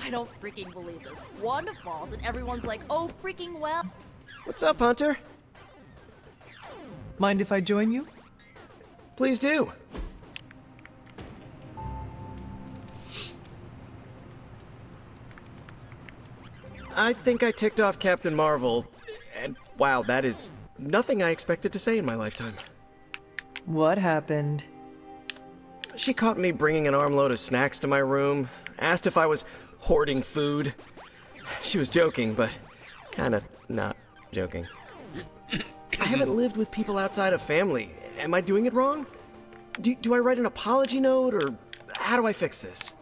I don't freaking believe this. Wanda falls and everyone's like, oh freaking well. What's up, Hunter? Mind if I join you? Please do. I think I ticked off Captain Marvel, and wow, that is nothing I expected to say in my lifetime. What happened? She caught me bringing an armload of snacks to my room, asked if I was hoarding food. She was joking, but kind of not joking. I haven't lived with people outside of family. Am I doing it wrong? Do I write an apology note, or how do I fix this?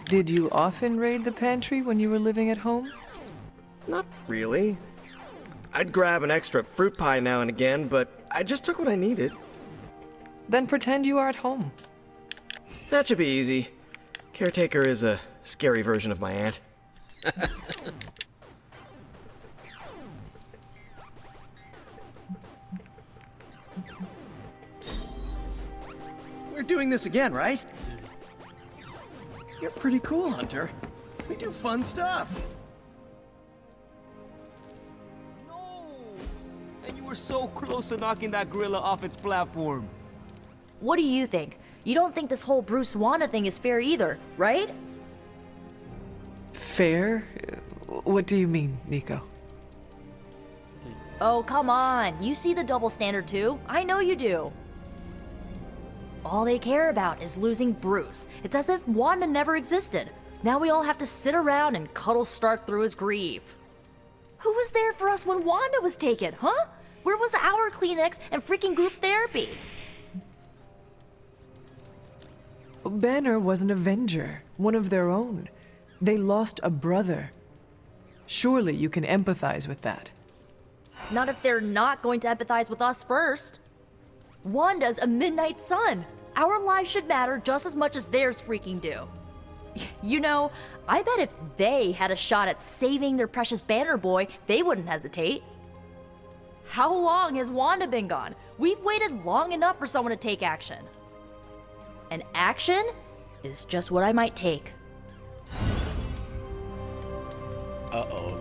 Did you often raid the pantry when you were living at home? Not really. I'd grab an extra fruit pie now and again, but I just took what I needed. Then pretend you are at home. That should be easy. Caretaker is a scary version of my aunt. We're doing this again, right? You're pretty cool, Hunter. We do fun stuff. No! And you were so close to knocking that gorilla off its platform. What do you think? You don't think this whole Bruce Wanda thing is fair either, right? Fair? What do you mean, Nico? Oh, come on. You see the double standard too. I know you do. All they care about is losing Bruce. It's as if Wanda never existed. Now we all have to sit around and cuddle Stark through his grief. Who was there for us when Wanda was taken, huh? Where was our Kleenex and freaking group therapy? Banner was an Avenger, one of their own. They lost a brother. Surely you can empathize with that. Not if they're not going to empathize with us first. Wanda's a Midnight Sun. Our lives should matter just as much as theirs freaking do. You know, I bet if they had a shot at saving their precious Banner Boy, they wouldn't hesitate. How long has Wanda been gone? We've waited long enough for someone to take action. And action is just what I might take. Uh-oh.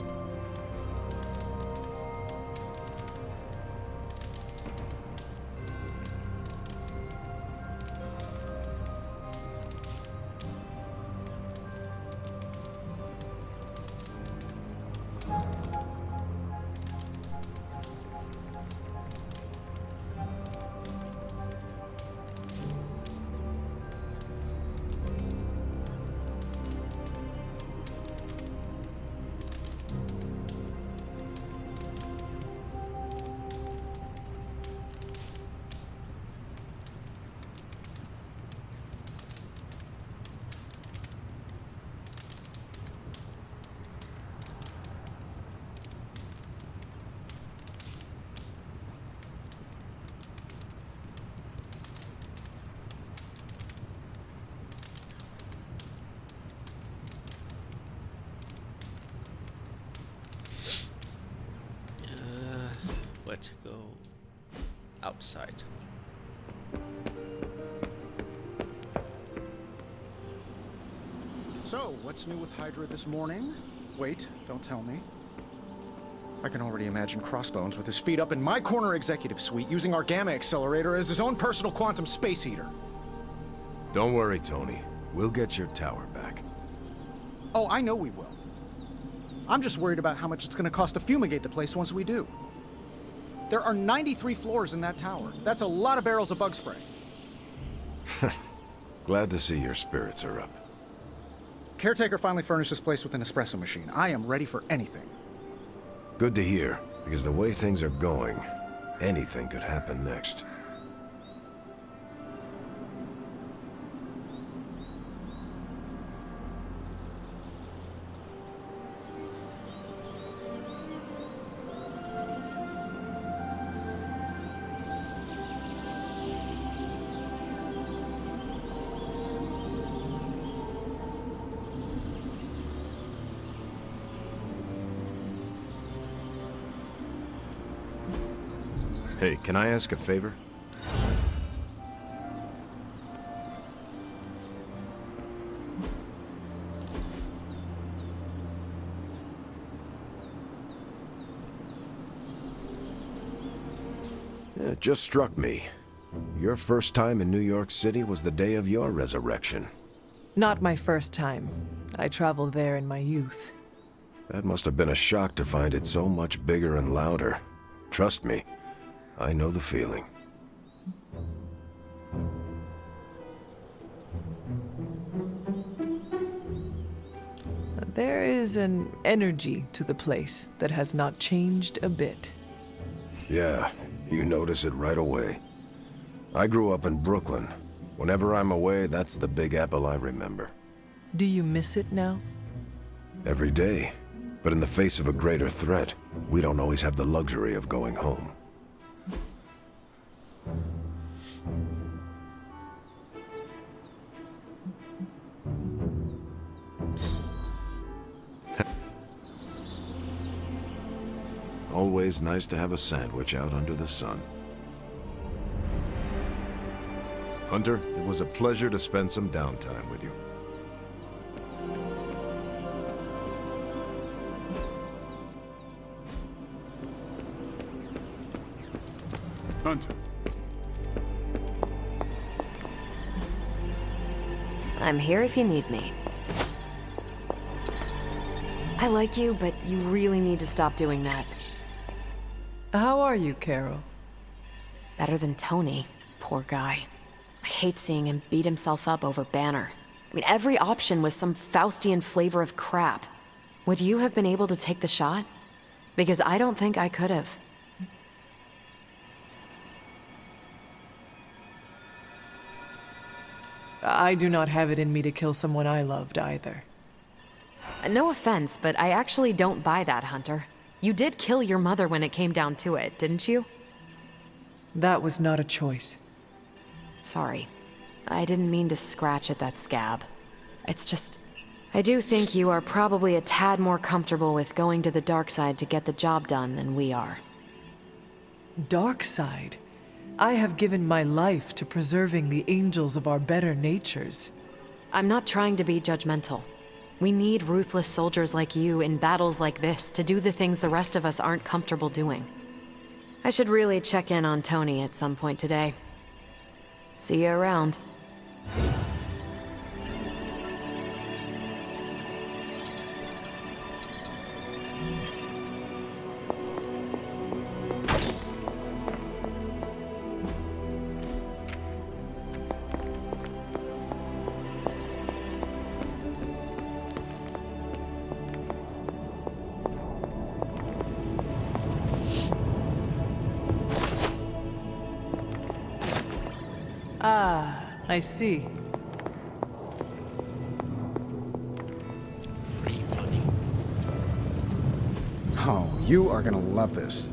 Let's go outside. So, what's new with Hydra this morning? Wait, don't tell me. I can already imagine Crossbones with his feet up in my corner executive suite using our Gamma Accelerator as his own personal quantum space heater. Don't worry, Tony. We'll get your tower back. Oh, I know we will. I'm just worried about how much it's going to cost to fumigate the place once we do. There are 93 floors in that tower. That's a lot of barrels of bug spray. Glad to see your spirits are up. Caretaker finally furnished this place with an espresso machine. I am ready for anything. Good to hear, because the way things are going, anything could happen next. Hey, can I ask a favor? It just struck me. Your first time in New York City was the day of your resurrection. Not my first time. I traveled there in my youth. That must have been a shock to find it so much bigger and louder. Trust me, I know the feeling. There is an energy to the place that has not changed a bit. Yeah, you notice it right away. I grew up in Brooklyn. Whenever I'm away, that's the Big Apple I remember. Do you miss it now? Every day. But in the face of a greater threat, we don't always have the luxury of going home. Always nice to have a sandwich out under the sun. Hunter, it was a pleasure to spend some downtime with you. Hunter. I'm here if you need me. I like you, but you really need to stop doing that. How are you, Carol? Better than Tony. Poor guy. I hate seeing him beat himself up over Banner. I mean, every option was some Faustian flavor of crap. Would you have been able to take the shot? Because I don't think I could have. I do not have it in me to kill someone I loved either. No offense, but I actually don't buy that, Hunter. You did kill your mother when it came down to it, didn't you? That was not a choice. Sorry. I didn't mean to scratch at that scab. It's just... I do think you are probably a tad more comfortable with going to the dark side to get the job done than we are. Dark side? I have given my life to preserving the angels of our better natures. I'm not trying to be judgmental. We need ruthless soldiers like you in battles like this to do the things the rest of us aren't comfortable doing. I should really check in on Tony at some point today. See you around. I see. Free money. Oh, you are gonna love this.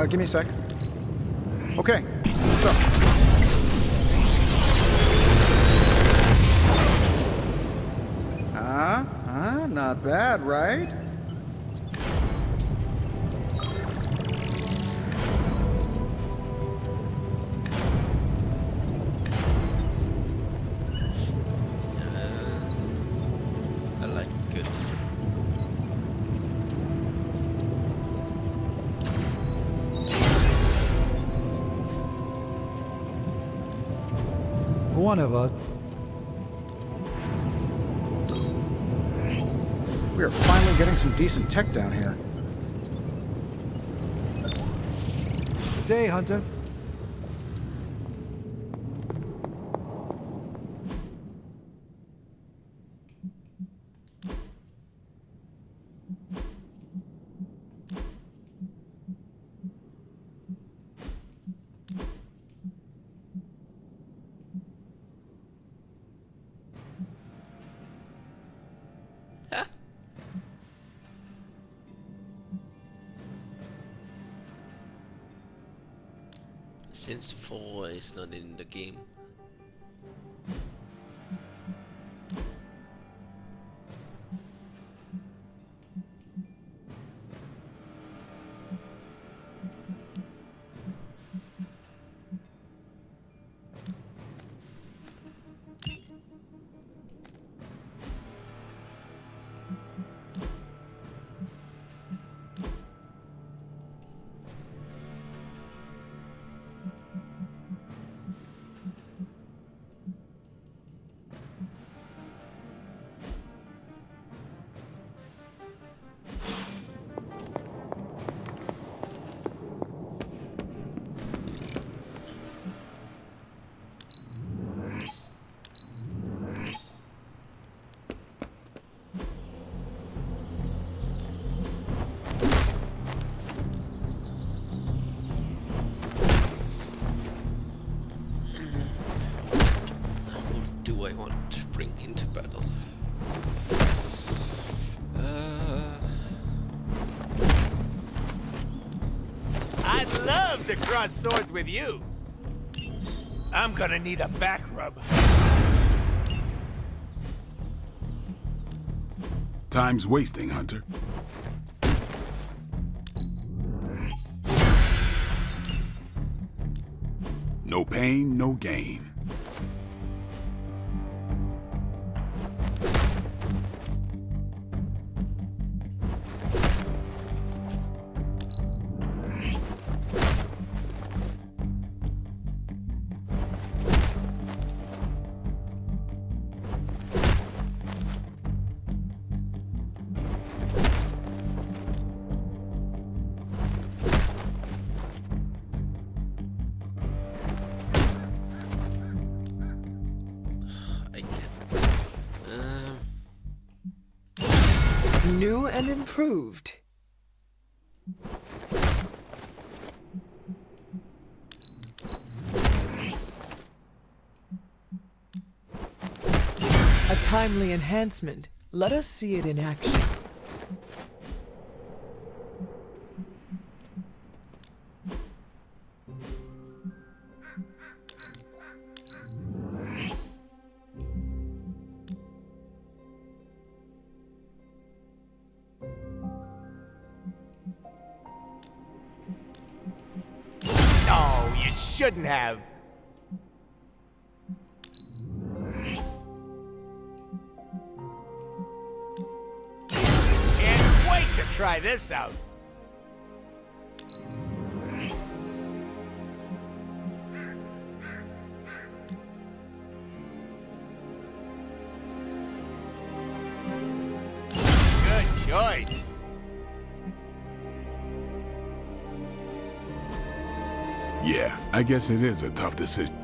Give me a sec. Okay, so. Not bad, right? I like good. One of us. We are finally getting some decent tech down here. Good day, Hunter. Since 4 is not in the game. do I want to bring into battle? I'd love to cross swords with you. I'm gonna need a back rub. Time's wasting, Hunter. No pain, no gain. I can. New and improved. A timely enhancement. Let us see it in action. No, you shouldn't have. Can't wait to try this out. Good choice. Yeah, I guess it is a tough decision.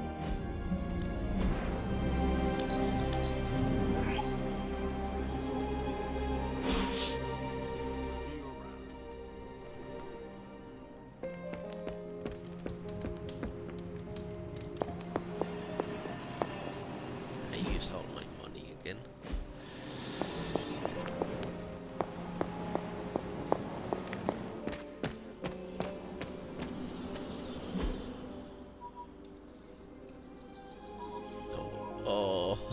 I used all my money again.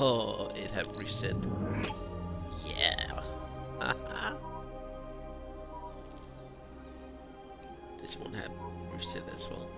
Oh, it have reset. Yeah. This one have reset as well.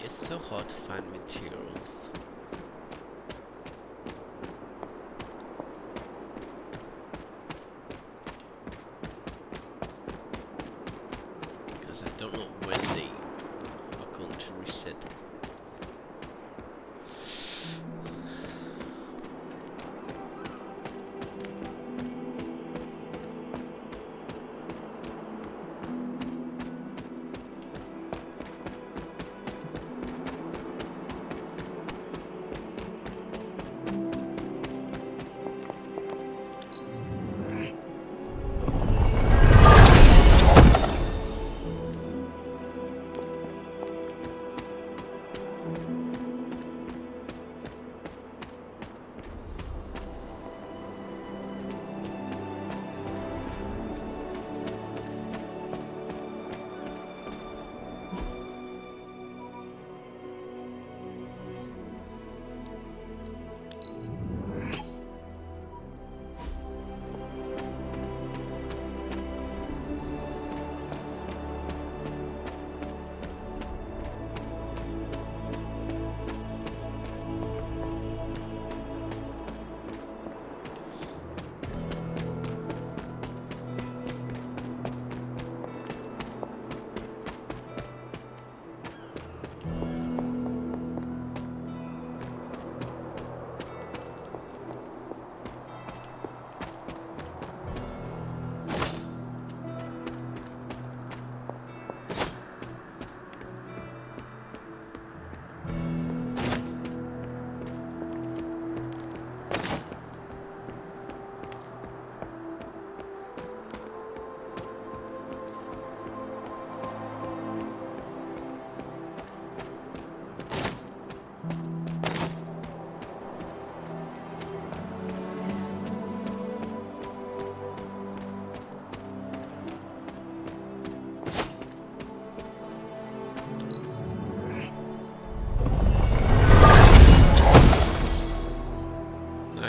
It's so hard to find materials. Because I don't know when they are going to reset.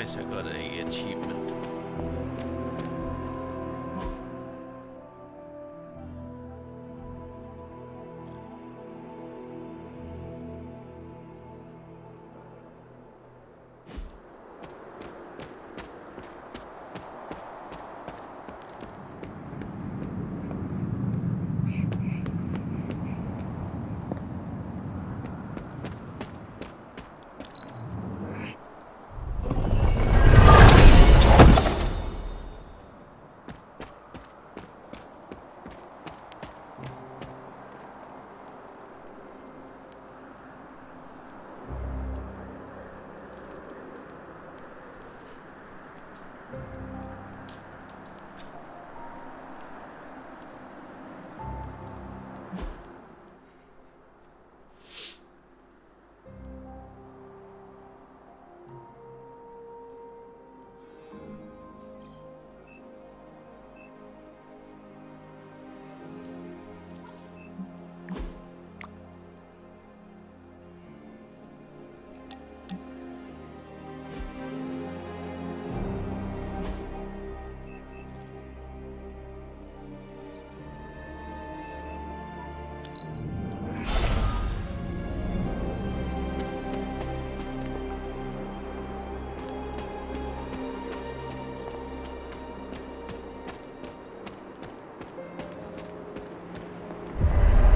guess I got a achievement.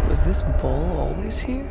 Was this bull always here?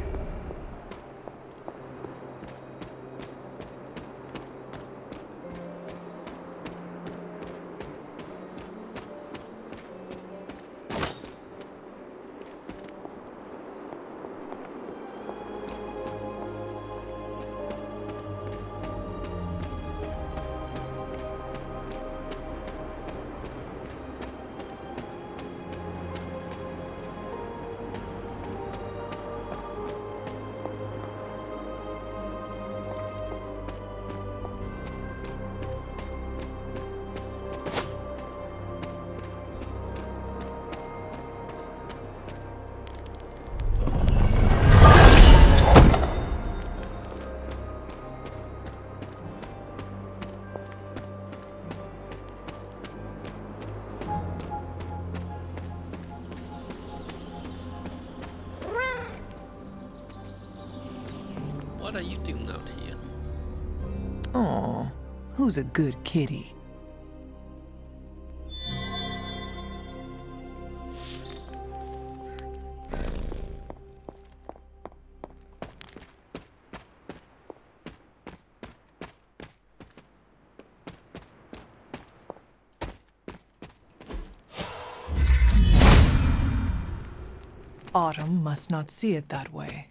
What are you doing out here? Aw, who's a good kitty? Autumn must not see it that way.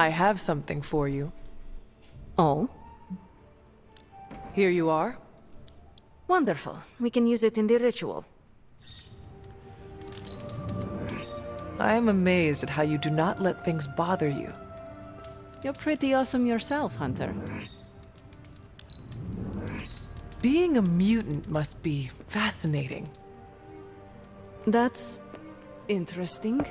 I have something for you. Oh? Here you are. Wonderful. We can use it in the ritual. I am amazed at how you do not let things bother you. You're pretty awesome yourself, Hunter. Being a mutant must be fascinating. That's interesting.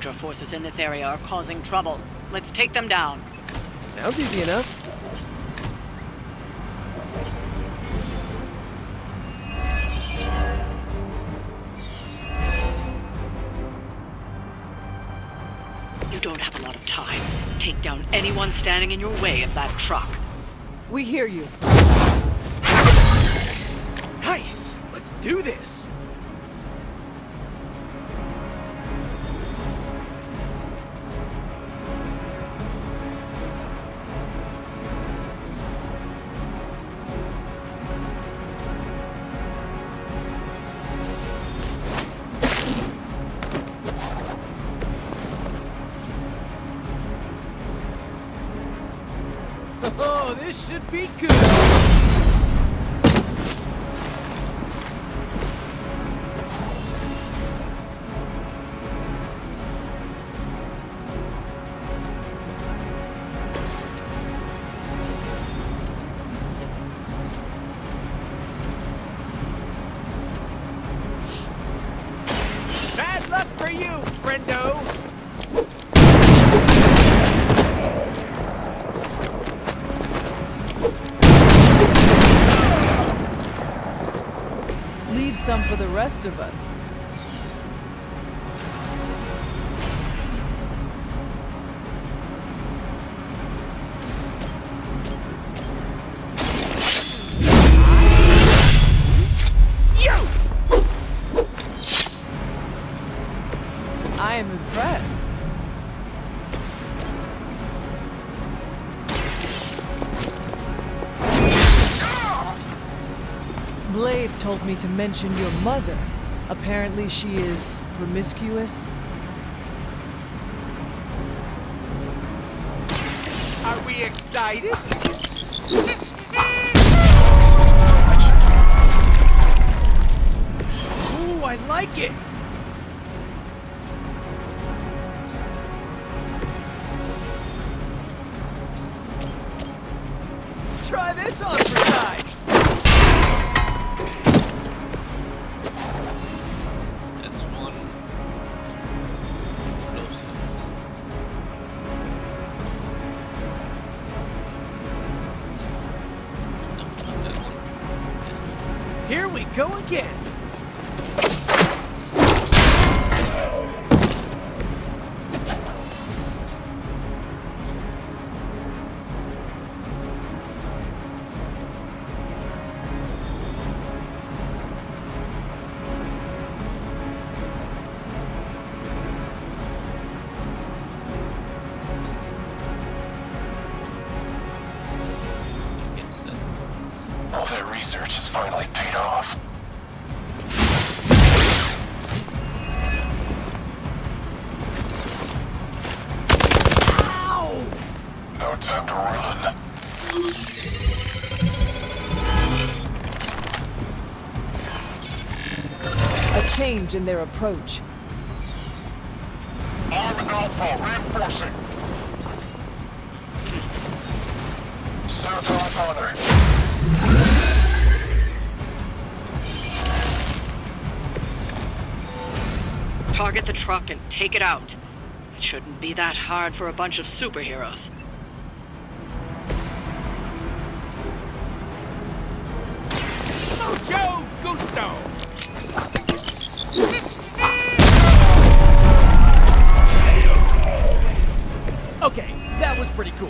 Hydra forces in this area are causing trouble. Let's take them down. Sounds easy enough. You don't have a lot of time. Take down anyone standing in your way of that truck. We hear you. Nice! Let's do this! Oh, this should be good. Bad luck for you, friendo. Leave some for the rest of us. I am impressed. Blade told me to mention your mother. Apparently she is promiscuous. Are we excited? Ooh, I like it. Try this on for size. That's one explosive. No, not that one. This one. Here we go again. All that research has finally paid off. Ow! No time to run. A change in their approach. Arm Alpha reinforcing. South on honor. Target the truck and take it out. It shouldn't be that hard for a bunch of superheroes. Mucho gusto! Okay, that was pretty cool.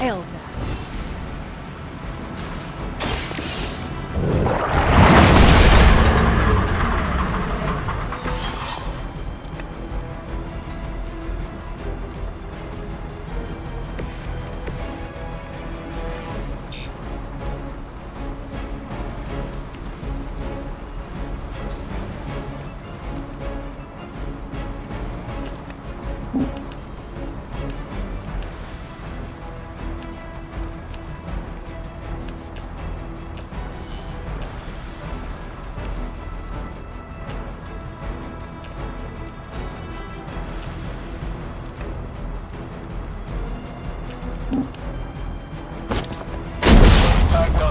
Hell no.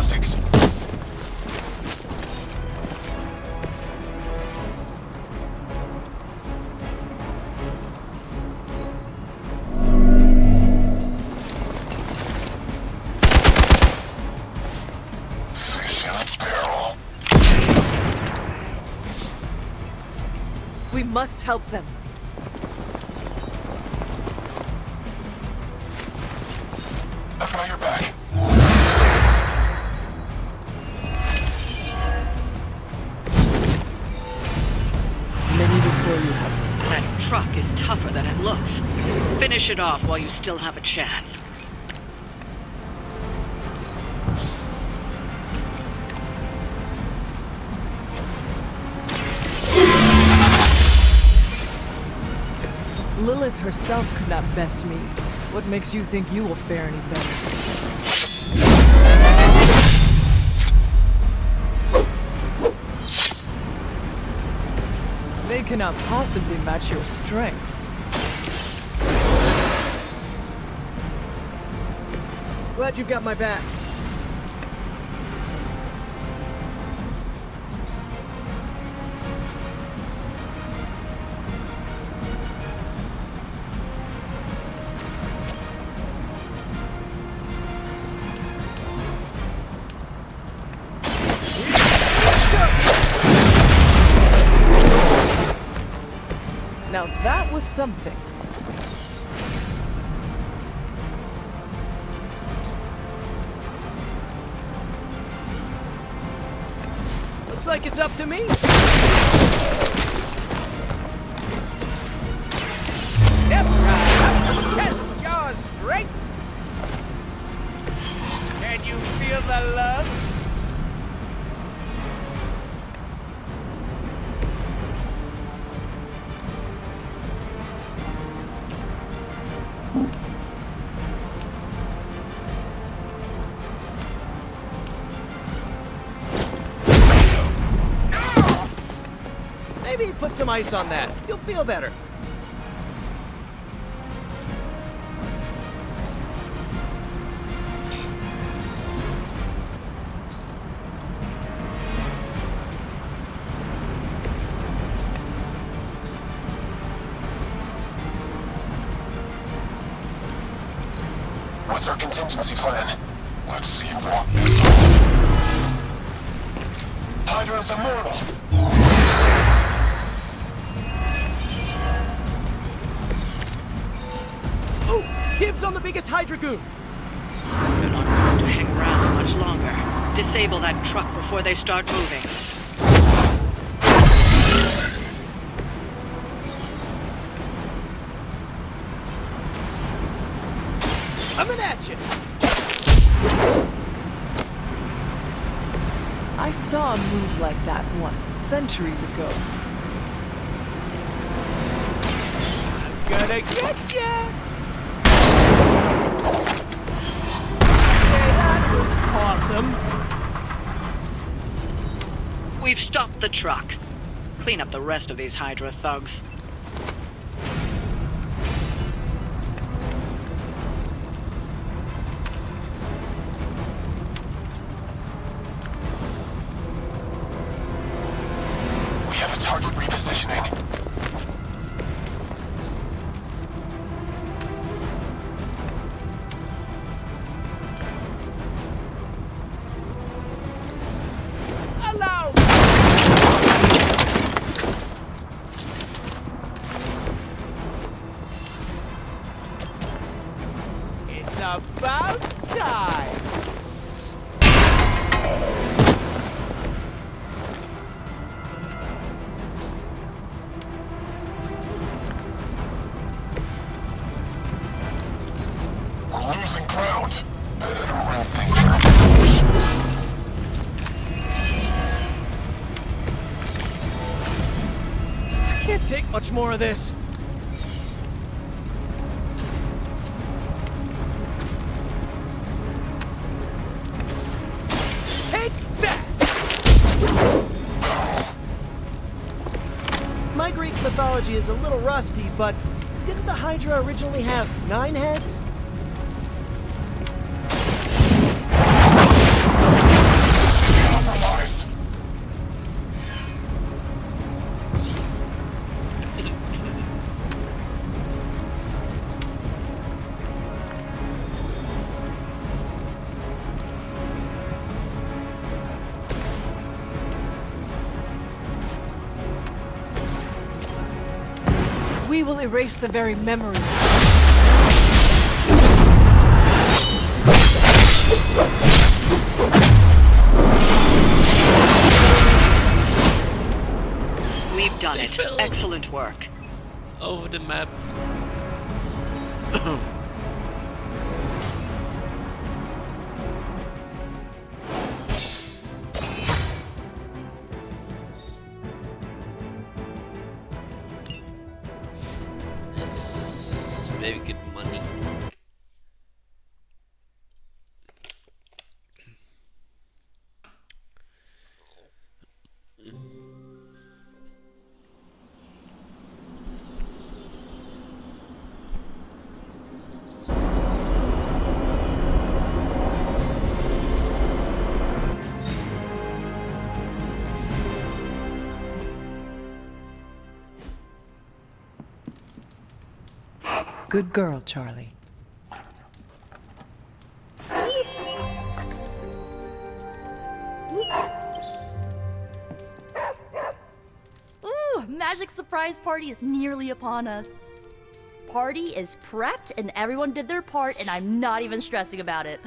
diagnostics. Fish in a barrel. We must help them. I've got your back. Many before you have. That truck is tougher than it looks. Finish it off while you still have a chance. Lilith herself could not best me. What makes you think you will fare any better? They cannot possibly match your strength. Glad you've got my back. Now that was something. Looks like it's up to me. Step right up. Test your strength. Can you feel the love? Maybe put some ice on that. You'll feel better. What's our contingency plan? Let's see you walk this. Hydra's immortal. Oh, dibs on the biggest Hydra goon. They're not going to hang around much longer. Disable that truck before they start moving. Coming at you. I saw a move like that once, centuries ago. I'm gonna get ya! Hey, that was awesome. We've stopped the truck. Clean up the rest of these Hydra thugs. We have a target repositioning. Allow! It's about time. We're losing ground. Better rethink our approach. Can't take much more of this. Take that! My Greek mythology is a little rusty, but didn't the Hydra originally have 9 heads? will erase the very memory. We've done it. Excellent work. Over the map. It's very good money. Good girl, Charlie. Ooh, Magic Surprise Party is nearly upon us. Party is prepped and everyone did their part and I'm not even stressing about it.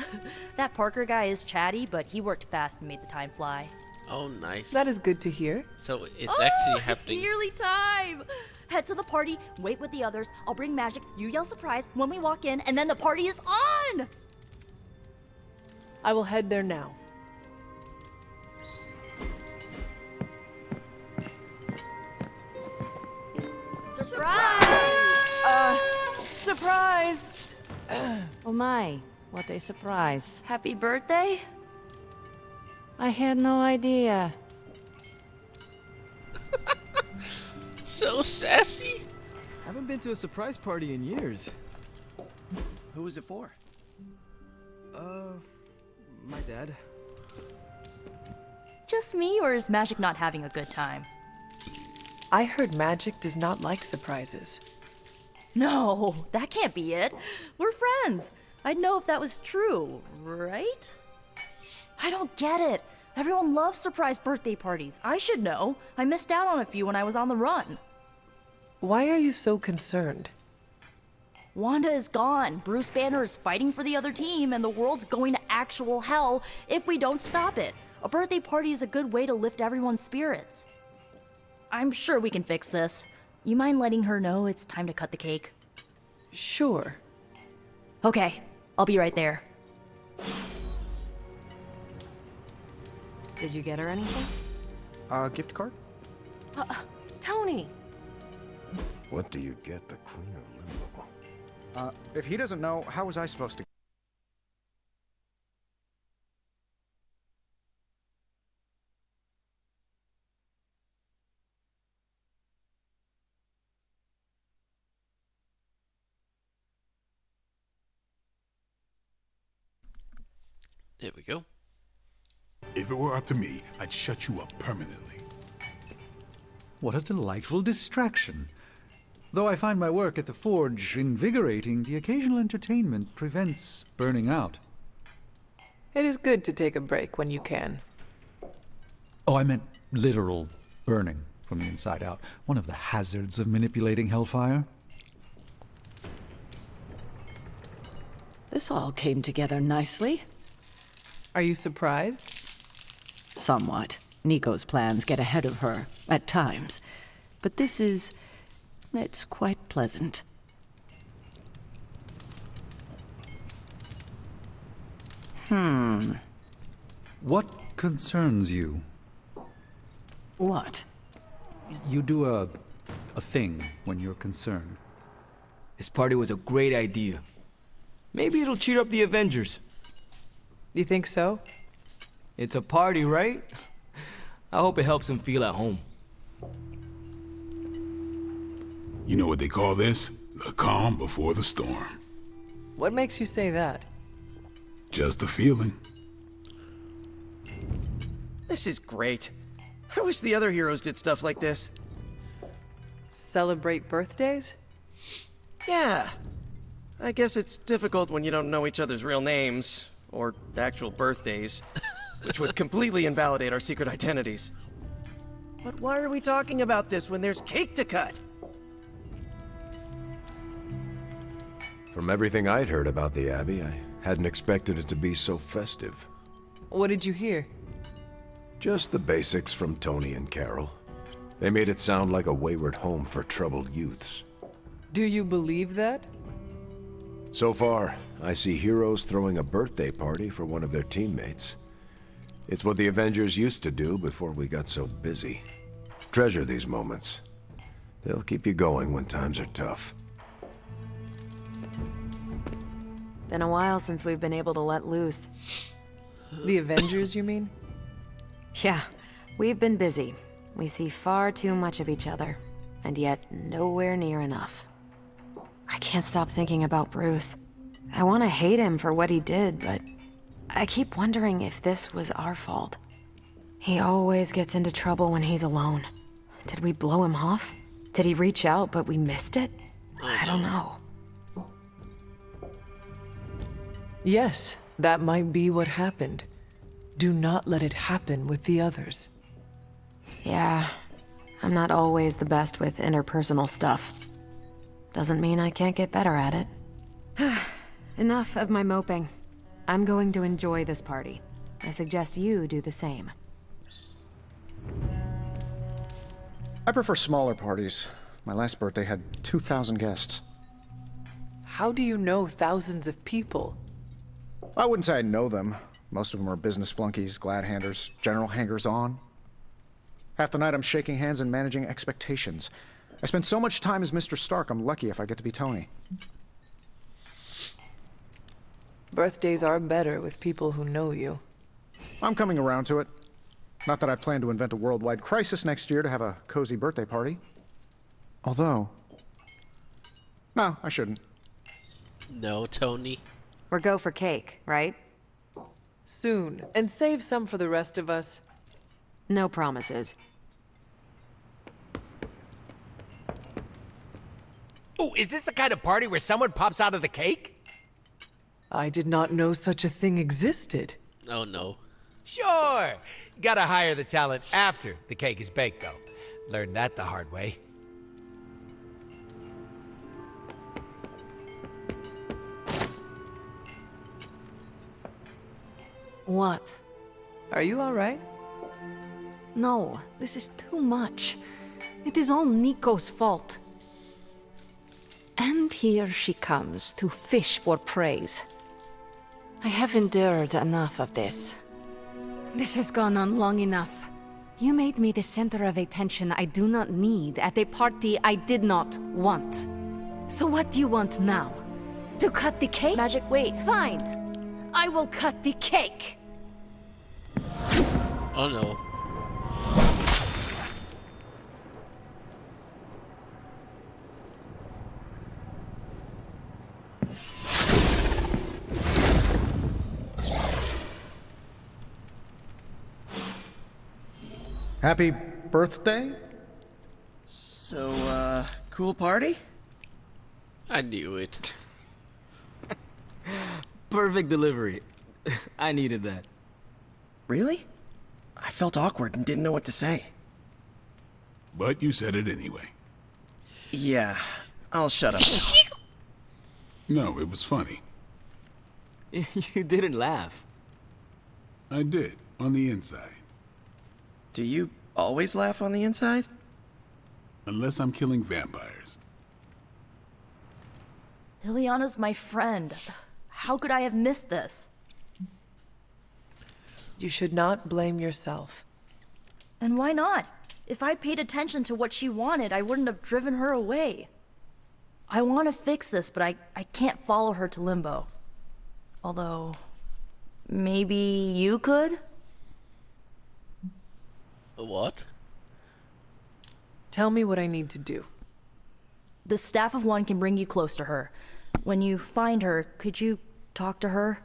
That Parker guy is chatty, but he worked fast and made the time fly. Oh, nice. That is good to hear. So it's actually happening. It's nearly time! Head to the party, wait with the others, I'll bring magic, you yell surprise when we walk in, and then the party is on! I will head there now. Surprise! Surprise! Oh my, what a surprise. Happy birthday? I had no idea. So sassy. Haven't been to a surprise party in years. Who was it for? My dad. Just me, or is Magic not having a good time? I heard Magic does not like surprises. No, that can't be it. We're friends. I'd know if that was true, right? I don't get it. Everyone loves surprise birthday parties. I should know. I missed out on a few when I was on the run. Why are you so concerned? Wanda is gone. Bruce Banner is fighting for the other team, and the world's going to actual hell if we don't stop it. A birthday party is a good way to lift everyone's spirits. I'm sure we can fix this. You mind letting her know it's time to cut the cake? Sure. Okay, I'll be right there. Did you get her anything? Gift card? Tony! What do you get the Queen of Limbo? If he doesn't know, how was I supposed to? There we go. If it were up to me, I'd shut you up permanently. What a delightful distraction. Though I find my work at the forge invigorating, the occasional entertainment prevents burning out. It is good to take a break when you can. Oh, I meant literal burning from the inside out. One of the hazards of manipulating Hellfire. This all came together nicely. Are you surprised? Somewhat. Nico's plans get ahead of her, at times. But this is... it's quite pleasant. What concerns you? What? You do a thing when you're concerned. This party was a great idea. Maybe it'll cheer up the Avengers. You think so? It's a party, right? I hope it helps them feel at home. You know what they call this? The calm before the storm. What makes you say that? Just a feeling. This is great. I wish the other heroes did stuff like this. Celebrate birthdays? Yeah. I guess it's difficult when you don't know each other's real names, or actual birthdays, which would completely invalidate our secret identities. But why are we talking about this when there's cake to cut? From everything I'd heard about the Abbey, I hadn't expected it to be so festive. What did you hear? Just the basics from Tony and Carol. They made it sound like a wayward home for troubled youths. Do you believe that? So far, I see heroes throwing a birthday party for one of their teammates. It's what the Avengers used to do before we got so busy. Treasure these moments. They'll keep you going when times are tough. Been a while since we've been able to let loose. The Avengers, you mean? Yeah, we've been busy. We see far too much of each other, and yet nowhere near enough. I can't stop thinking about Bruce. I want to hate him for what he did, but I keep wondering if this was our fault. He always gets into trouble when he's alone. Did we blow him off? Did he reach out, but we missed it? I don't know. Yes, that might be what happened. Do not let it happen with the others. Yeah, I'm not always the best with interpersonal stuff. Doesn't mean I can't get better at it. Enough of my moping. I'm going to enjoy this party. I suggest you do the same. I prefer smaller parties. My last birthday had 2,000 guests. How do you know thousands of people? I wouldn't say I know them. Most of them are business flunkies, glad-handers, general hangers-on. Half the night I'm shaking hands and managing expectations. I spend so much time as Mr. Stark, I'm lucky if I get to be Tony. Birthdays are better with people who know you. I'm coming around to it. Not that I plan to invent a worldwide crisis next year to have a cozy birthday party. Although... No, I shouldn't. No, Tony. We're go for cake, right? Soon, and save some for the rest of us. No promises. Oh, is this the kind of party where someone pops out of the cake? I did not know such a thing existed. Oh no. Sure. Gotta hire the talent after the cake is baked, though. Learned that the hard way. What? Are you all right? No, this is too much. It is all Nico's fault. And here she comes to fish for praise. I have endured enough of this. This has gone on long enough. You made me the center of attention I do not need at a party I did not want. So what do you want now? To cut the cake? Magic, wait. Fine. I will cut the cake. Oh no. Happy birthday? So, cool party? I knew it. Perfect delivery. I needed that. Really? I felt awkward and didn't know what to say. But you said it anyway. Yeah, I'll shut up. No, it was funny. You didn't laugh. I did, on the inside. Do you always laugh on the inside? Unless I'm killing vampires. Liliana's my friend. How could I have missed this? You should not blame yourself. And why not? If I'd paid attention to what she wanted, I wouldn't have driven her away. I want to fix this, but I can't follow her to Limbo. Although, maybe you could? What? Tell me what I need to do. The Staff of One can bring you close to her. When you find her, could you talk to her?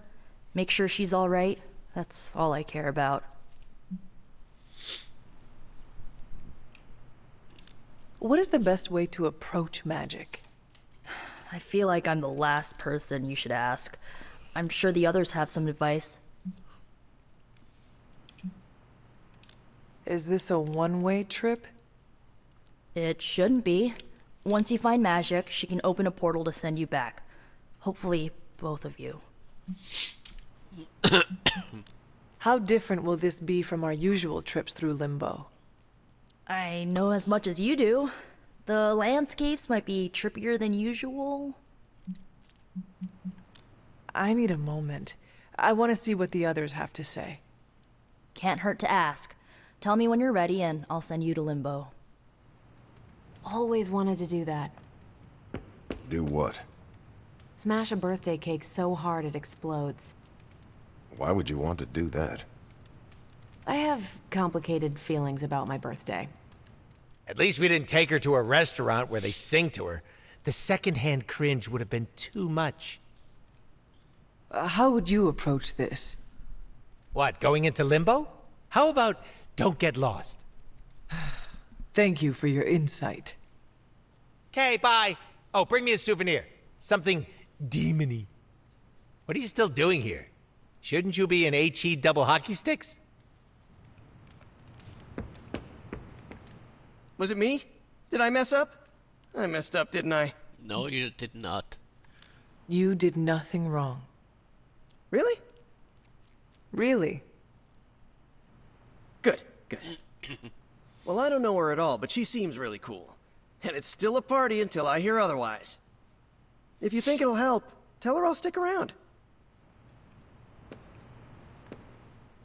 Make sure she's all right? That's all I care about. What is the best way to approach magic? I feel like I'm the last person you should ask. I'm sure the others have some advice. Is this a one-way trip? It shouldn't be. Once you find magic, she can open a portal to send you back. Hopefully, both of you. How different will this be from our usual trips through Limbo? I know as much as you do. The landscapes might be trippier than usual. I need a moment. I want to see what the others have to say. Can't hurt to ask. Tell me when you're ready and I'll send you to Limbo. Always wanted to do that. Do what? Smash a birthday cake so hard it explodes. Why would you want to do that? I have complicated feelings about my birthday. At least we didn't take her to a restaurant where they sing to her. The secondhand cringe would have been too much. How would you approach this? What, going into Limbo? How about don't get lost? Thank you for your insight. Okay, bye. Oh, bring me a souvenir. Something demony. What are you still doing here? Shouldn't you be in HE double hockey sticks? Was it me? Did I mess up? I messed up, didn't I? No, you did not. You did nothing wrong. Really? Really? Good, good. Well, I don't know her at all, but she seems really cool. And it's still a party until I hear otherwise. If you think it'll help, tell her I'll stick around.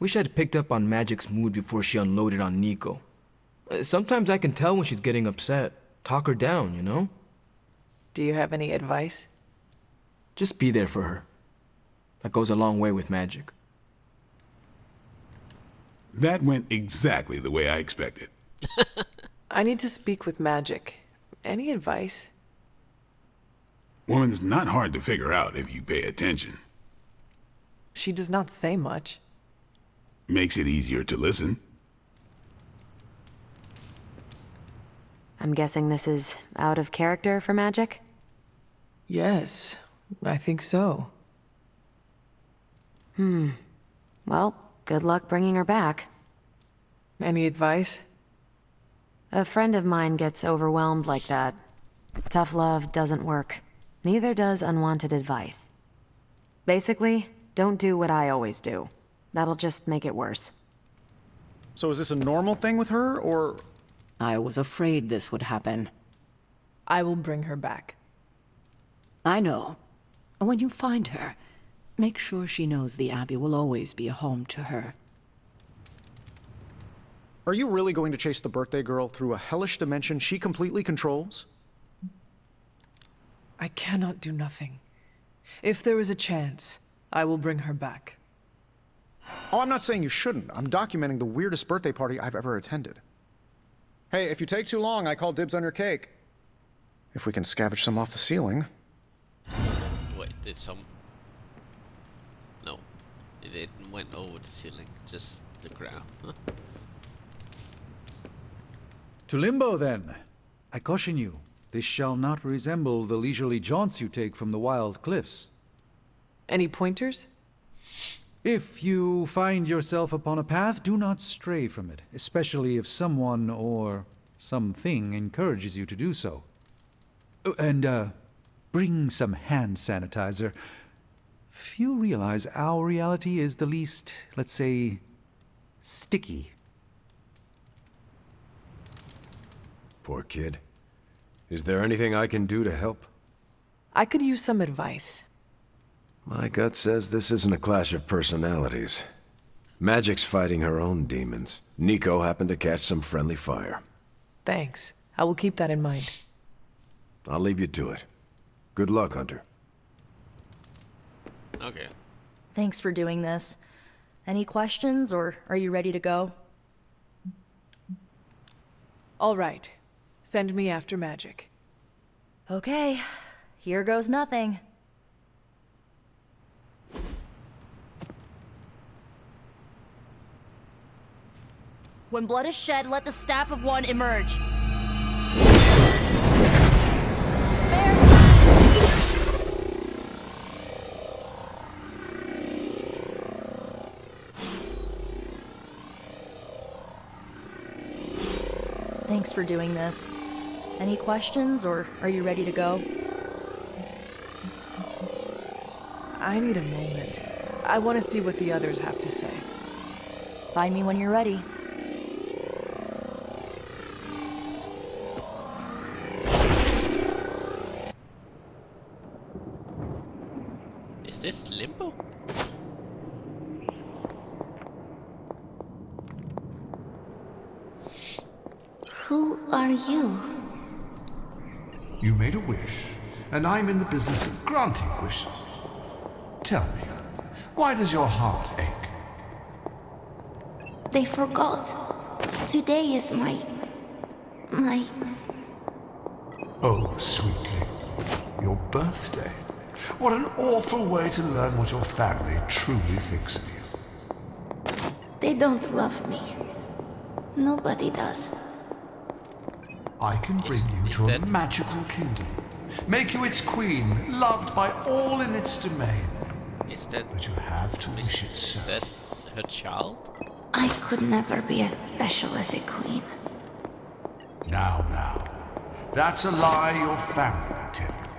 Wish I'd picked up on Magic's mood before she unloaded on Nico. Sometimes I can tell when she's getting upset. Talk her down, you know? Do you have any advice? Just be there for her. That goes a long way with Magic. That went exactly the way I expected. I need to speak with Magic. Any advice? Woman's not hard to figure out if you pay attention. She does not say much. Makes it easier to listen. I'm guessing this is out of character for Magic? Yes, I think so. Well, good luck bringing her back. Any advice? A friend of mine gets overwhelmed like that. Tough love doesn't work. Neither does unwanted advice. Basically, don't do what I always do. That'll just make it worse. So is this a normal thing with her, or...? I was afraid this would happen. I will bring her back. I know. When you find her, make sure she knows the Abbey will always be a home to her. Are you really going to chase the birthday girl through a hellish dimension she completely controls? I cannot do nothing. If there is a chance, I will bring her back. Oh, I'm not saying you shouldn't. I'm documenting the weirdest birthday party I've ever attended. Hey, if you take too long, I call dibs on your cake. If we can scavenge some off the ceiling. Wait, did some... No. It went over the ceiling, just the ground. To Limbo, then. I caution you, this shall not resemble the leisurely jaunts you take from the wild cliffs. Any pointers? If you find yourself upon a path, do not stray from it, especially if someone or something encourages you to do so. And, bring some hand sanitizer. Few realize our reality is the least, let's say, sticky. Poor kid. Is there anything I can do to help? I could use some advice. My gut says this isn't a clash of personalities. Magic's fighting her own demons. Nico happened to catch some friendly fire. Thanks. I will keep that in mind. I'll leave you to it. Good luck, Hunter. Okay. Thanks for doing this. Any questions, or are you ready to go? All right. Send me after Magic. Okay. Here goes nothing. When blood is shed, let the staff of one emerge. Thanks for doing this. Any questions, or are you ready to go? I need a moment. I want to see what the others have to say. Find me when you're ready. Is this Limbo? Who are you? You made a wish, and I'm in the business of granting wishes. Tell me, why does your heart ache? They forgot. Today is my... Oh, sweetly. Your birthday. What an awful way to learn what your family truly thinks of you. They don't love me. Nobody does. I can bring you to a magical kingdom. Make you its queen, loved by all in its domain. Is that... But you have to wish it so. Is that her child? I could never be as special as a queen. Now. That's a lie your family would tell you.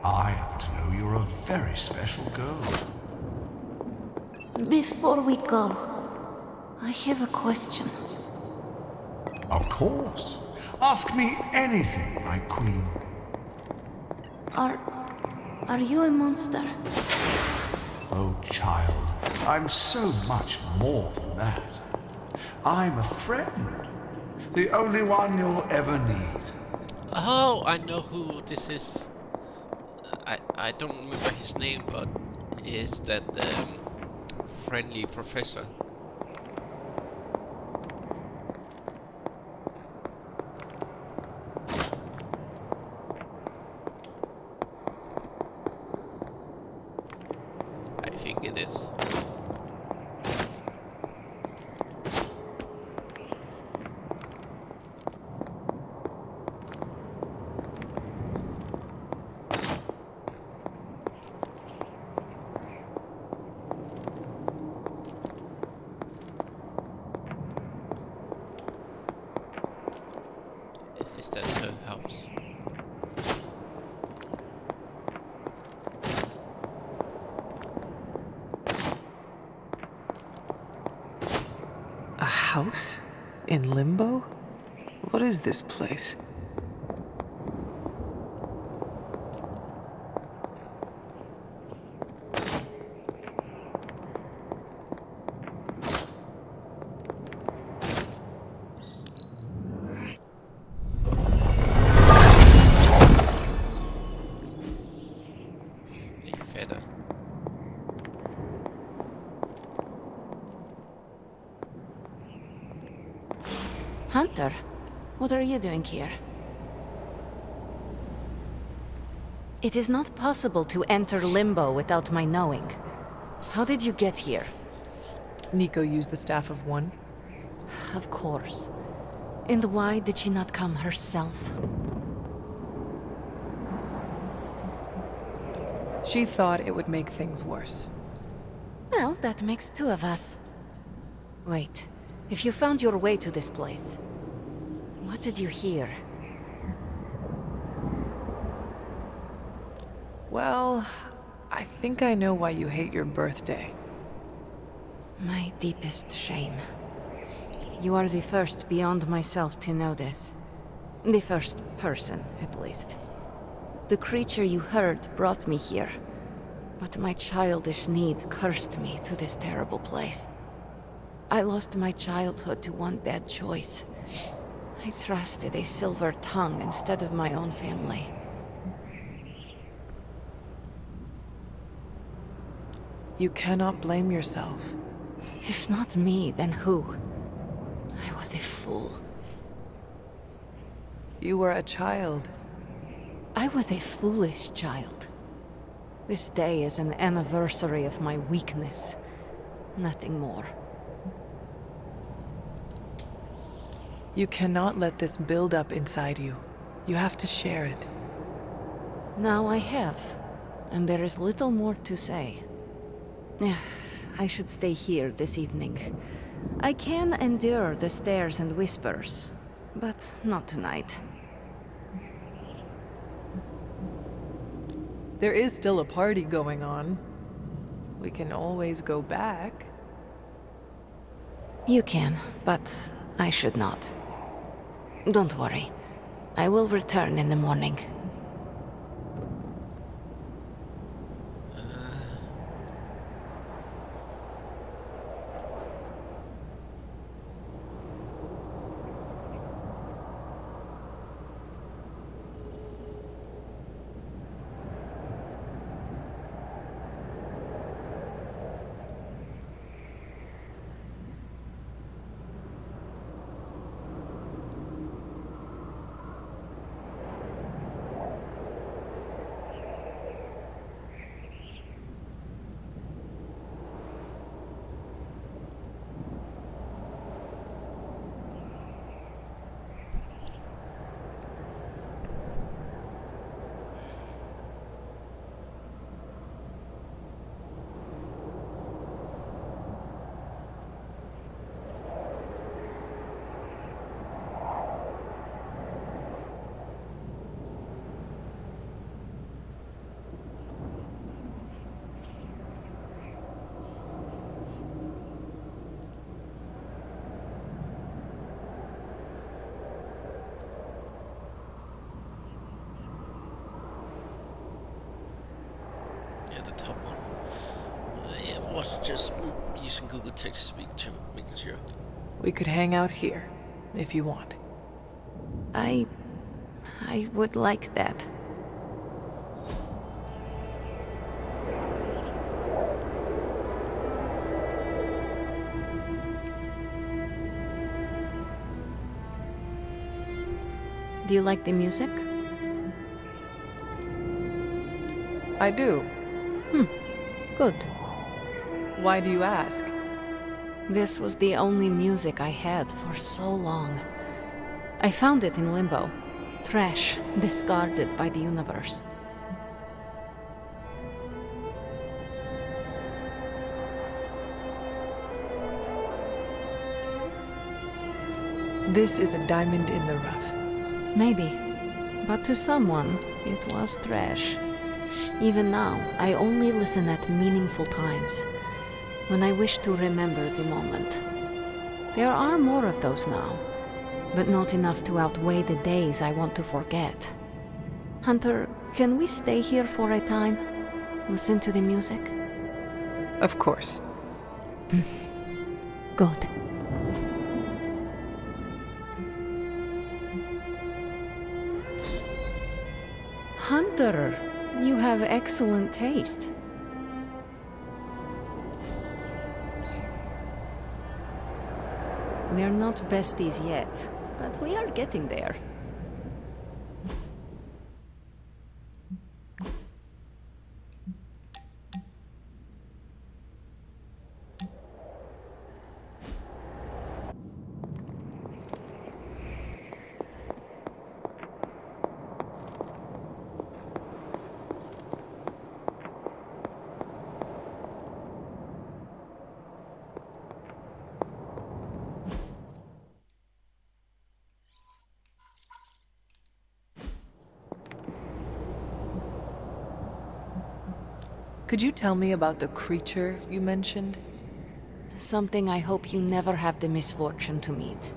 I happen to know you're a very special girl. Before we go, I have a question. Of course. Ask me anything, my queen. Are you a monster? Oh, child, I'm so much more than that. I'm a friend. The only one you'll ever need. Oh, I know who this is. I don't remember his name, but is that friendly professor? I think it is. Is that her house? A house? In Limbo? What is this place? Hunter, what are you doing here? It is not possible to enter Limbo without my knowing. How did you get here? Nico used the Staff of One. Of course. And why did she not come herself? She thought it would make things worse. Well, that makes two of us. Wait, if you found your way to this place, what did you hear? Well, I think I know why you hate your birthday. My deepest shame. You are the first beyond myself to know this. The first person, at least. The creature you heard brought me here, but my childish needs cursed me to this terrible place. I lost my childhood to one bad choice. I trusted a silver tongue instead of my own family. You cannot blame yourself. If not me, then who? I was a fool. You were a child. I was a foolish child. This day is an anniversary of my weakness. Nothing more. You cannot let this build up inside you. You have to share it. Now I have, and there is little more to say. I should stay here this evening. I can endure the stares and whispers, but not tonight. There is still a party going on. We can always go back. You can, but I should not. Don't worry. I will return in the morning. The top one. It was just using Google Text to speak to making sure. We could hang out here, if you want. I would like that. Do you like the music? I do. Good. Why do you ask? This was the only music I had for so long. I found it in Limbo. Trash, discarded by the universe. This is a diamond in the rough. Maybe. But to someone, it was trash. Even now, I only listen at meaningful times, when I wish to remember the moment. There are more of those now, but not enough to outweigh the days I want to forget. Hunter, can we stay here for a time? Listen to the music? Of course. Good. Hunter, you have excellent taste. We are not besties yet, but we are getting there. Could you tell me about the creature you mentioned? Something I hope you never have the misfortune to meet.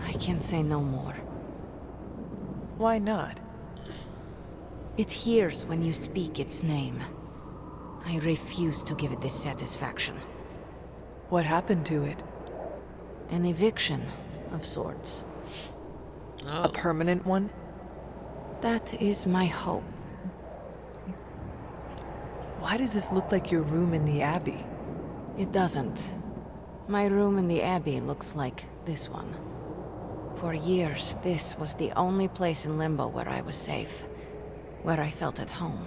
I can say no more. Why not? It hears when you speak its name. I refuse to give it this satisfaction. What happened to it? An eviction of sorts. A permanent one? That is my hope. Why does this look like your room in the Abbey? It doesn't. My room in the Abbey looks like this one. For years, this was the only place in Limbo where I was safe. Where I felt at home.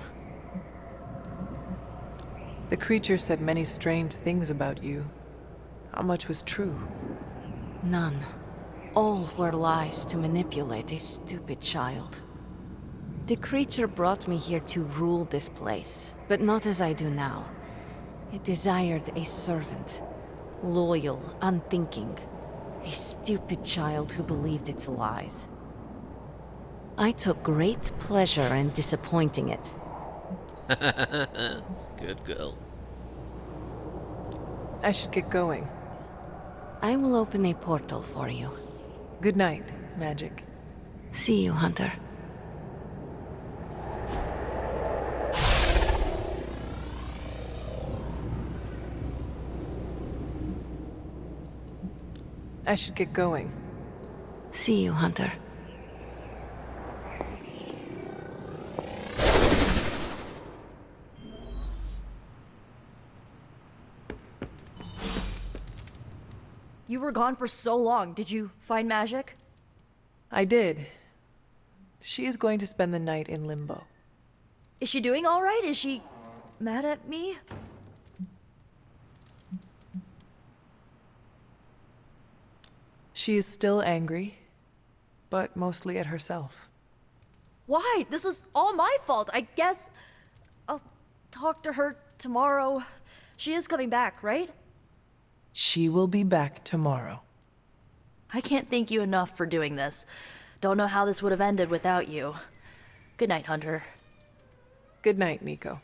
The creature said many strange things about you. How much was true? None. All were lies to manipulate a stupid child. The creature brought me here to rule this place, but not as I do now. It desired a servant. Loyal, unthinking. A stupid child who believed its lies. I took great pleasure in disappointing it. Good girl. I should get going. I will open a portal for you. Good night, Magic. See you, Hunter. I should get going. See you, Hunter. You were gone for so long. Did you find Magic? I did. She is going to spend the night in limbo. Is she doing all right? Is she mad at me? She is still angry, but mostly at herself. Why? This was all my fault. I guess I'll talk to her tomorrow. She is coming back, right? She will be back tomorrow. I can't thank you enough for doing this. Don't know how this would have ended without you. Good night, Hunter. Good night, Nico.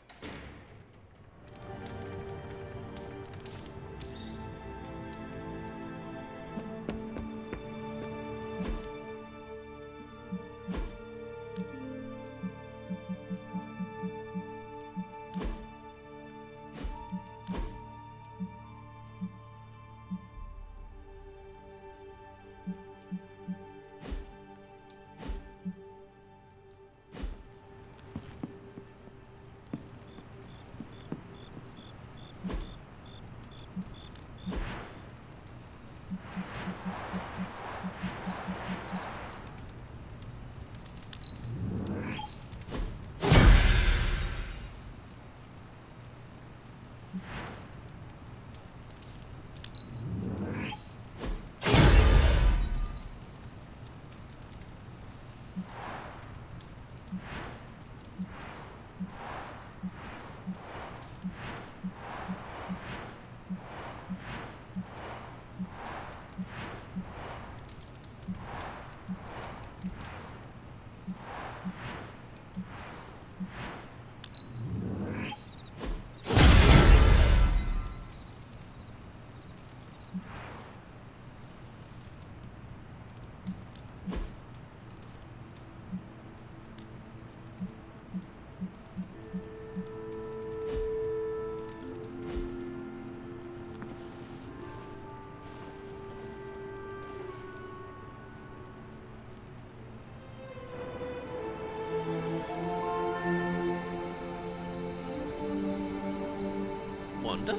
Wanda?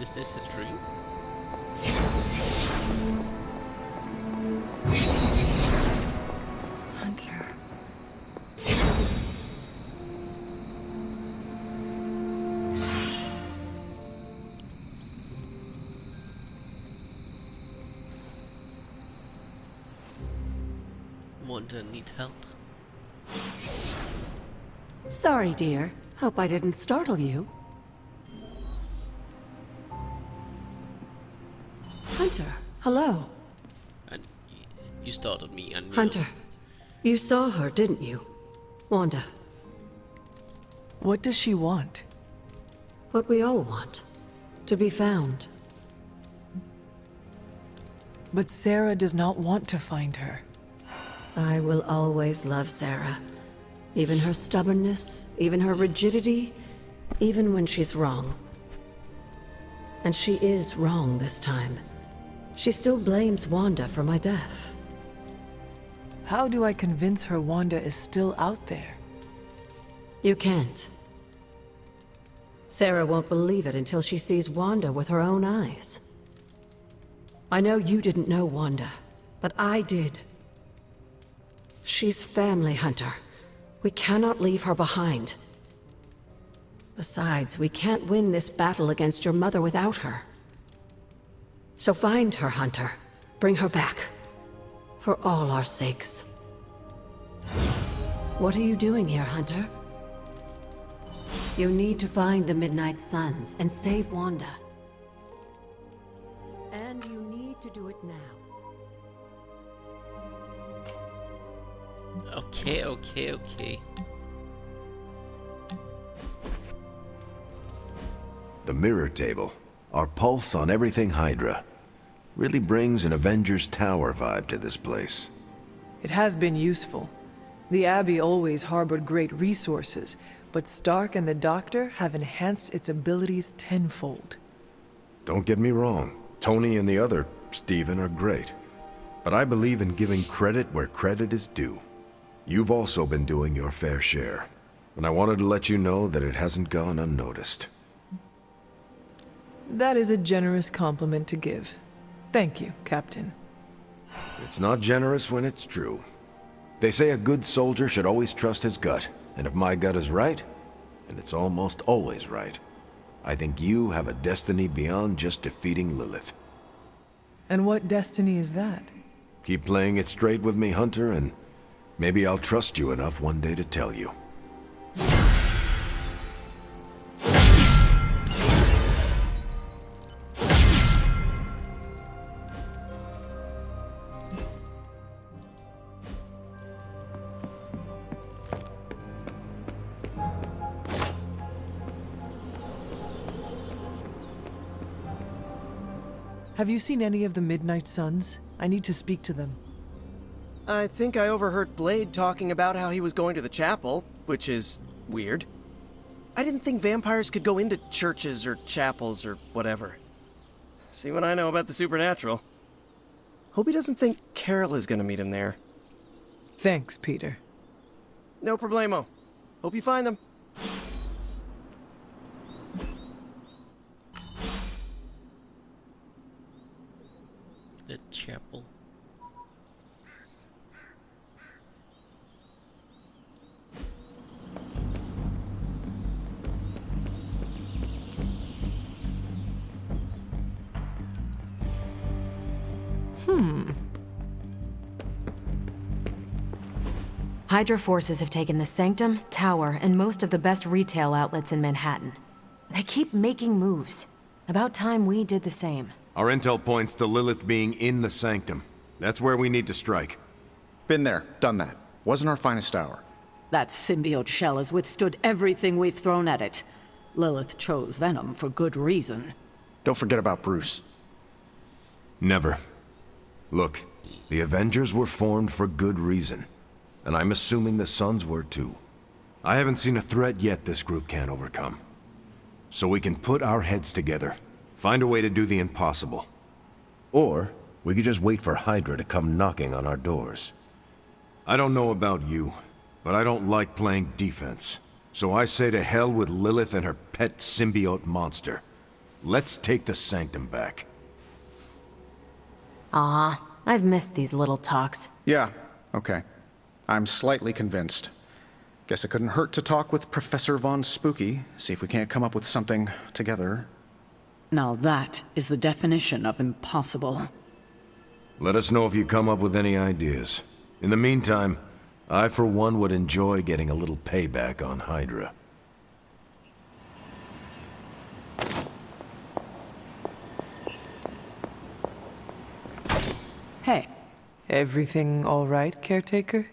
Is this a dream? Hunter. Wanda need help? Sorry, dear. Hope I didn't startle you. Hunter, hello. And you startled me and Hunter, you saw her, didn't you? Wanda. What does she want? What we all want. To be found. But Sarah does not want to find her. I will always love Sarah. Even her stubbornness, even her rigidity, even when she's wrong. And she is wrong this time. She still blames Wanda for my death. How do I convince her Wanda is still out there? You can't. Sarah won't believe it until she sees Wanda with her own eyes. I know you didn't know Wanda, but I did. She's family, Hunter. We cannot leave her behind. Besides, we can't win this battle against your mother without her. So find her, Hunter. Bring her back. For all our sakes. What are you doing here, Hunter? You need to find the Midnight Suns and save Wanda. And you need to do it now. Okay. The mirror table, our pulse on everything Hydra, really brings an Avengers Tower vibe to this place. It has been useful. The Abbey always harbored great resources, but Stark and the Doctor have enhanced its abilities tenfold. Don't get me wrong, Tony and the other Stephen are great. But I believe in giving credit where credit is due. You've also been doing your fair share, and I wanted to let you know that it hasn't gone unnoticed. That is a generous compliment to give. Thank you, Captain. It's not generous when it's true. They say a good soldier should always trust his gut, and if my gut is right, and it's almost always right, I think you have a destiny beyond just defeating Lilith. And what destiny is that? Keep playing it straight with me, Hunter, and maybe I'll trust you enough one day to tell you. Have you seen any of the Midnight Suns? I need to speak to them. I think I overheard Blade talking about how he was going to the chapel, which is weird. I didn't think vampires could go into churches or chapels or whatever. See what I know about the supernatural. Hope he doesn't think Carol is gonna meet him there. Thanks, Peter. No problemo. Hope you find them. The chapel. Hydra forces have taken the Sanctum, Tower, and most of the best retail outlets in Manhattan. They keep making moves. About time we did the same. Our intel points to Lilith being in the Sanctum. That's where we need to strike. Been there, done that. Wasn't our finest hour. That symbiote shell has withstood everything we've thrown at it. Lilith chose Venom for good reason. Don't forget about Bruce. Never. Look, the Avengers were formed for good reason. And I'm assuming the Suns were too. I haven't seen a threat yet this group can't overcome. So we can put our heads together, find a way to do the impossible. Or we could just wait for Hydra to come knocking on our doors. I don't know about you, but I don't like playing defense. So I say to hell with Lilith and her pet symbiote monster. Let's take the Sanctum back. Ah, I've missed these little talks. Yeah, okay. I'm slightly convinced. Guess it couldn't hurt to talk with Professor Von Spooky, see if we can't come up with something together. Now that is the definition of impossible. Let us know if you come up with any ideas. In the meantime, I for one would enjoy getting a little payback on Hydra. Hey. Everything all right, caretaker?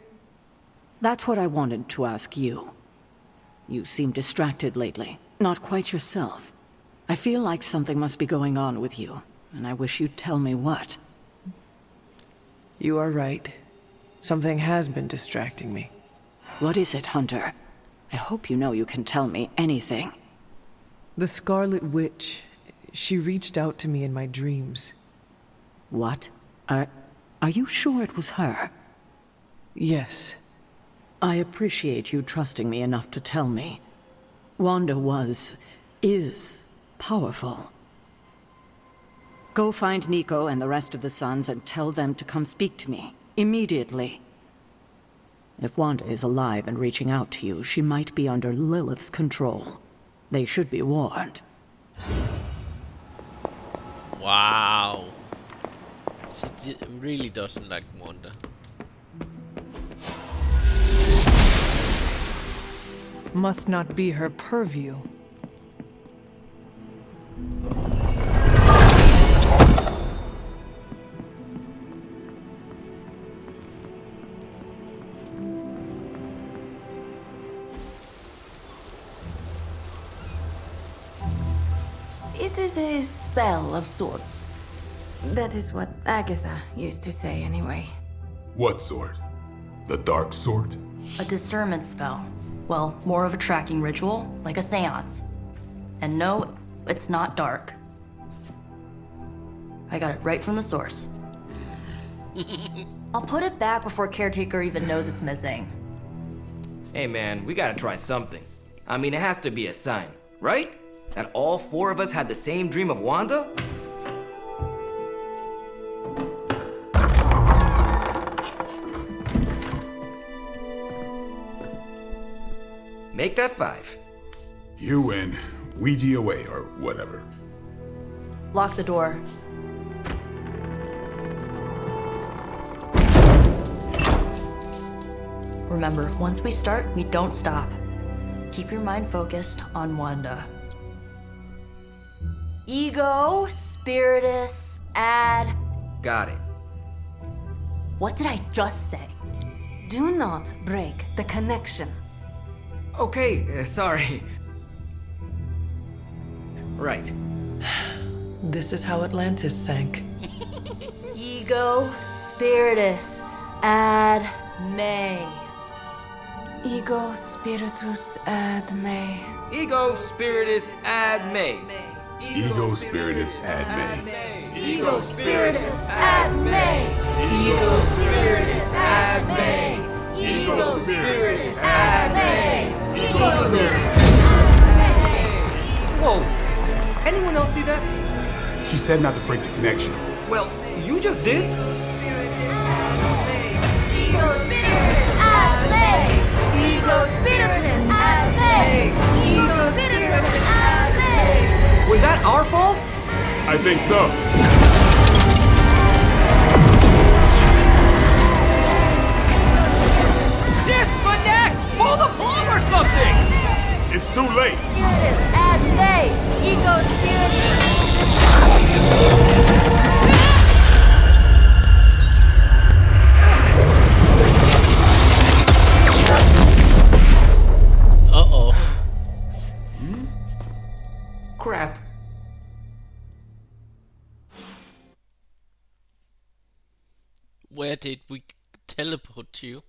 That's what I wanted to ask you. You seem distracted lately, not quite yourself. I feel like something must be going on with you, and I wish you'd tell me what. You are right. Something has been distracting me. What is it, Hunter? I hope you know you can tell me anything. The Scarlet Witch. She reached out to me in my dreams. What? Are you sure it was her? Yes. I appreciate you trusting me enough to tell me. Wanda is powerful. Go find Nico and the rest of the Suns and tell them to come speak to me, immediately. If Wanda is alive and reaching out to you, she might be under Lilith's control. They should be warned. Wow. She really doesn't like Wanda. Must not be her purview. It is a spell of sorts. That is what Agatha used to say, anyway. What sort? The dark sort? A discernment spell. Well, more of a tracking ritual, like a seance. And no, it's not dark. I got it right from the source. I'll put it back before Caretaker even knows it's missing. Hey man, we gotta try something. I mean, it has to be a sign, right? That all four of us had the same dream of Wanda? Make that 5. You win. Ouija away, or whatever. Lock the door. Remember, once we start, we don't stop. Keep your mind focused on Wanda. Ego, Spiritus, add... Got it. What did I just say? Do not break the connection. Okay, sorry. Right. This is how Atlantis sank. Ego, Spiritus, add May. Ego spiritus ad me. Ego spiritus ad me. Ego spiritus ad me. Ego Spiritus ad me. Ego Spiritus ad me. Ego Spiritus ad me. Ego Spiritus. Whoa! Anyone else see that? She said not to break the connection. Well, you just did. Ego Spiritus ad me. Ego Spiritus ad me. Ego Spiritus ad me. Was that our fault? I think so. Disconnect! Pull the plug or something! It's too late. Spiritus ad me. Ego Spiritus. Uh-oh. Crap. Where did we teleport to?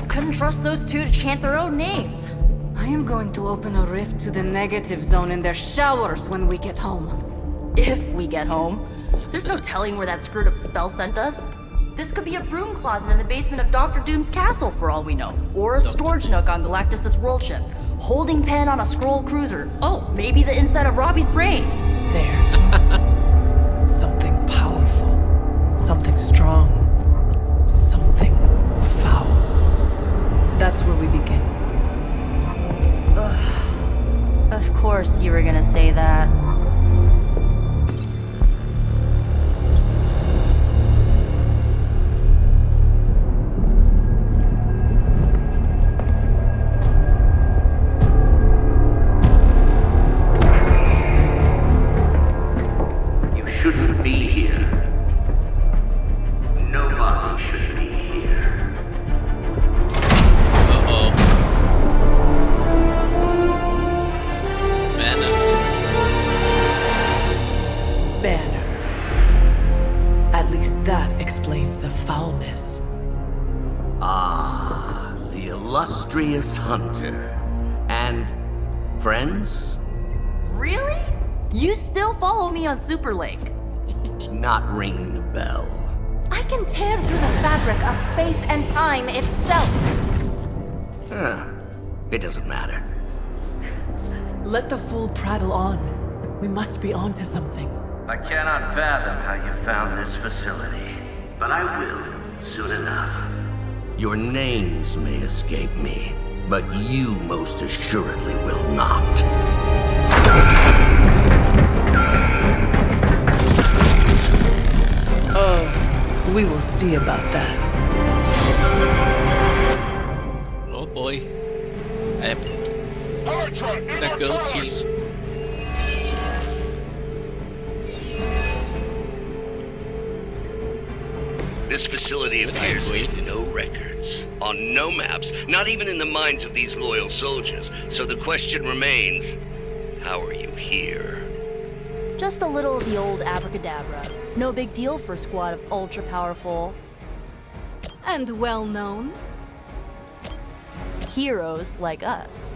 Couldn't trust those two to chant their own names. I am going to open a rift to the negative zone in their showers when we get home. If we get home. There's no telling where that screwed up spell sent us. This could be a broom closet in the basement of Dr. Doom's castle for all we know. Or a storage nook on Galactus' world ship. Holding pen on a scroll cruiser. Oh, maybe the inside of Robbie's brain. There. Something powerful. Something strong. Something foul. That's where we begin. Of course you were gonna say that. You shouldn't be here. Nobody should be here. Uh-oh. Banner. At least that explains the foulness. Ah, the illustrious hunter. And friends? Really? You still follow me on Super Lake? Not ringing the bell. I can tear through the fabric of space and time itself. Huh. It doesn't matter. Let the fool prattle on. We must be onto something. I cannot fathom how you found this facility, but I will soon enough. Your names may escape me, but you most assuredly will not. Oh, we will see about that. Oh boy. The Go team. This facility appears with no records, on no maps, not even in the minds of these loyal soldiers. So the question remains, how are you here? Just a little of the old abracadabra. No big deal for a squad of ultra-powerful... And well-known. heroes like us.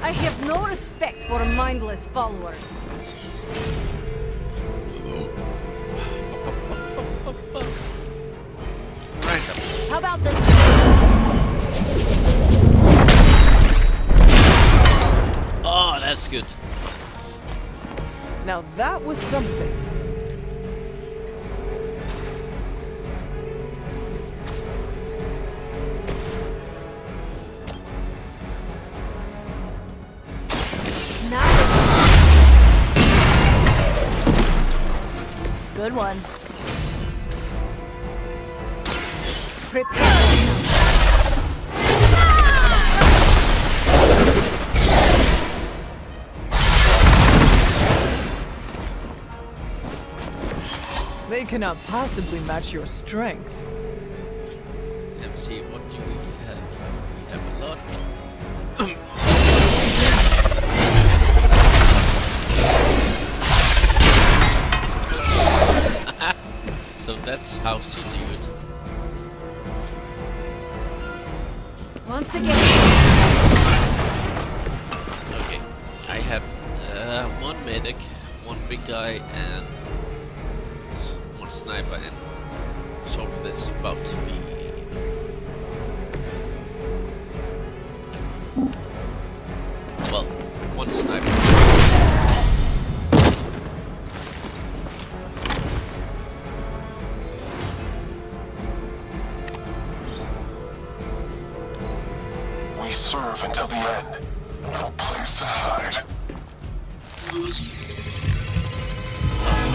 I have no respect for mindless followers. How about this? Oh, that's good. Now that was something. Good one. They cannot possibly match your strength. Let's see, what do we have? We have a lot. So that's how she do it. Once again. Okay, I have one medic, one big guy, and one sniper, and so that's about to be. Well, one sniper. We serve until the end. No place to hide.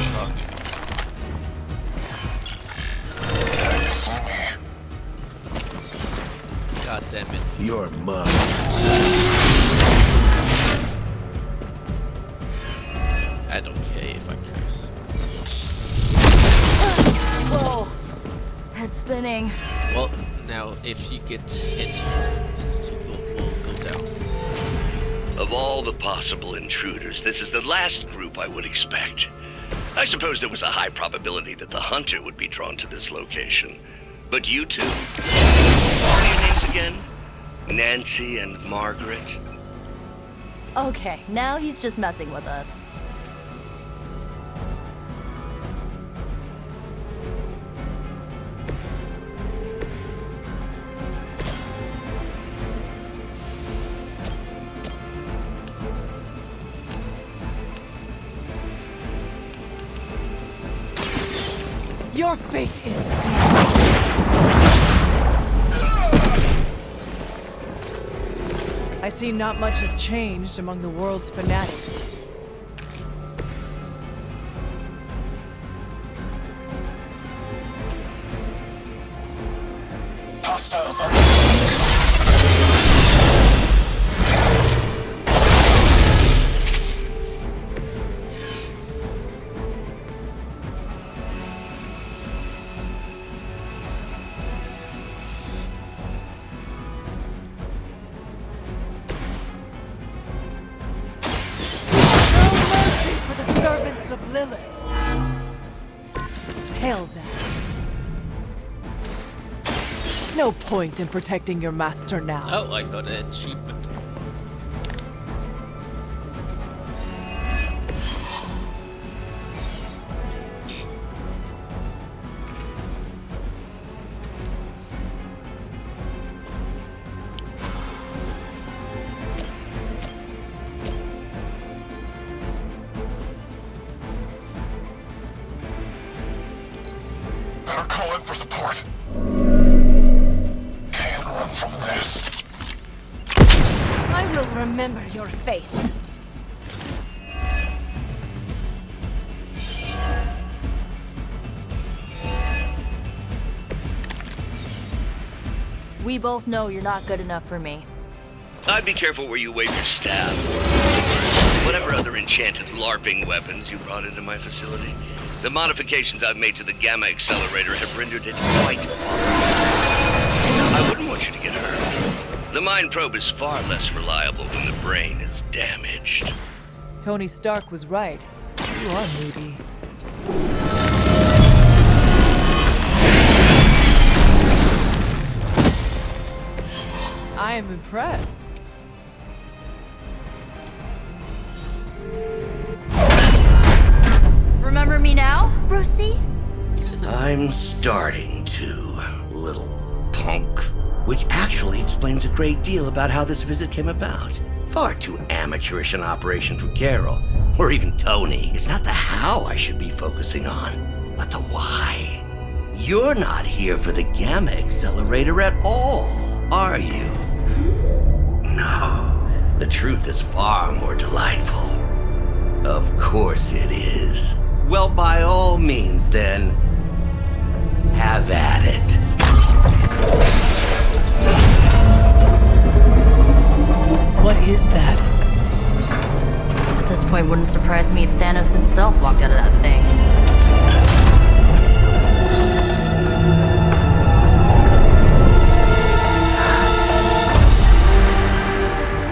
Truck. Now you see me. God damn it. You're mine. I don't care if I curse. Whoa. Head spinning. Well, now if she gets hit, she will go down. Of all the possible intruders, this is the last group I would expect. I suppose there was a high probability that the hunter would be drawn to this location. But you two, what are your names again? Nancy and Margaret? Okay, now he's just messing with us. Your fate is sealed. I see not much has changed among the world's fanatics. Hostiles on Servants of Lilith. Hail them. No point in protecting your master now. Oh, I got an achievement. Better call in for support. Can't run from this. I will remember your face. We both know you're not good enough for me. I'd be careful where you wave your staff, or whatever other enchanted LARPing weapons you brought into my facility. The modifications I've made to the Gamma Accelerator have rendered it quite I wouldn't want you to get hurt. The Mind Probe is far less reliable when the brain is damaged. Tony Stark was right. You are moody. I am impressed. Remember me now, Brucey? I'm starting to, little punk. Which actually explains a great deal about how this visit came about. Far too amateurish an operation for Carol, or even Tony. It's not the how I should be focusing on, but the why. You're not here for the Gamma Accelerator at all, are you? No. The truth is far more delightful. Of course it is. Well, by all means, then, have at it. What is that? At this point, wouldn't surprise me if Thanos himself walked out of that thing.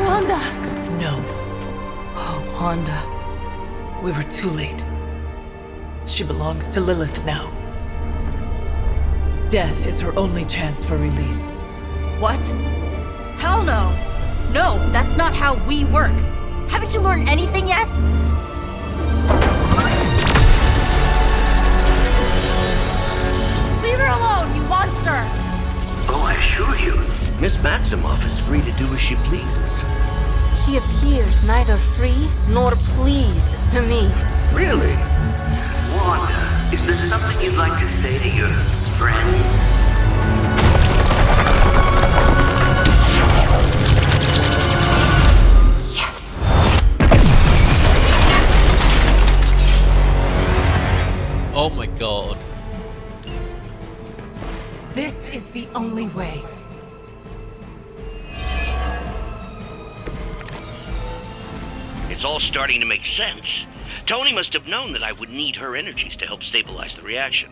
Wanda! No. Oh, Wanda. We were too late. She belongs to Lilith now. Death is her only chance for release. What? Hell no! No, that's not how we work. Haven't you learned anything yet? Leave her alone, you monster! Oh, I assure you, Miss Maximoff is free to do as she pleases. She appears neither free nor pleased to me. Really? Wanda, is there something you'd like to say to your friends? Oh my god. This is the only way. It's all starting to make sense. Tony must have known that I would need her energies to help stabilize the reaction.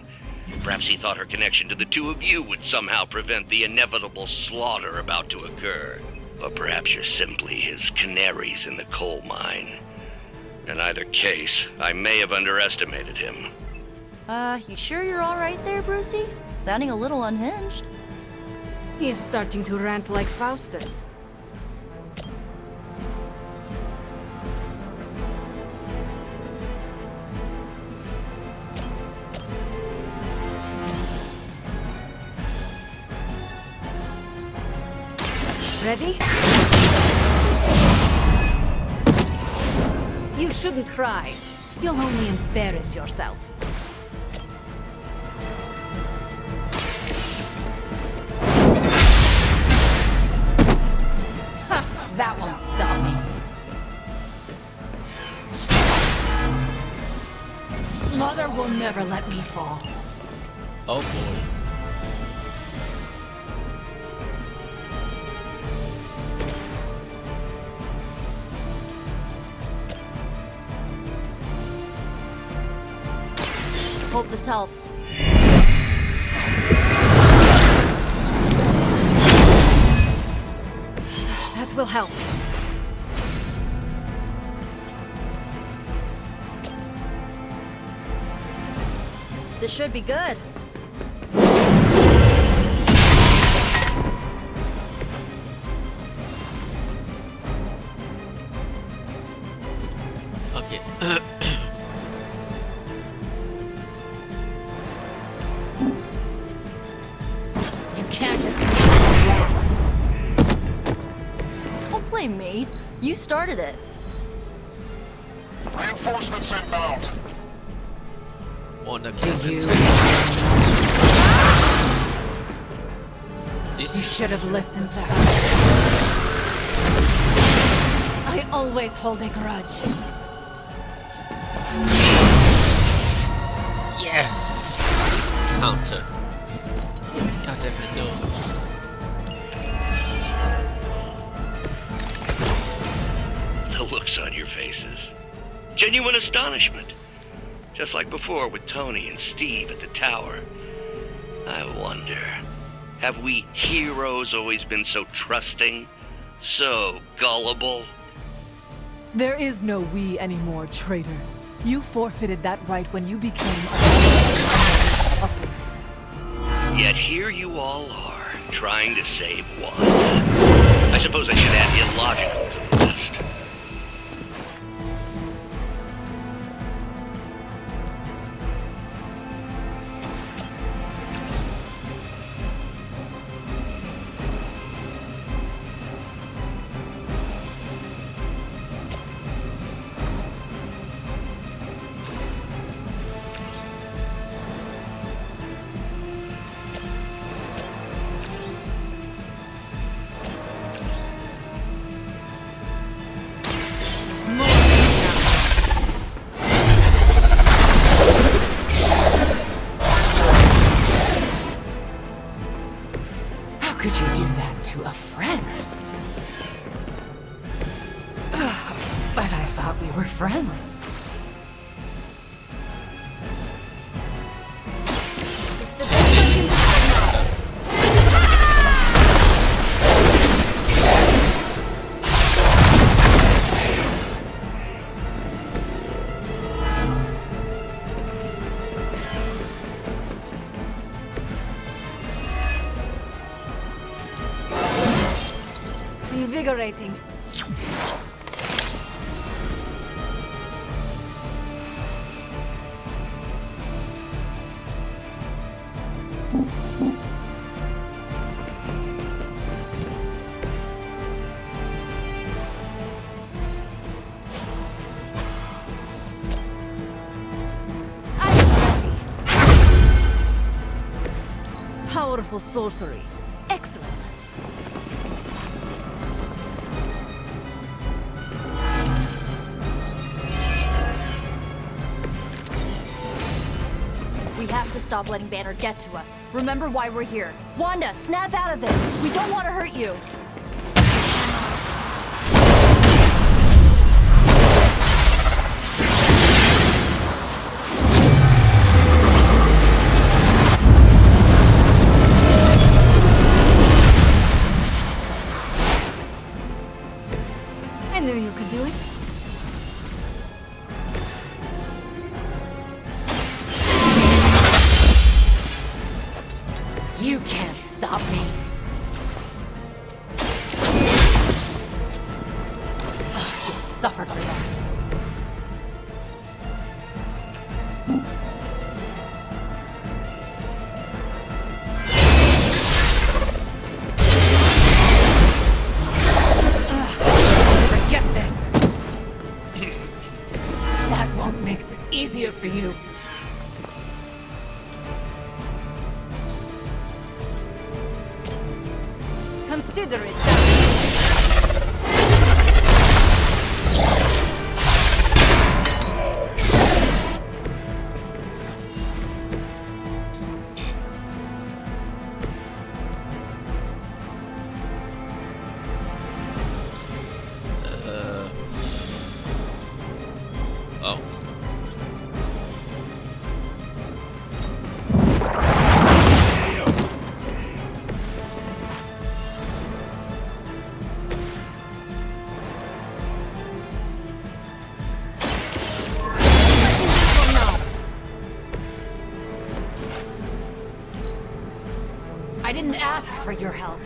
Perhaps he thought her connection to the two of you would somehow prevent the inevitable slaughter about to occur. Or perhaps you're simply his canaries in the coal mine. In either case, I may have underestimated him. You sure you're alright there, Brucey? Sounding a little unhinged. He is starting to rant like Faustus. Ready? You shouldn't try. You'll only embarrass yourself. Ha! That won't stop me. Mother will never let me fall. Oh boy. Hope this helps. That will help. This should be good. Okay. You can't just... Don't blame me. You started it. Reinforcements inbound. Wanda You should have listened to her. I always hold a grudge. Yes! Counter. God damn it, no. looks on your faces. Genuine astonishment. Just like before with Tony and Steve at the tower. I wonder, have we heroes always been so trusting? So gullible? There is no we anymore, traitor. You forfeited that right when you became a puppets. Yet here you all are, trying to save one. I suppose I should add illogical to the list. Could you do that to a friend? But I thought we were friends. Invigorating. Powerful sorcery. Excellent. We have to stop letting Banner get to us. Remember why we're here. Wanda, snap out of it! We don't want to hurt you! I knew you could do it. You can't stop me. You'll suffer for that. Forget this. That won't make this easier for you. Consider it done. Oh. I didn't ask for your help.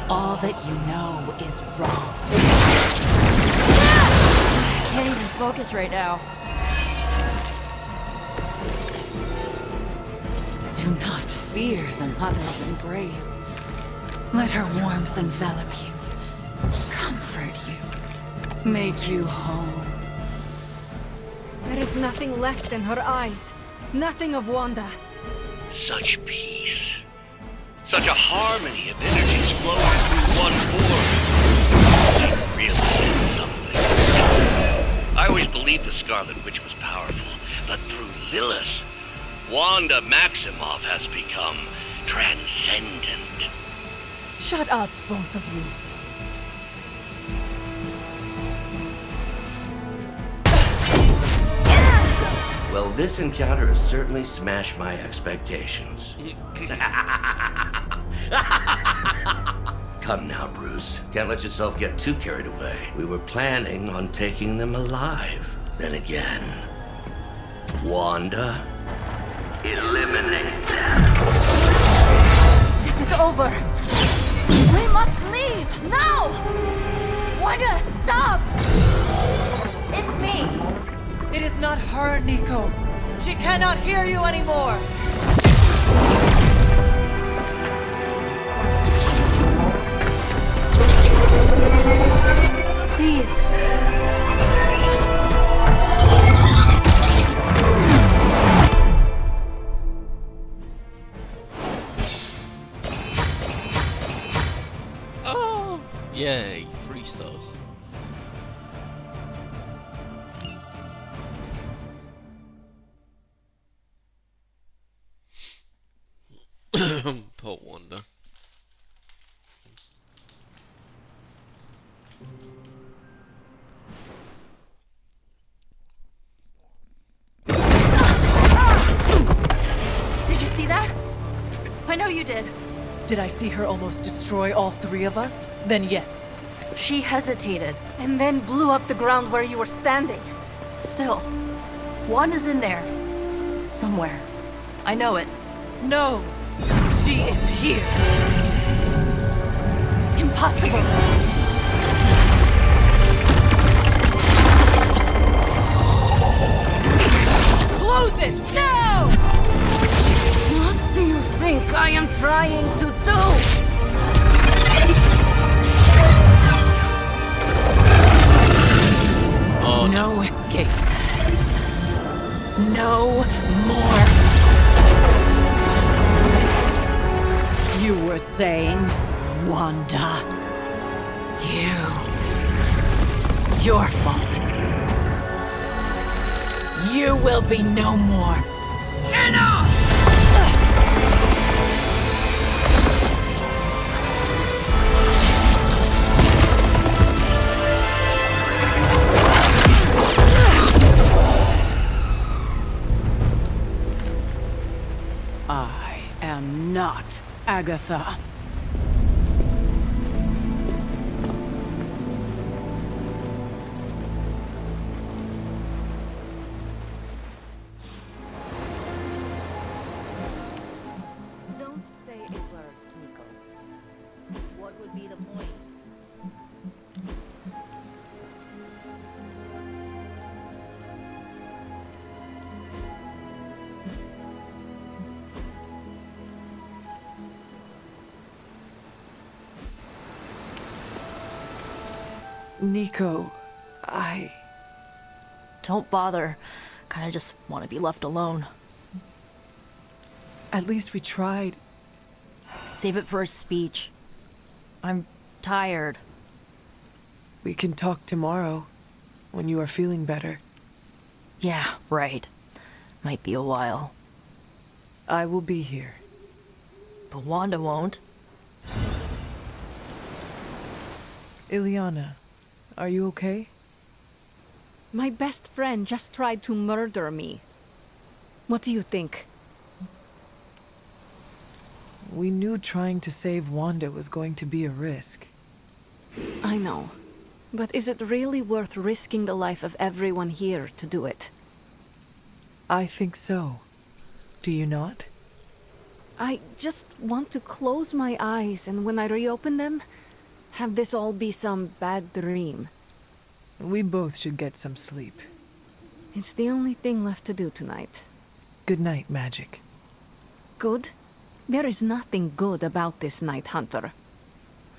All that you know is wrong. I can't even focus right now. Do not fear the mother's embrace. Let her warmth envelop you, comfort you, make you home. There is nothing left in her eyes. Nothing of Wanda. Such peace. Such a harmony of energies flowing through one form. It really is something. I always believed the Scarlet Witch was powerful, but through Lilith, Wanda Maximoff has become transcendent. Shut up, both of you. Well, this encounter has certainly smashed my expectations. Come now, Bruce. Can't let yourself get too carried away. We were planning on taking them alive. Then again, Wanda, eliminate them. This is over. We must leave now. Wanda, stop! It's me. It is not her, Nico. She cannot hear you anymore. Please. Oh, yay, 3 stars. Poor Wanda. Did you see that? I know you did. Did I see her almost destroy all 3 of us? Then yes. She hesitated. And then blew up the ground where you were standing. Still, Wanda's in there. Somewhere. I know it. No. She is here. Impossible. Close it now! What do you think I am trying to do? Oh, no escape. No more. You were saying, Wanda. Your fault. You will be no more. Enough! I am not Agatha. Don't say a word, Nico. What would be the point? Nico, Don't bother. Kinda just want to be left alone. At least we tried. Save it for a speech. I'm tired. We can talk tomorrow, when you are feeling better. Yeah, right. Might be a while. I will be here. But Wanda won't. Illyana, are you okay? My best friend just tried to murder me. What do you think? We knew trying to save Wanda was going to be a risk. I know. But is it really worth risking the life of everyone here to do it? I think so. Do you not? I just want to close my eyes and when I reopen them, have this all be some bad dream. We both should get some sleep. It's the only thing left to do tonight. Good night, Magic. Good? There is nothing good about this night, Hunter.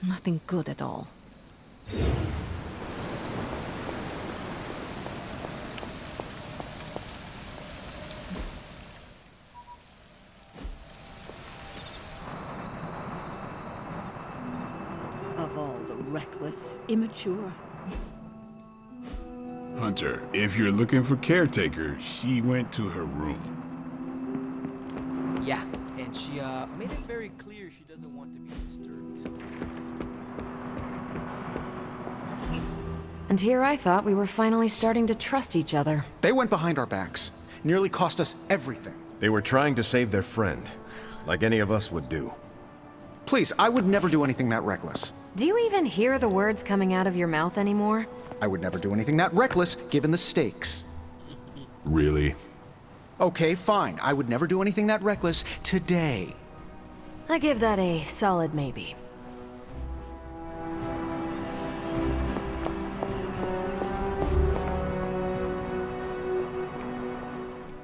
Nothing good at all. Of all the reckless, immature. Hunter, if you're looking for caretaker, she went to her room. Yeah, and she made it very clear she doesn't want to be disturbed. And here I thought we were finally starting to trust each other. They went behind our backs. Nearly cost us everything. They were trying to save their friend, like any of us would do. Please, I would never do anything that reckless. Do you even hear the words coming out of your mouth anymore? I would never do anything that reckless, given the stakes. Really? Okay, fine. I would never do anything that reckless today. I give that a solid maybe.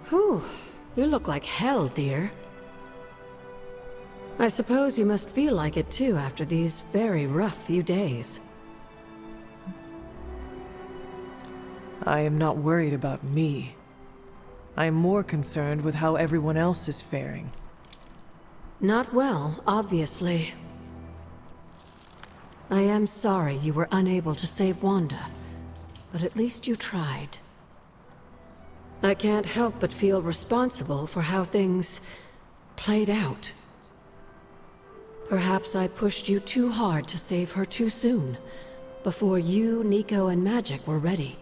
Whew, you look like hell, dear. I suppose you must feel like it too after these very rough few days. I am not worried about me. I am more concerned with how everyone else is faring. Not well, obviously. I am sorry you were unable to save Wanda, but at least you tried. I can't help but feel responsible for how things played out. Perhaps I pushed you too hard to save her too soon, before you, Nico, and Magic were ready.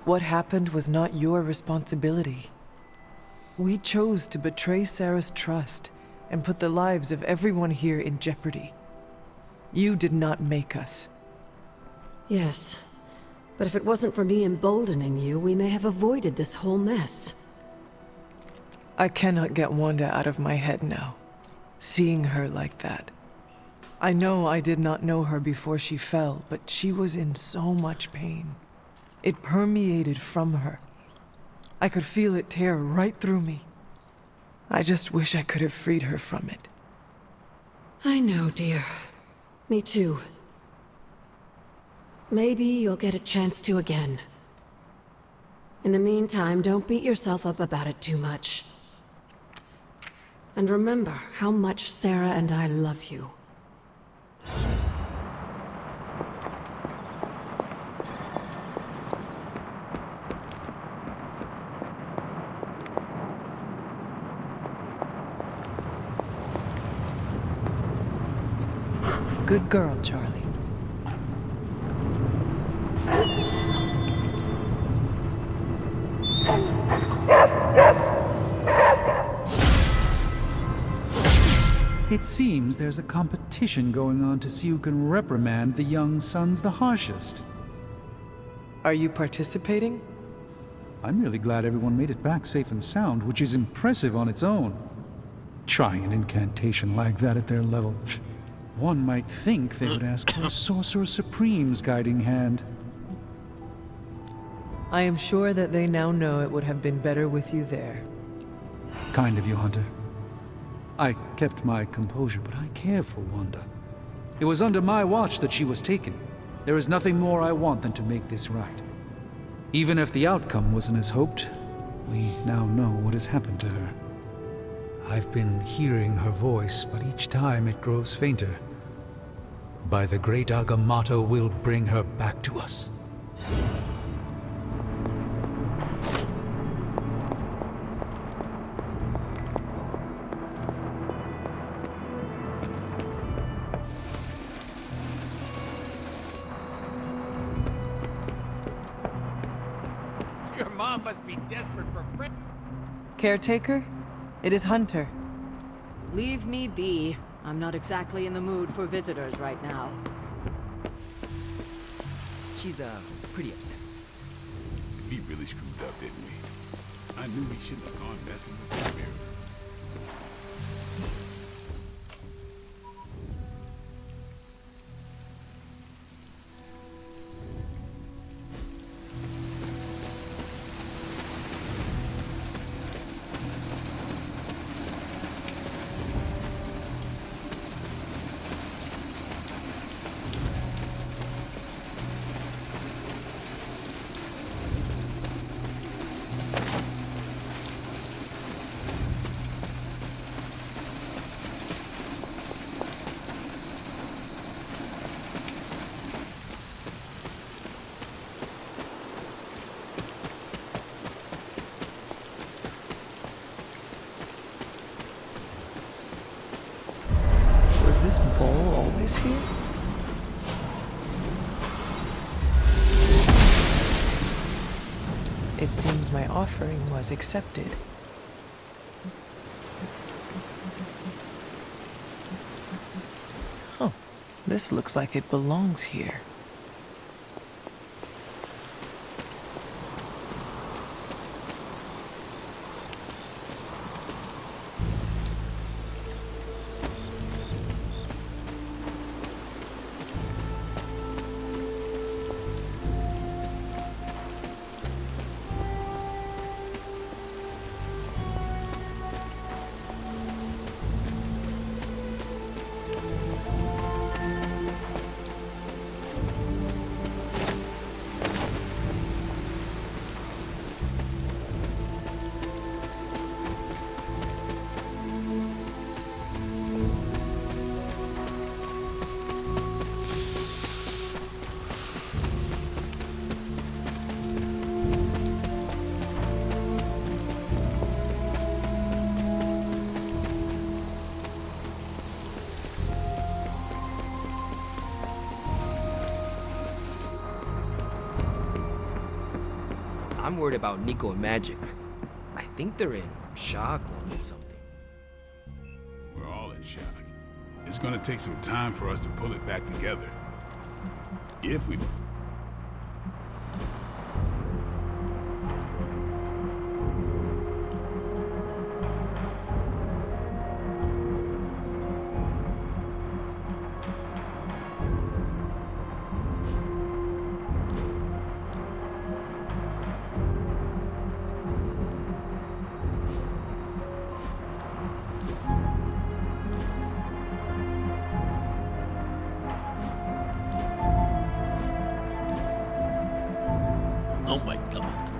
What happened was not your responsibility. We chose to betray Sarah's trust and put the lives of everyone here in jeopardy. You did not make us. Yes, but if it wasn't for me emboldening you, we may have avoided this whole mess. I cannot get Wanda out of my head now, seeing her like that. I know I did not know her before she fell, but she was in so much pain. It permeated from her. I could feel it tear right through me. I just wish I could have freed her from it. I know, dear. Me too. Maybe you'll get a chance to again. In the meantime, don't beat yourself up about it too much. And remember how much Sarah and I love you. Good girl, Charlie. It seems there's a competition going on to see who can reprimand the young sons the harshest. Are you participating? I'm really glad everyone made it back safe and sound, which is impressive on its own. Trying an incantation like that at their level. One might think they would ask for a Sorcerer Supreme's guiding hand. I am sure that they now know it would have been better with you there. Kind of you, Hunter. I kept my composure, but I care for Wanda. It was under my watch that she was taken. There is nothing more I want than to make this right. Even if the outcome wasn't as hoped, we now know what has happened to her. I've been hearing her voice, but each time it grows fainter. By the great Agamotto, we'll bring her back to us. Your mom must be desperate for friends. Caretaker? It is Hunter. Leave me be. I'm not exactly in the mood for visitors right now. She's, pretty upset. We really screwed up, didn't we? I knew we shouldn't have gone messing with the spirit. bowl always here? It seems my offering was accepted. Oh, this looks like it belongs here. I'm worried about Nico and Magic. I think they're in shock or something. We're all in shock. It's gonna take some time for us to pull it back together. If we... Oh my god.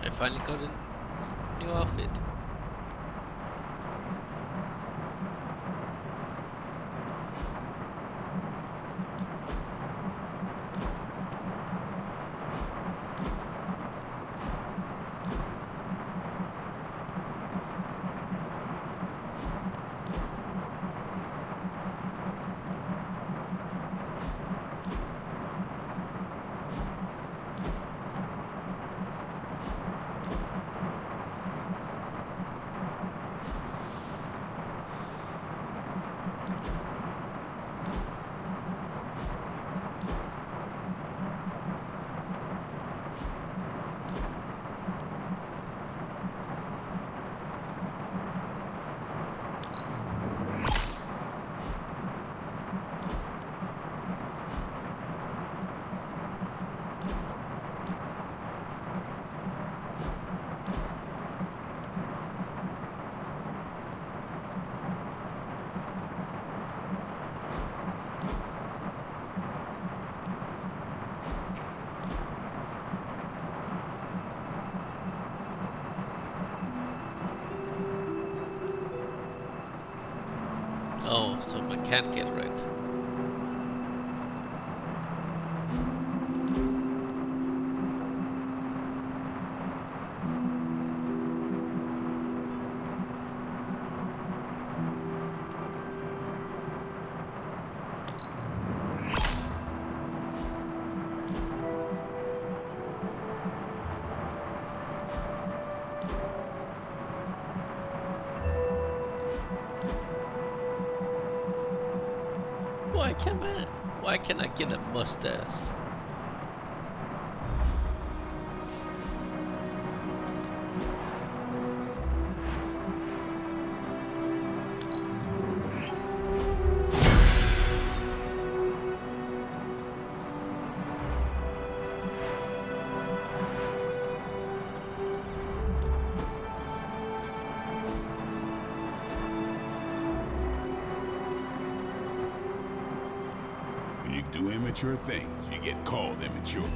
I finally got a new outfit. Oh, so I can't get red. Why can I get a mustache? Do immature things, you get called immature.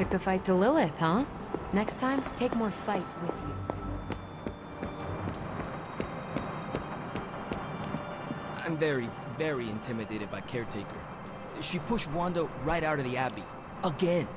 Took the fight to Lilith, huh? Next time, take more fight with you. I'm very, very intimidated by Caretaker. She pushed Wanda right out of the Abbey. Again.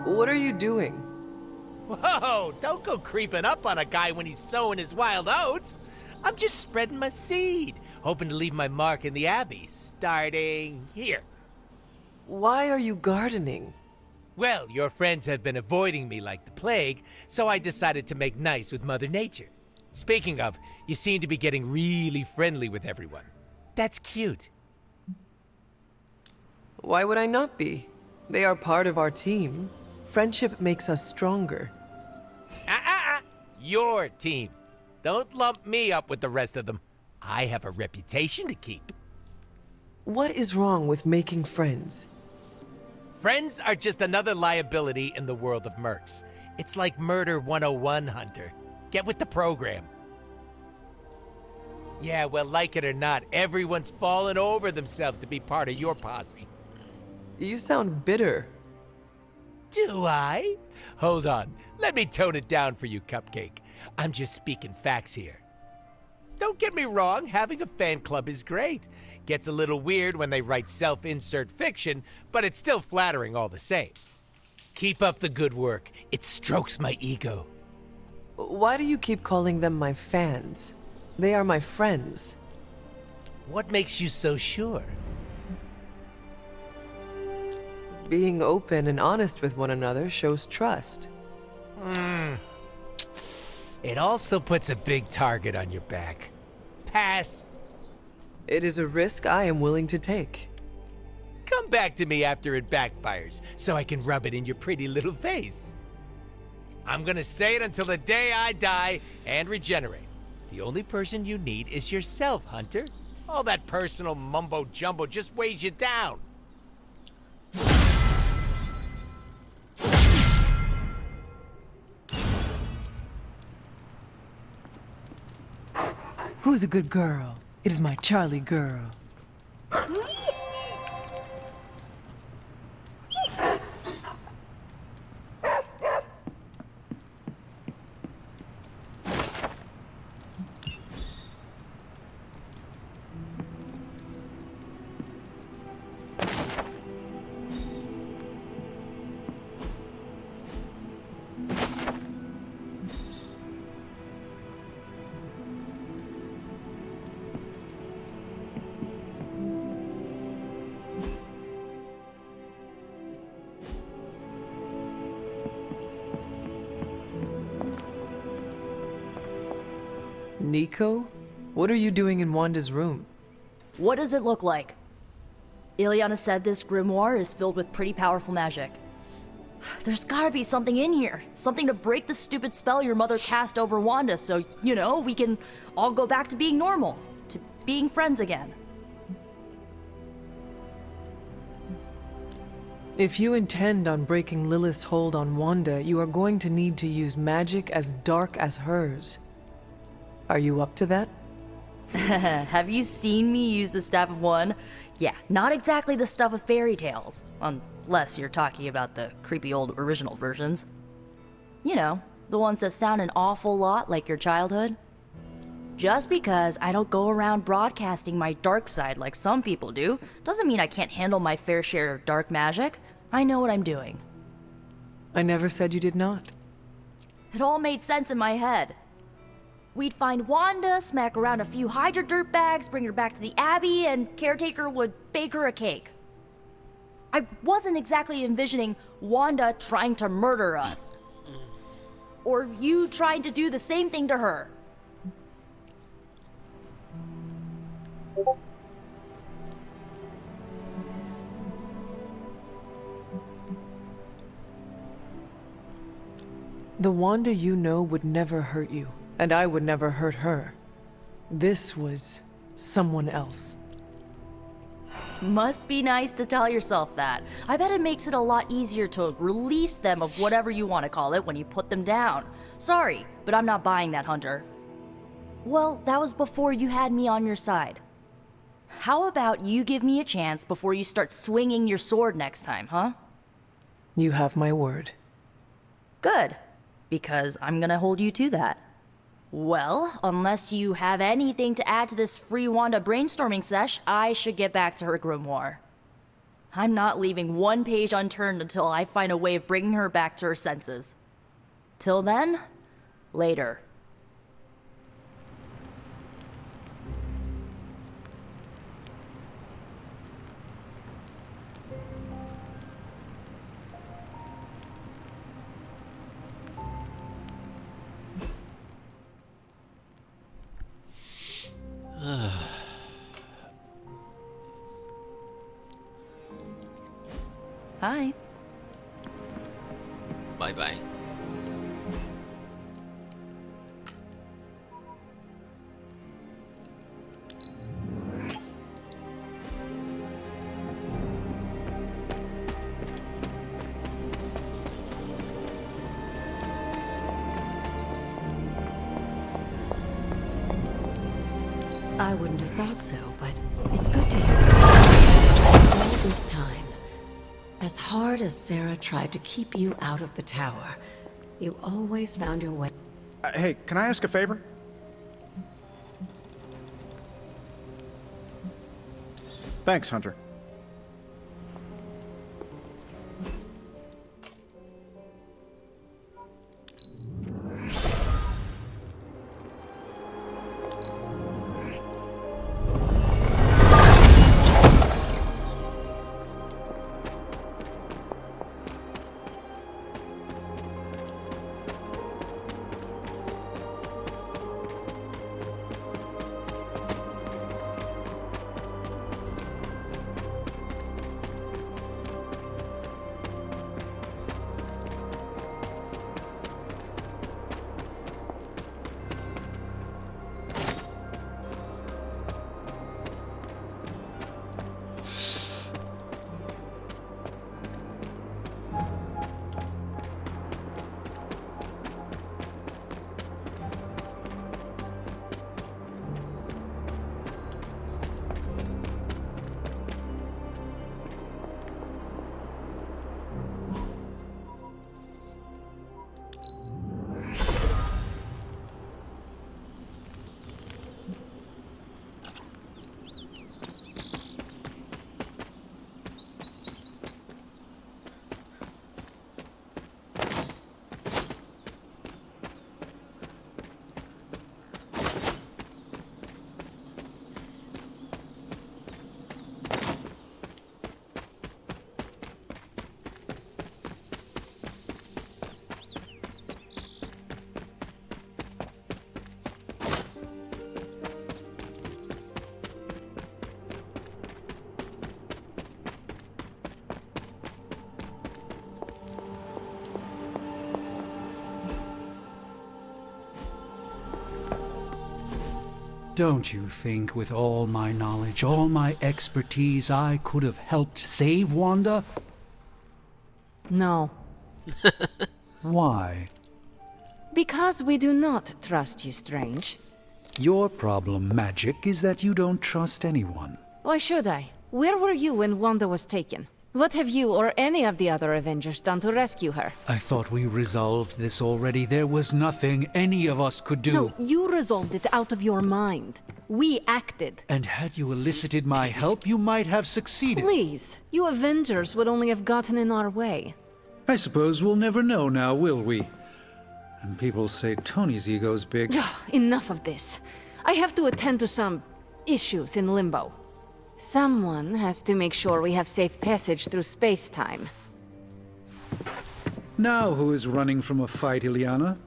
What are you doing? Whoa, don't go creeping up on a guy when he's sowing his wild oats. I'm just spreading my seed, hoping to leave my mark in the Abbey, starting here. Why are you gardening? Well, your friends have been avoiding me like the plague, so I decided to make nice with Mother Nature. Speaking of, you seem to be getting really friendly with everyone. That's cute. Why would I not be? They are part of our team. Friendship makes us stronger. Your team. Don't lump me up with the rest of them. I have a reputation to keep. What is wrong with making friends? Friends are just another liability in the world of mercs. It's like Murder 101, Hunter. Get with the program. Yeah, well, like it or not, everyone's fallen over themselves to be part of your posse. You sound bitter. Do I? Hold on. Let me tone it down for you, Cupcake. I'm just speaking facts here. Don't get me wrong, having a fan club is great. Gets a little weird when they write self-insert fiction, but it's still flattering all the same. Keep up the good work. It strokes my ego. Why do you keep calling them my fans? They are my friends. What makes you so sure? Being open and honest with one another shows trust. It also puts a big target on your back. Pass. It is a risk I am willing to take. Come back to me after it backfires, so I can rub it in your pretty little face. I'm gonna say it until the day I die and regenerate. The only person you need is yourself, Hunter. All that personal mumbo-jumbo just weighs you down. Who's a good girl? It is my Charlie girl. Nico? What are you doing in Wanda's room? What does it look like? Ileana said this grimoire is filled with pretty powerful magic. There's gotta be something in here. Something to break the stupid spell your mother cast over Wanda so, you know, we can all go back to being normal. To being friends again. If you intend on breaking Lilith's hold on Wanda, you are going to need to use magic as dark as hers. Are you up to that? Have you seen me use the Staff of One? Yeah, not exactly the stuff of fairy tales. Unless you're talking about the creepy old original versions. You know, the ones that sound an awful lot like your childhood. Just because I don't go around broadcasting my dark side like some people do, doesn't mean I can't handle my fair share of dark magic. I know what I'm doing. I never said you did not. It all made sense in my head. We'd find Wanda, smack around a few Hydra dirtbags, bring her back to the Abbey, and Caretaker would bake her a cake. I wasn't exactly envisioning Wanda trying to murder us. Or you trying to do the same thing to her. The Wanda you know would never hurt you, and I would never hurt her. This was someone else. Must be nice to tell yourself that. I bet it makes it a lot easier to release them of whatever you want to call it when you put them down. Sorry, but I'm not buying that, Hunter. Well, that was before you had me on your side. How about you give me a chance before you start swinging your sword next time, huh? You have my word. Good, because I'm gonna hold you to that. Well, unless you have anything to add to this free Wanda brainstorming sesh, I should get back to her grimoire. I'm not leaving one page unturned until I find a way of bringing her back to her senses. Till then, later. Hi. Bye-bye. I wouldn't have thought so, but it's good to hear. All this time, as hard as Sarah tried to keep you out of the tower, you always found your way. Hey, can I ask a favor? Thanks, Hunter. Don't you think with all my knowledge, all my expertise, I could have helped save Wanda? No. Why? Because we do not trust you, Strange. Your problem, Magic, is that you don't trust anyone. Why should I? Where were you when Wanda was taken? What have you or any of the other Avengers done to rescue her? I thought we resolved this already. There was nothing any of us could do. No, you resolved it out of your mind. We acted. And had you elicited my help, you might have succeeded. Please, you Avengers would only have gotten in our way. I suppose we'll never know now, will we? And people say Tony's ego's big. Enough of this. I have to attend to some issues in Limbo. Someone has to make sure we have safe passage through space-time. Now who is running from a fight, Illyana?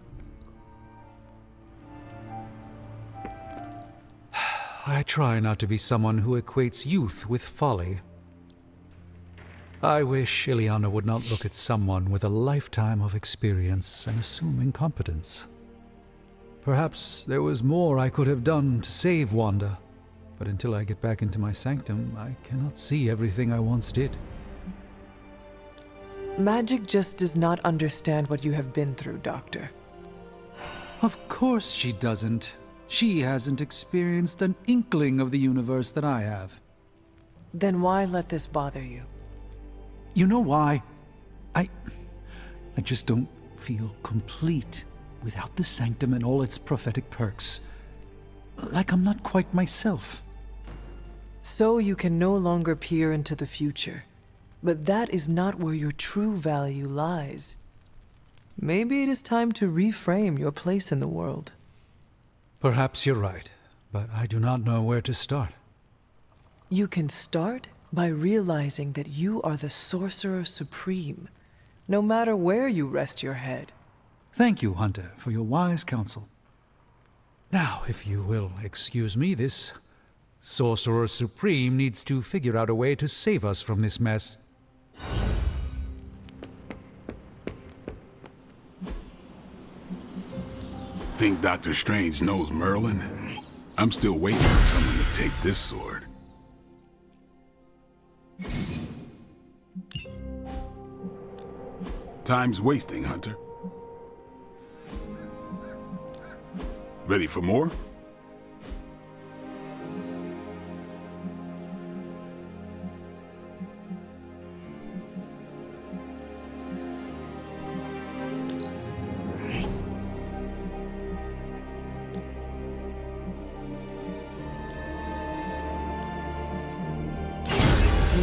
I try not to be someone who equates youth with folly. I wish Illyana would not look at someone with a lifetime of experience and assume incompetence. Perhaps there was more I could have done to save Wanda. But until I get back into my sanctum, I cannot see everything I once did. Magic just does not understand what you have been through, Doctor. Of course she doesn't. She hasn't experienced an inkling of the universe that I have. Then why let this bother you? You know why? I just don't feel complete without the sanctum and all its prophetic perks. Like I'm not quite myself. So you can no longer peer into the future. But that is not where your true value lies. Maybe it is time to reframe your place in the world. Perhaps you're right, but I do not know where to start. You can start by realizing that you are the Sorcerer Supreme, no matter where you rest your head. Thank you, Hunter, for your wise counsel. Now, if you will excuse me, this Sorcerer Supreme needs to figure out a way to save us from this mess. Think Dr. Strange knows Merlin? I'm still waiting for someone to take this sword. Time's wasting, Hunter. Ready for more?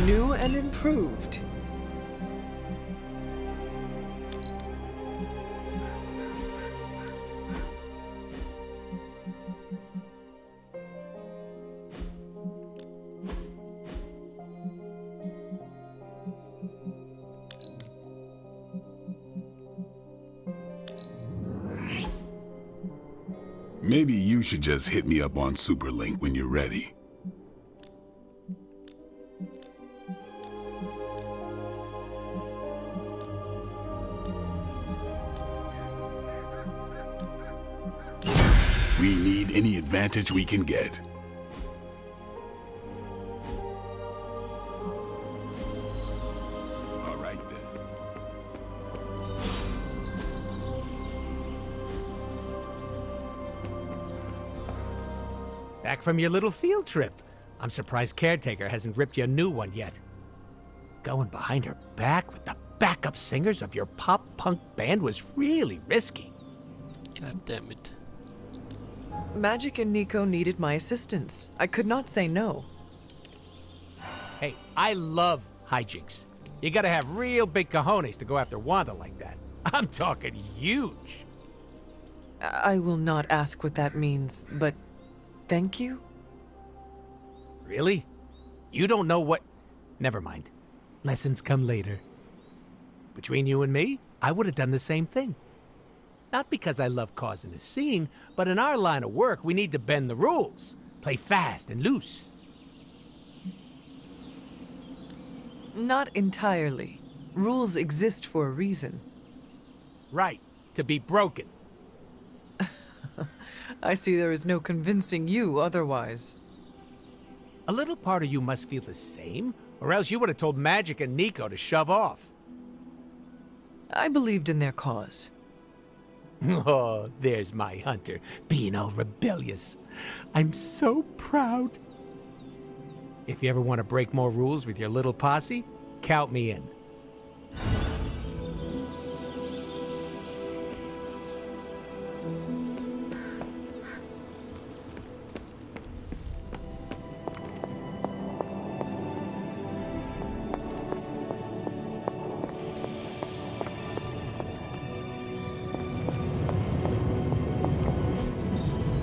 New and improved. Maybe you should just hit me up on Superlink when you're ready. We need any advantage we can get. All right then. Back from your little field trip. I'm surprised Caretaker hasn't ripped you a new one yet. Going behind her back with the backup singers of your pop-punk band was really risky. God damn it. Magic and Nico needed my assistance. I could not say no. Hey, I love hijinks. You gotta have real big cojones to go after Wanda like that. I'm talking huge. I will not ask what that means, but thank you? Really? You don't know what... Never mind. Lessons come later. Between you and me, I would have done the same thing. Not because I love causing a scene, but in our line of work, we need to bend the rules. Play fast and loose. Not entirely. Rules exist for a reason. Right, to be broken. I see there is no convincing you otherwise. A little part of you must feel the same, or else you would have told Magic and Nico to shove off. I believed in their cause. Oh, there's my Hunter, being all rebellious. I'm so proud. If you ever want to break more rules with your little posse, count me in.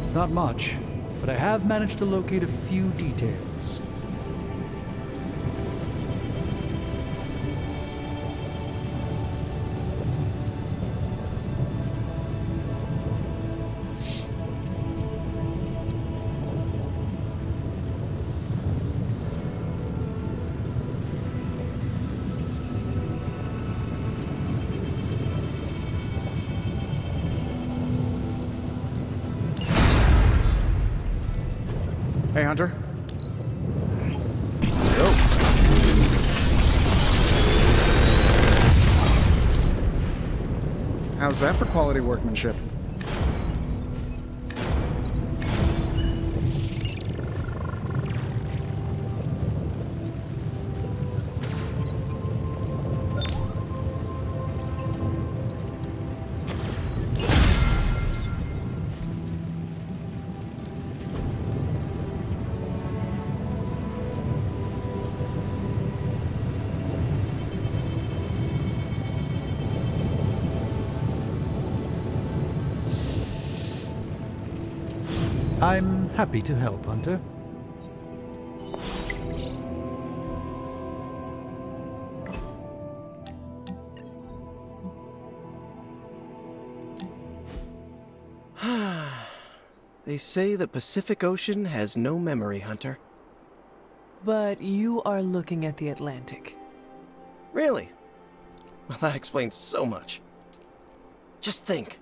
It's not much, but I have managed to locate a few details. Hey, Hunter. How's that for quality workmanship? I'm happy to help, Hunter. They say the Pacific Ocean has no memory, Hunter. But you are looking at the Atlantic. Really? Well, that explains so much. Just think.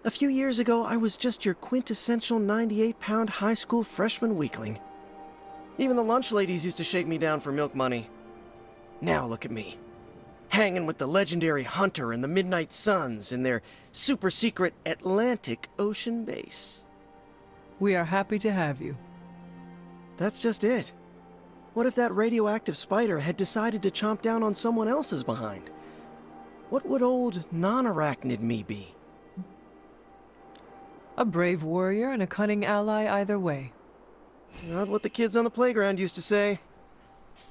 A few years ago, I was just your quintessential 98-pound high school freshman weakling. Even the lunch ladies used to shake me down for milk money. Now look at me. Hanging with the legendary Hunter and the Midnight Suns in their super-secret Atlantic Ocean base. We are happy to have you. That's just it. What if that radioactive spider had decided to chomp down on someone else's behind? What would old non-arachnid me be? A brave warrior and a cunning ally either way. Not what the kids on the playground used to say.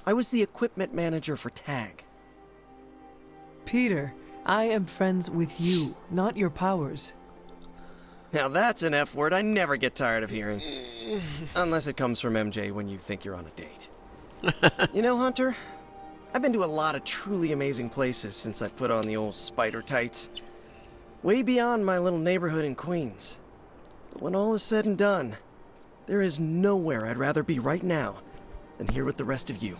I was the equipment manager for TAG. Peter, I am friends with you, not your powers. Now that's an F word I never get tired of hearing. Unless it comes from MJ when you think you're on a date. You know, Hunter, I've been to a lot of truly amazing places since I put on the old spider tights. Way beyond my little neighborhood in Queens. But when all is said and done, there is nowhere I'd rather be right now than here with the rest of you.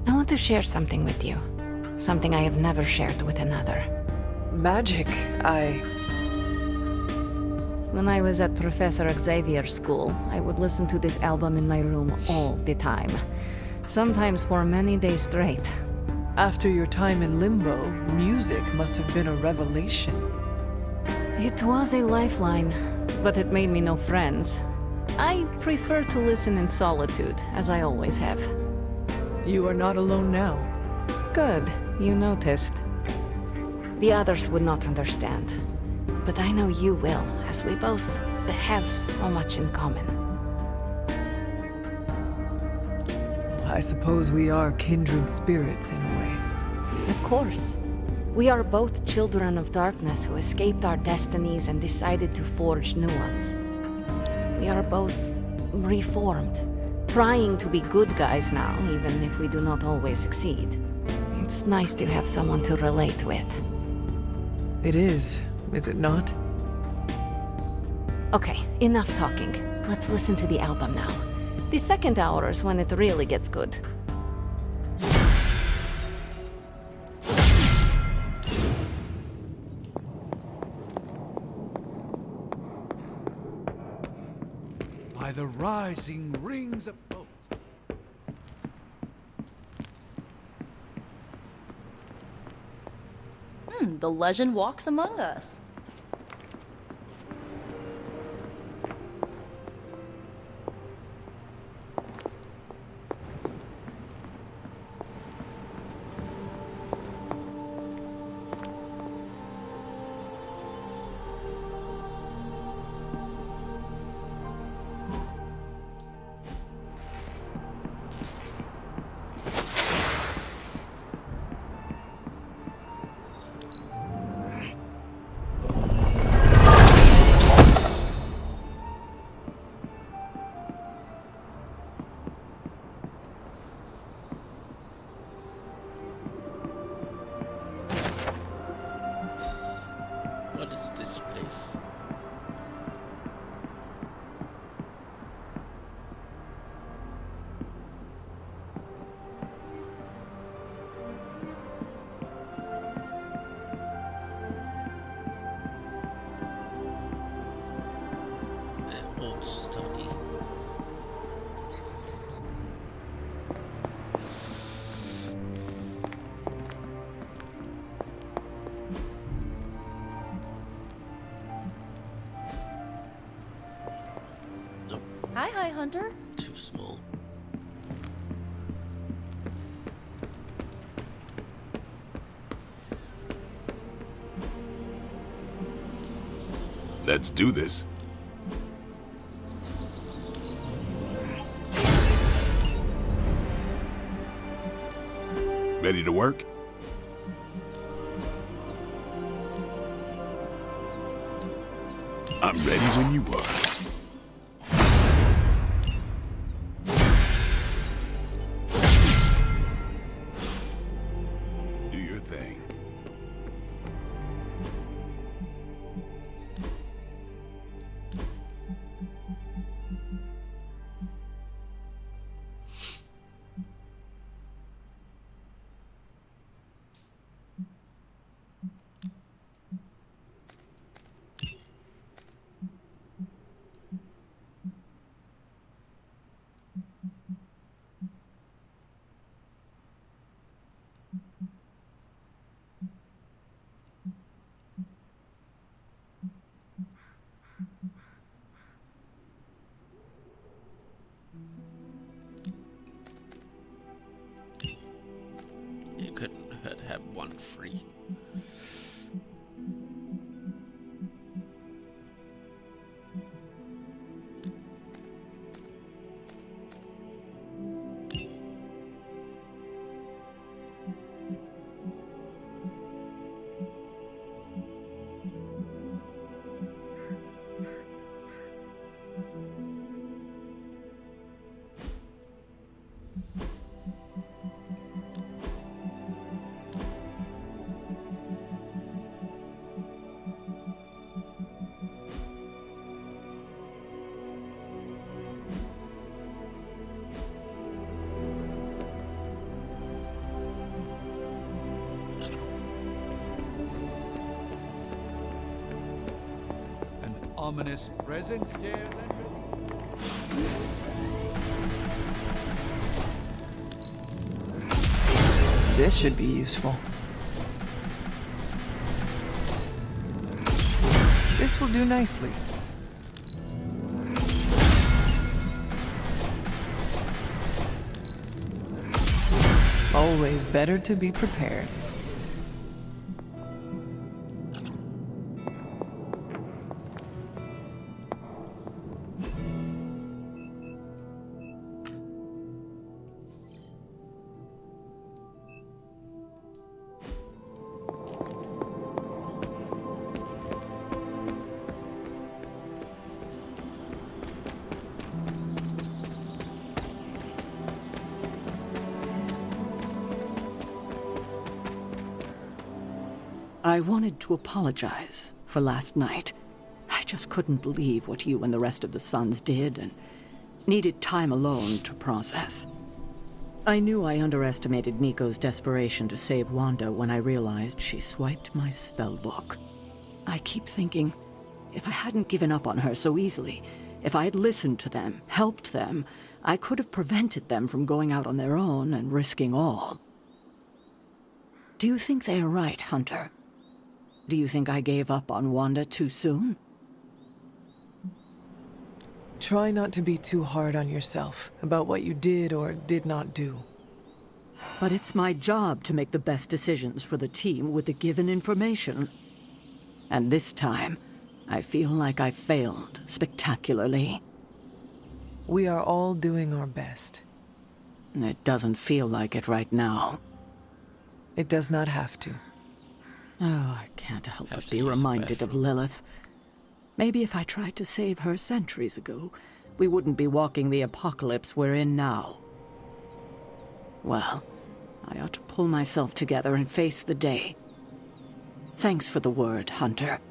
I want to share something with you. Something I have never shared with another. Magic, When I was at Professor Xavier's school, I would listen to this album in my room all the time. Sometimes for many days straight. After your time in Limbo, music must have been a revelation. It was a lifeline, but it made me no friends. I prefer to listen in solitude, as I always have. You are not alone now. Good, you noticed. The others would not understand. But I know you will, as we both have so much in common. I suppose we are kindred spirits in a way. Of course. We are both children of darkness who escaped our destinies and decided to forge new ones. We are both reformed, trying to be good guys now, even if we do not always succeed. It's nice to have someone to relate with. It is it not? Okay, enough talking. Let's listen to the album now. The second hour is when it really gets good. By the rising rings of... Oh. The legend walks among us. What is this place? Remote study. Nope. Hi, Hunter. Too small. Let's do this. Ready to work? I'm ready when you are. Do your thing. You couldn't hurt to have one free. Ominous presence stares at you. This should be useful. This will do nicely. Always better to be prepared. I wanted to apologize for last night. I just couldn't believe what you and the rest of the Sons did, and needed time alone to process. I knew I underestimated Nico's desperation to save Wanda when I realized she swiped my spellbook. I keep thinking, if I hadn't given up on her so easily, if I had listened to them, helped them, I could have prevented them from going out on their own and risking all. Do you think they are right, Hunter? Do you think I gave up on Wanda too soon? Try not to be too hard on yourself about what you did or did not do. But it's my job to make the best decisions for the team with the given information. And this time, I feel like I failed spectacularly. We are all doing our best. It doesn't feel like it right now. It does not have to. Oh, I can't help but be reminded of Lilith. Maybe if I tried to save her centuries ago, we wouldn't be walking the apocalypse we're in now. Well, I ought to pull myself together and face the day. Thanks for the word, Hunter.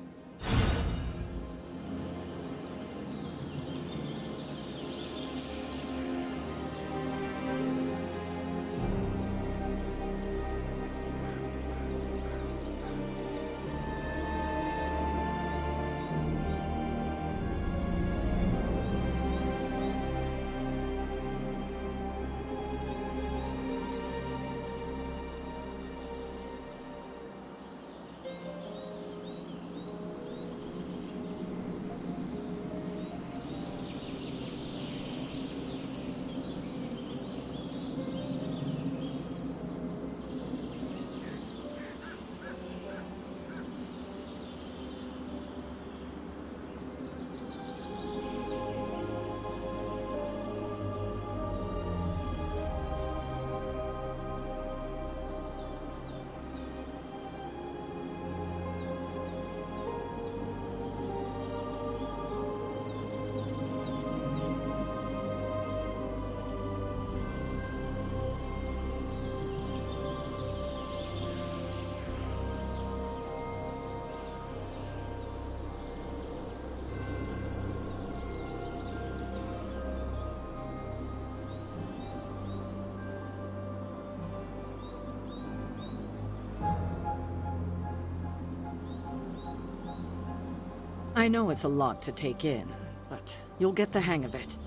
I know it's a lot to take in, but you'll get the hang of it.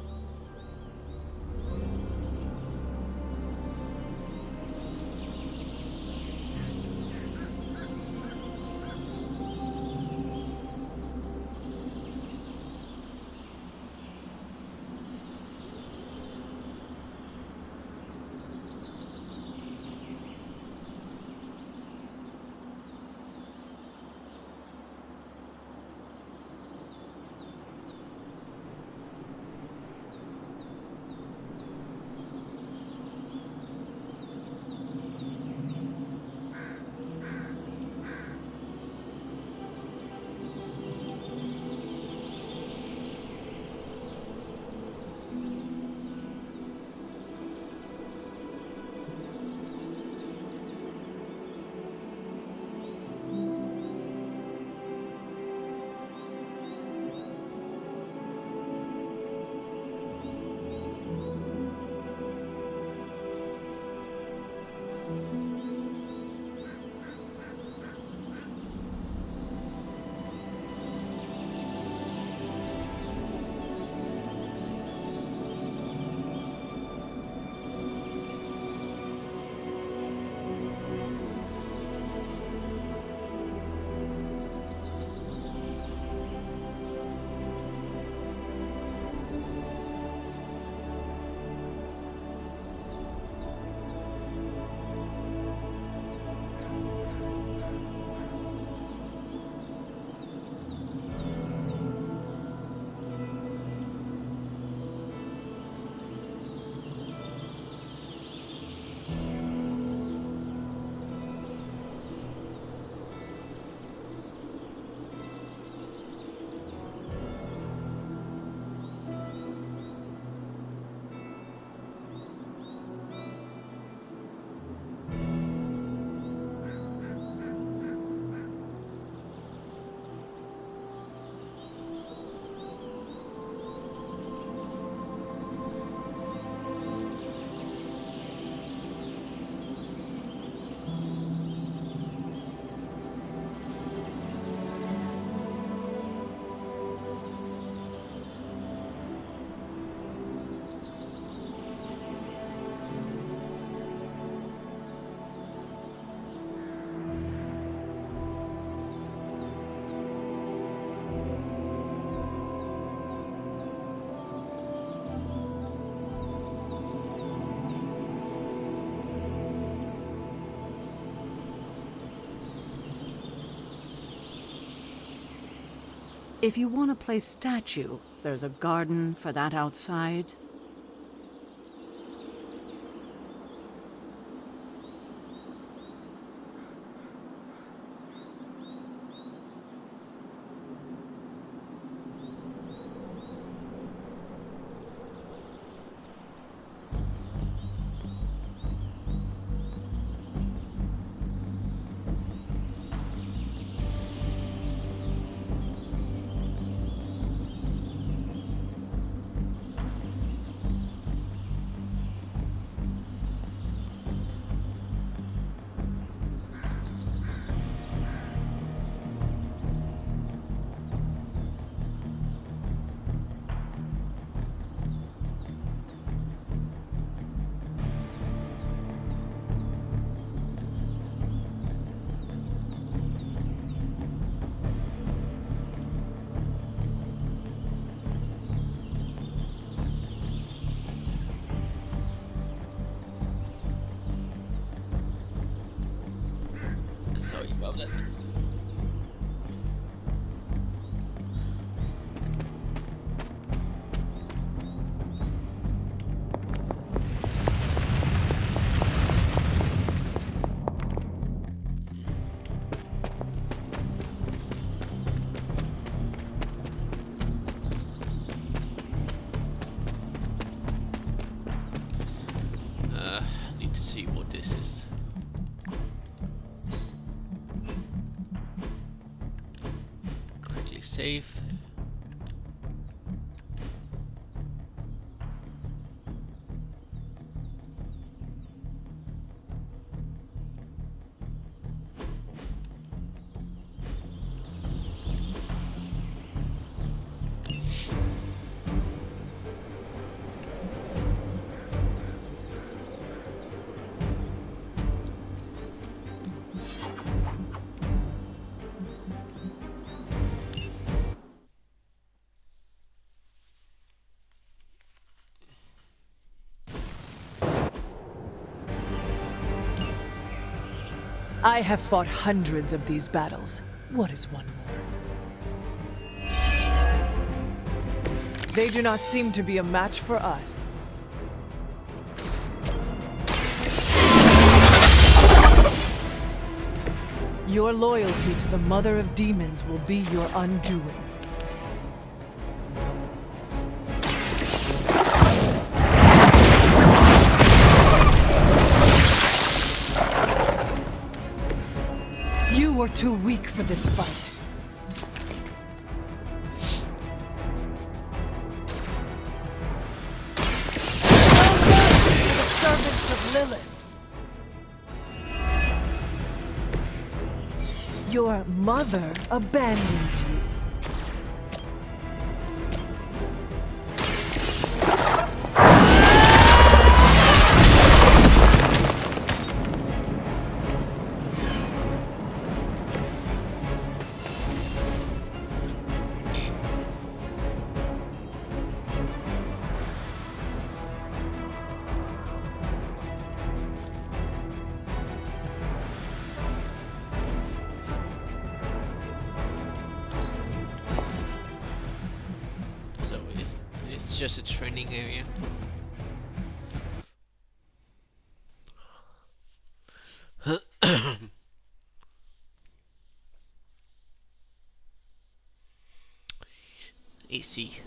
If you want to play statue, there's a garden for that outside. Sorry about that. Need to see what this is. Quickly save. I have fought hundreds of these battles. What is one more? They do not seem to be a match for us. Your loyalty to the Mother of Demons will be your undoing. You are too weak for this fight. The servants of Lilith. Your mother abandons you. Just a training area. AC.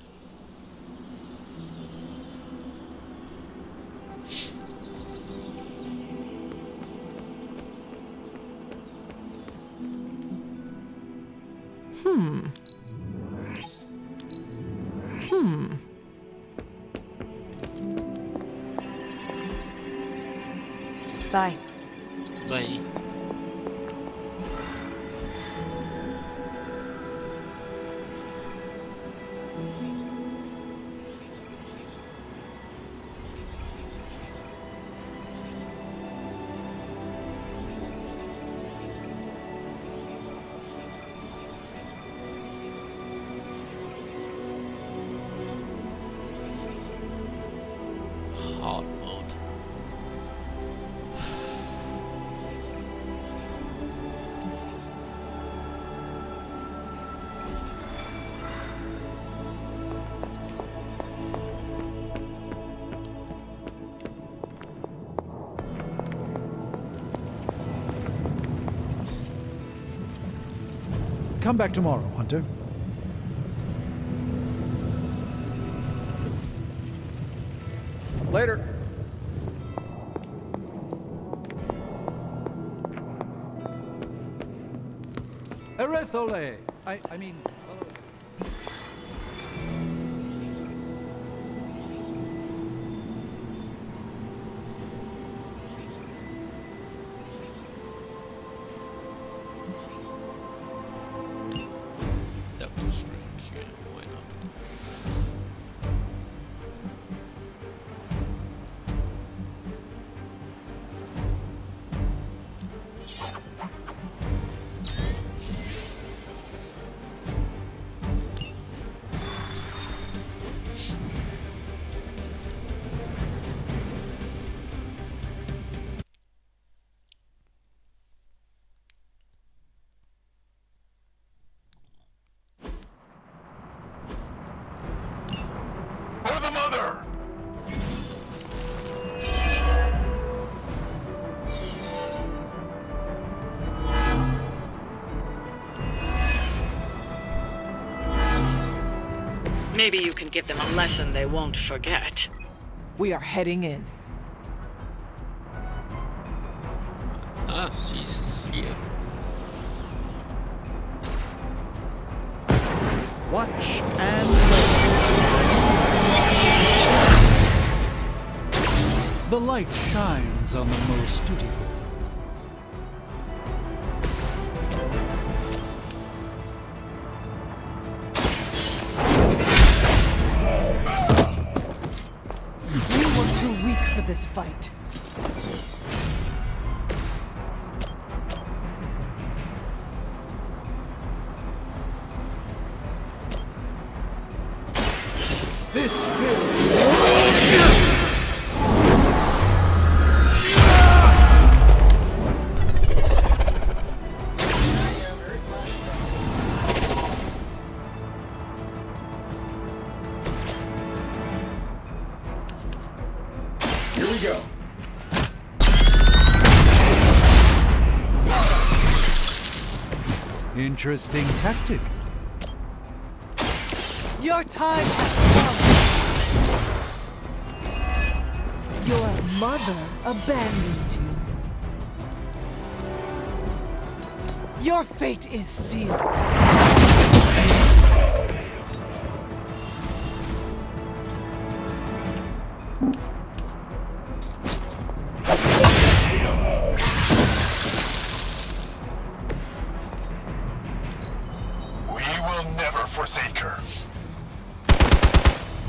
Bye. Bye. Hard mode. Come back tomorrow, Hunter. Later. Erethole! I mean... Doctor Strange, yeah, why not? For the mother! Maybe you can give them a lesson they won't forget. We are heading in. Ah, she's here. Watch and learn. The light shines on the most dutiful. We were too weak for this fight. This spirit. we go. Interesting tactic. Your time has come. Your mother abandons you. Your fate is sealed. We will never forsake her.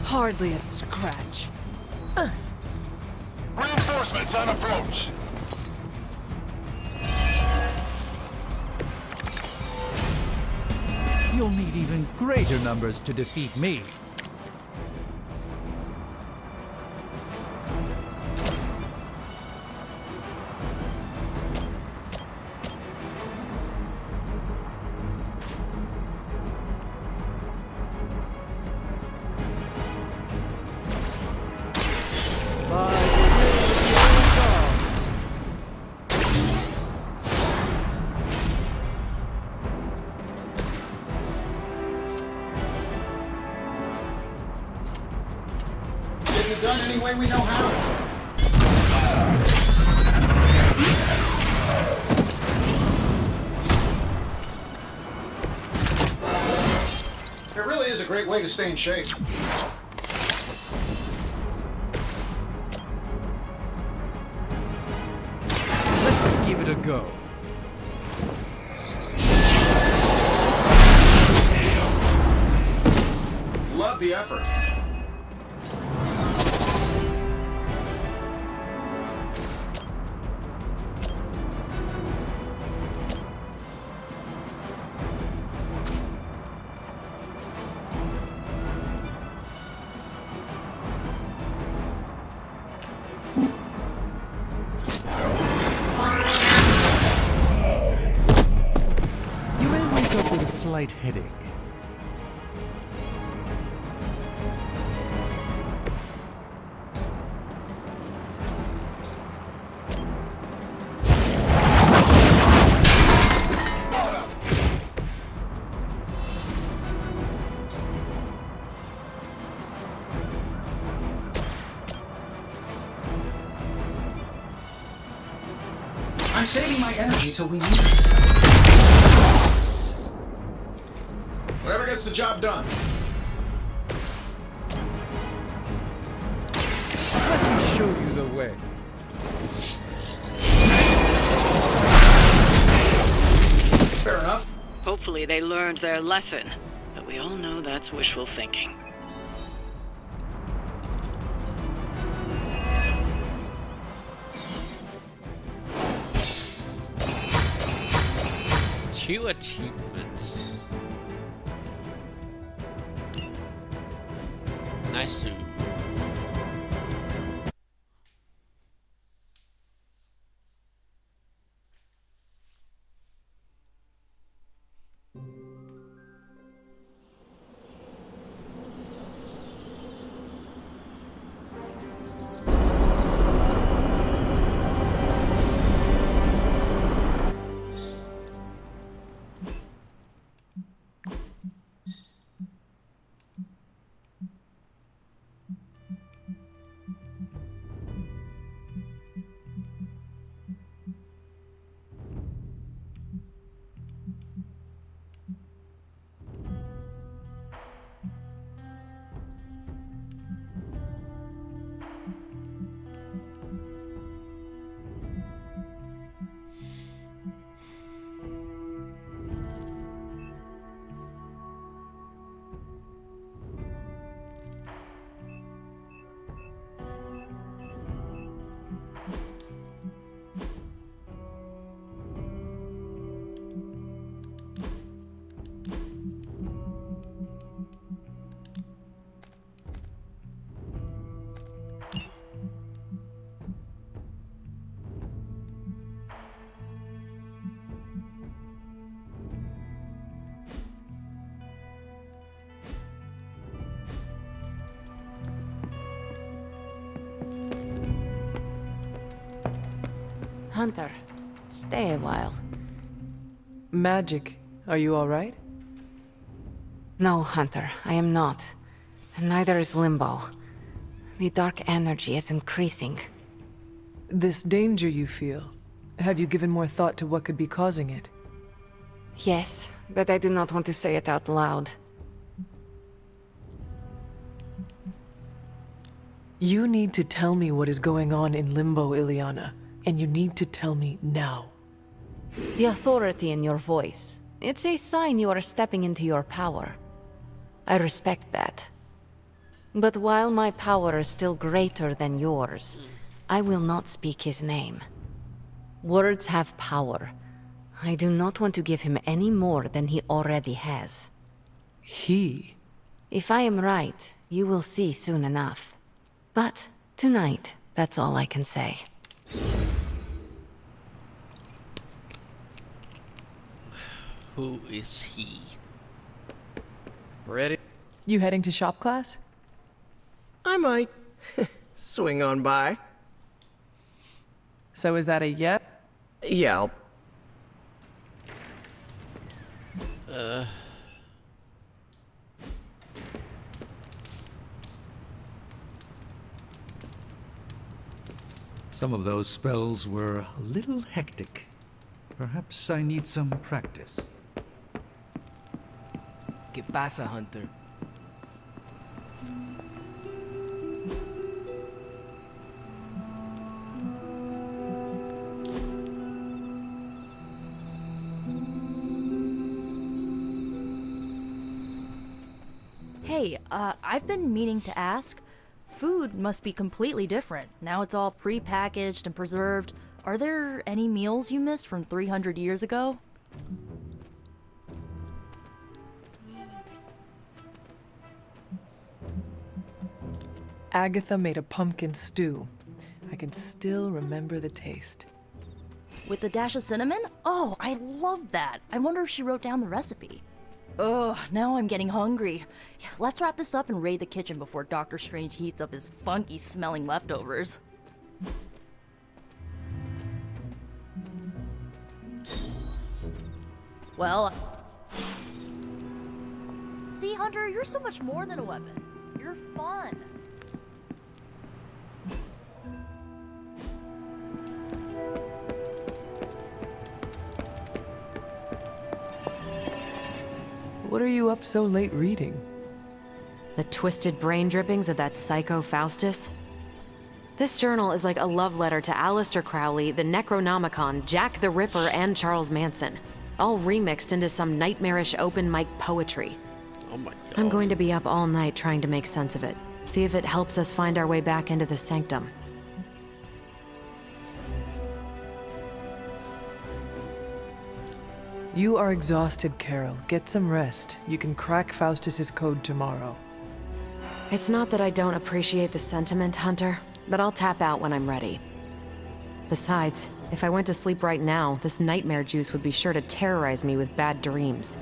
Hardly a scratch. Reinforcements on approach. You'll need even greater numbers to defeat me. Get it done any way we know how. It really is a great way to stay in shape. Let's give it a go. Love the effort. You may wake up with a slight headache. I'm saving my energy till we need it. Whatever gets the job done. Let me show you the way. Fair enough. Hopefully they learned their lesson, but we all know that's wishful thinking. Two achievements. Nice to. Hunter, stay a while. Magic, are you alright? No, Hunter, I am not. And neither is Limbo. The dark energy is increasing. This danger you feel, have you given more thought to what could be causing it? Yes, but I do not want to say it out loud. You need to tell me what is going on in Limbo, Ileana, and you need to tell me now. The authority in your voice. It's a sign you are stepping into your power. I respect that. But while my power is still greater than yours, I will not speak his name. Words have power. I do not want to give him any more than he already has. He? If I am right, you will see soon enough. But tonight, that's all I can say. Who is he? Ready? You heading to shop class? I might. Swing on by. So is that a yes? Yeah, Some of those spells were a little hectic. Perhaps I need some practice. ¿Qué pasa, Hunter? Hey, I've been meaning to ask. Food must be completely different. Now it's all pre-packaged and preserved. Are there any meals you missed from 300 years ago? Agatha made a pumpkin stew. I can still remember the taste. With a dash of cinnamon? Oh, I love that. I wonder if she wrote down the recipe. Ugh, now I'm getting hungry. Let's wrap this up and raid the kitchen before Doctor Strange heats up his funky-smelling leftovers. Well... See, Hunter, you're so much more than a weapon. You're fun. What are you up so late reading? The twisted brain drippings of that psycho Faustus? This journal is like a love letter to Aleister Crowley, the Necronomicon, Jack the Ripper, and Charles Manson, all remixed into some nightmarish open mic poetry. Oh my god. I'm going to be up all night trying to make sense of it, see if it helps us find our way back into the sanctum. You are exhausted, Carol. Get some rest. You can crack Faustus's code tomorrow. It's not that I don't appreciate the sentiment, Hunter, but I'll tap out when I'm ready. Besides, if I went to sleep right now, this nightmare juice would be sure to terrorize me with bad dreams.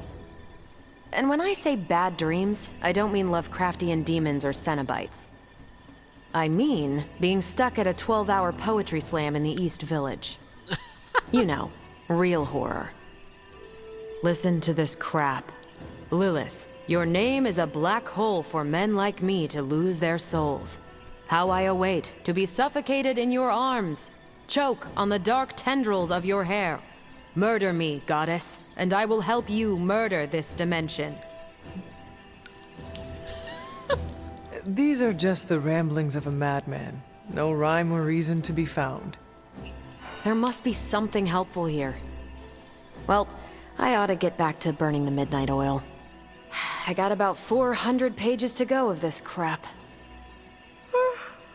And when I say bad dreams, I don't mean Lovecraftian demons or Cenobites. I mean being stuck at a 12-hour poetry slam in the East Village. You know, real horror. Listen to this crap. Lilith, your name is a black hole for men like me to lose their souls. How I await to be suffocated in your arms. Choke on the dark tendrils of your hair. Murder me, goddess, and I will help you murder this dimension. These are just the ramblings of a madman. No rhyme or reason to be found. There must be something helpful here. Well, I ought to get back to burning the midnight oil. I got about 400 pages to go of this crap.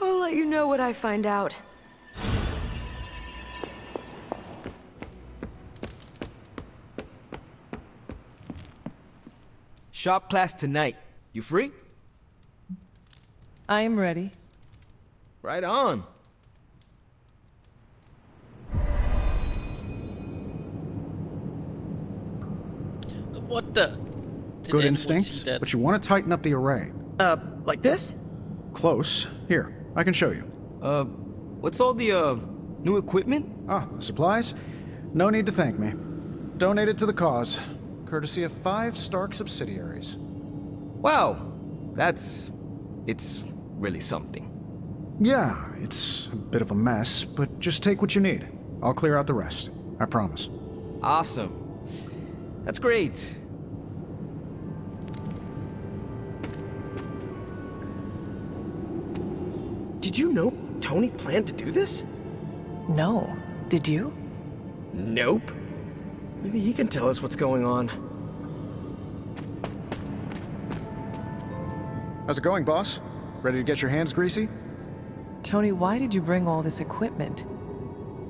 I'll let you know what I find out. Shop class tonight. You free? I am ready. Right on. What the? Did Good anyone instincts, see that? but you want to tighten up the array. Like this? Close. Here, I can show you. What's all the, New equipment? Ah, the supplies? No need to thank me. Donated to the cause, courtesy of 5 Stark subsidiaries. Wow, it's really something. Yeah, it's a bit of a mess, but just take what you need. I'll clear out the rest. I promise. Awesome. That's great. Did you know Tony planned to do this? No. Did you? Nope. Maybe he can tell us what's going on. How's it going, boss? Ready to get your hands greasy? Tony, why did you bring all this equipment?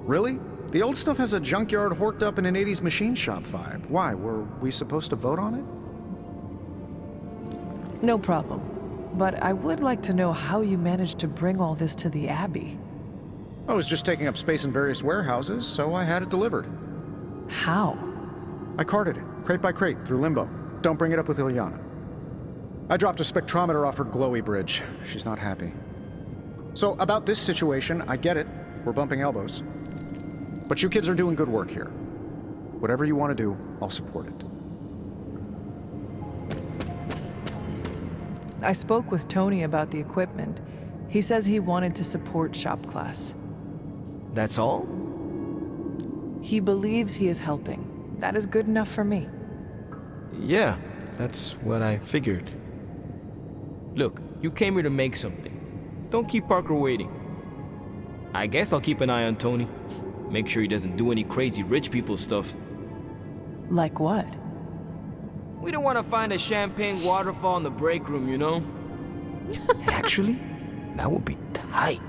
Really? The old stuff has a junkyard horked up in an 80s machine shop vibe. Why? Were we supposed to vote on it? No problem. But I would like to know how you managed to bring all this to the Abbey. I was just taking up space in various warehouses, so I had it delivered. How? I carted it, crate by crate, through Limbo. Don't bring it up with Ilyana. I dropped a spectrometer off her glowy bridge. She's not happy. So, about this situation, I get it. We're bumping elbows. But you kids are doing good work here. Whatever you want to do, I'll support it. I spoke with Tony about the equipment. He says he wanted to support shop class. That's all? He believes he is helping. That is good enough for me. Yeah, that's what I figured. Look, you came here to make something. Don't keep Parker waiting. I guess I'll keep an eye on Tony. Make sure he doesn't do any crazy rich people stuff. Like what? We don't want to find a champagne waterfall in the break room, you know? Actually, that would be tight.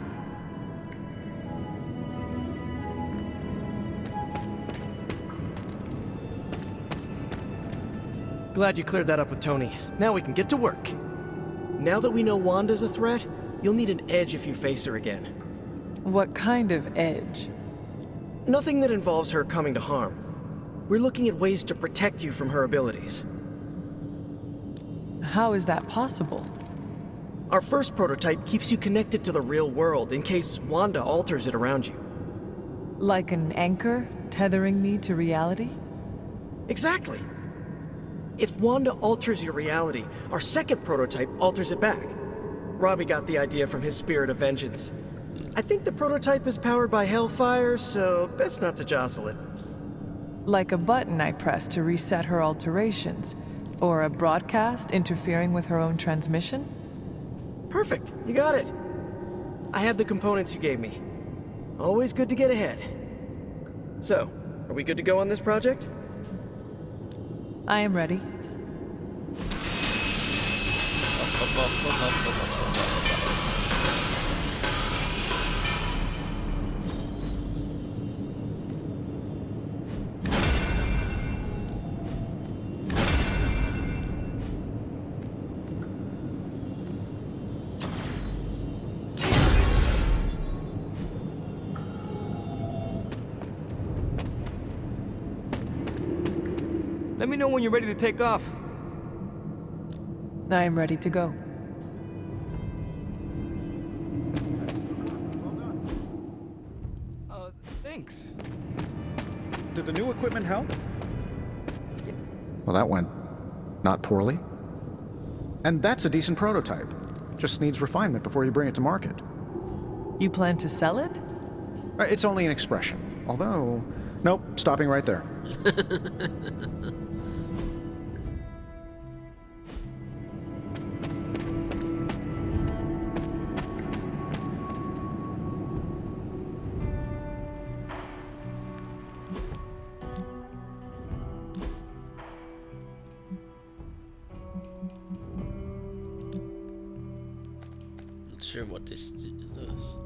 Glad you cleared that up with Tony. Now we can get to work. Now that we know Wanda's a threat, you'll need an edge if you face her again. What kind of edge? Nothing that involves her coming to harm. We're looking at ways to protect you from her abilities. How is that possible? Our first prototype keeps you connected to the real world in case Wanda alters it around you. Like an anchor tethering me to reality? Exactly. If Wanda alters your reality, our second prototype alters it back. Robbie got the idea from his spirit of vengeance. I think the prototype is powered by Hellfire, so best not to jostle it. Like a button I press to reset her alterations, or a broadcast interfering with her own transmission? Perfect, you got it. I have the components you gave me. Always good to get ahead. So, are we good to go on this project? I am ready. Let me know when you're ready to take off. I am ready to go. Thanks. Did the new equipment help? Well, that went not poorly. And that's a decent prototype. Just needs refinement before you bring it to market. You plan to sell it? It's only an expression. Although, nope, stopping right there. Not sure what this does.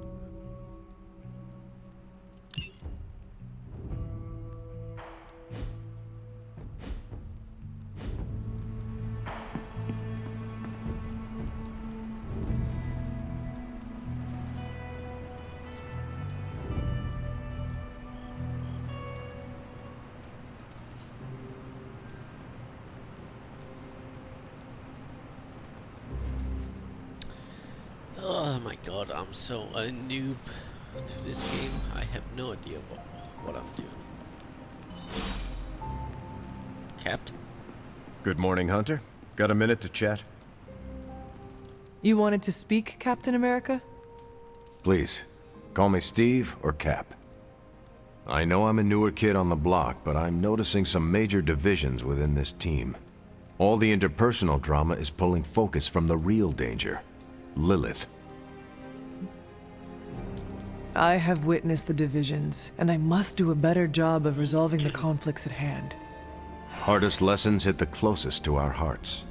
Oh my god, I'm so a noob. to this game, I have no idea what I'm doing. Captain? Good morning, Hunter. Got a minute to chat? You wanted to speak, Captain America? Please, call me Steve or Cap. I know I'm a newer kid on the block, but I'm noticing some major divisions within this team. All the interpersonal drama is pulling focus from the real danger, Lilith. I have witnessed the divisions, and I must do a better job of resolving the conflicts at hand. Hardest lessons hit the closest to our hearts.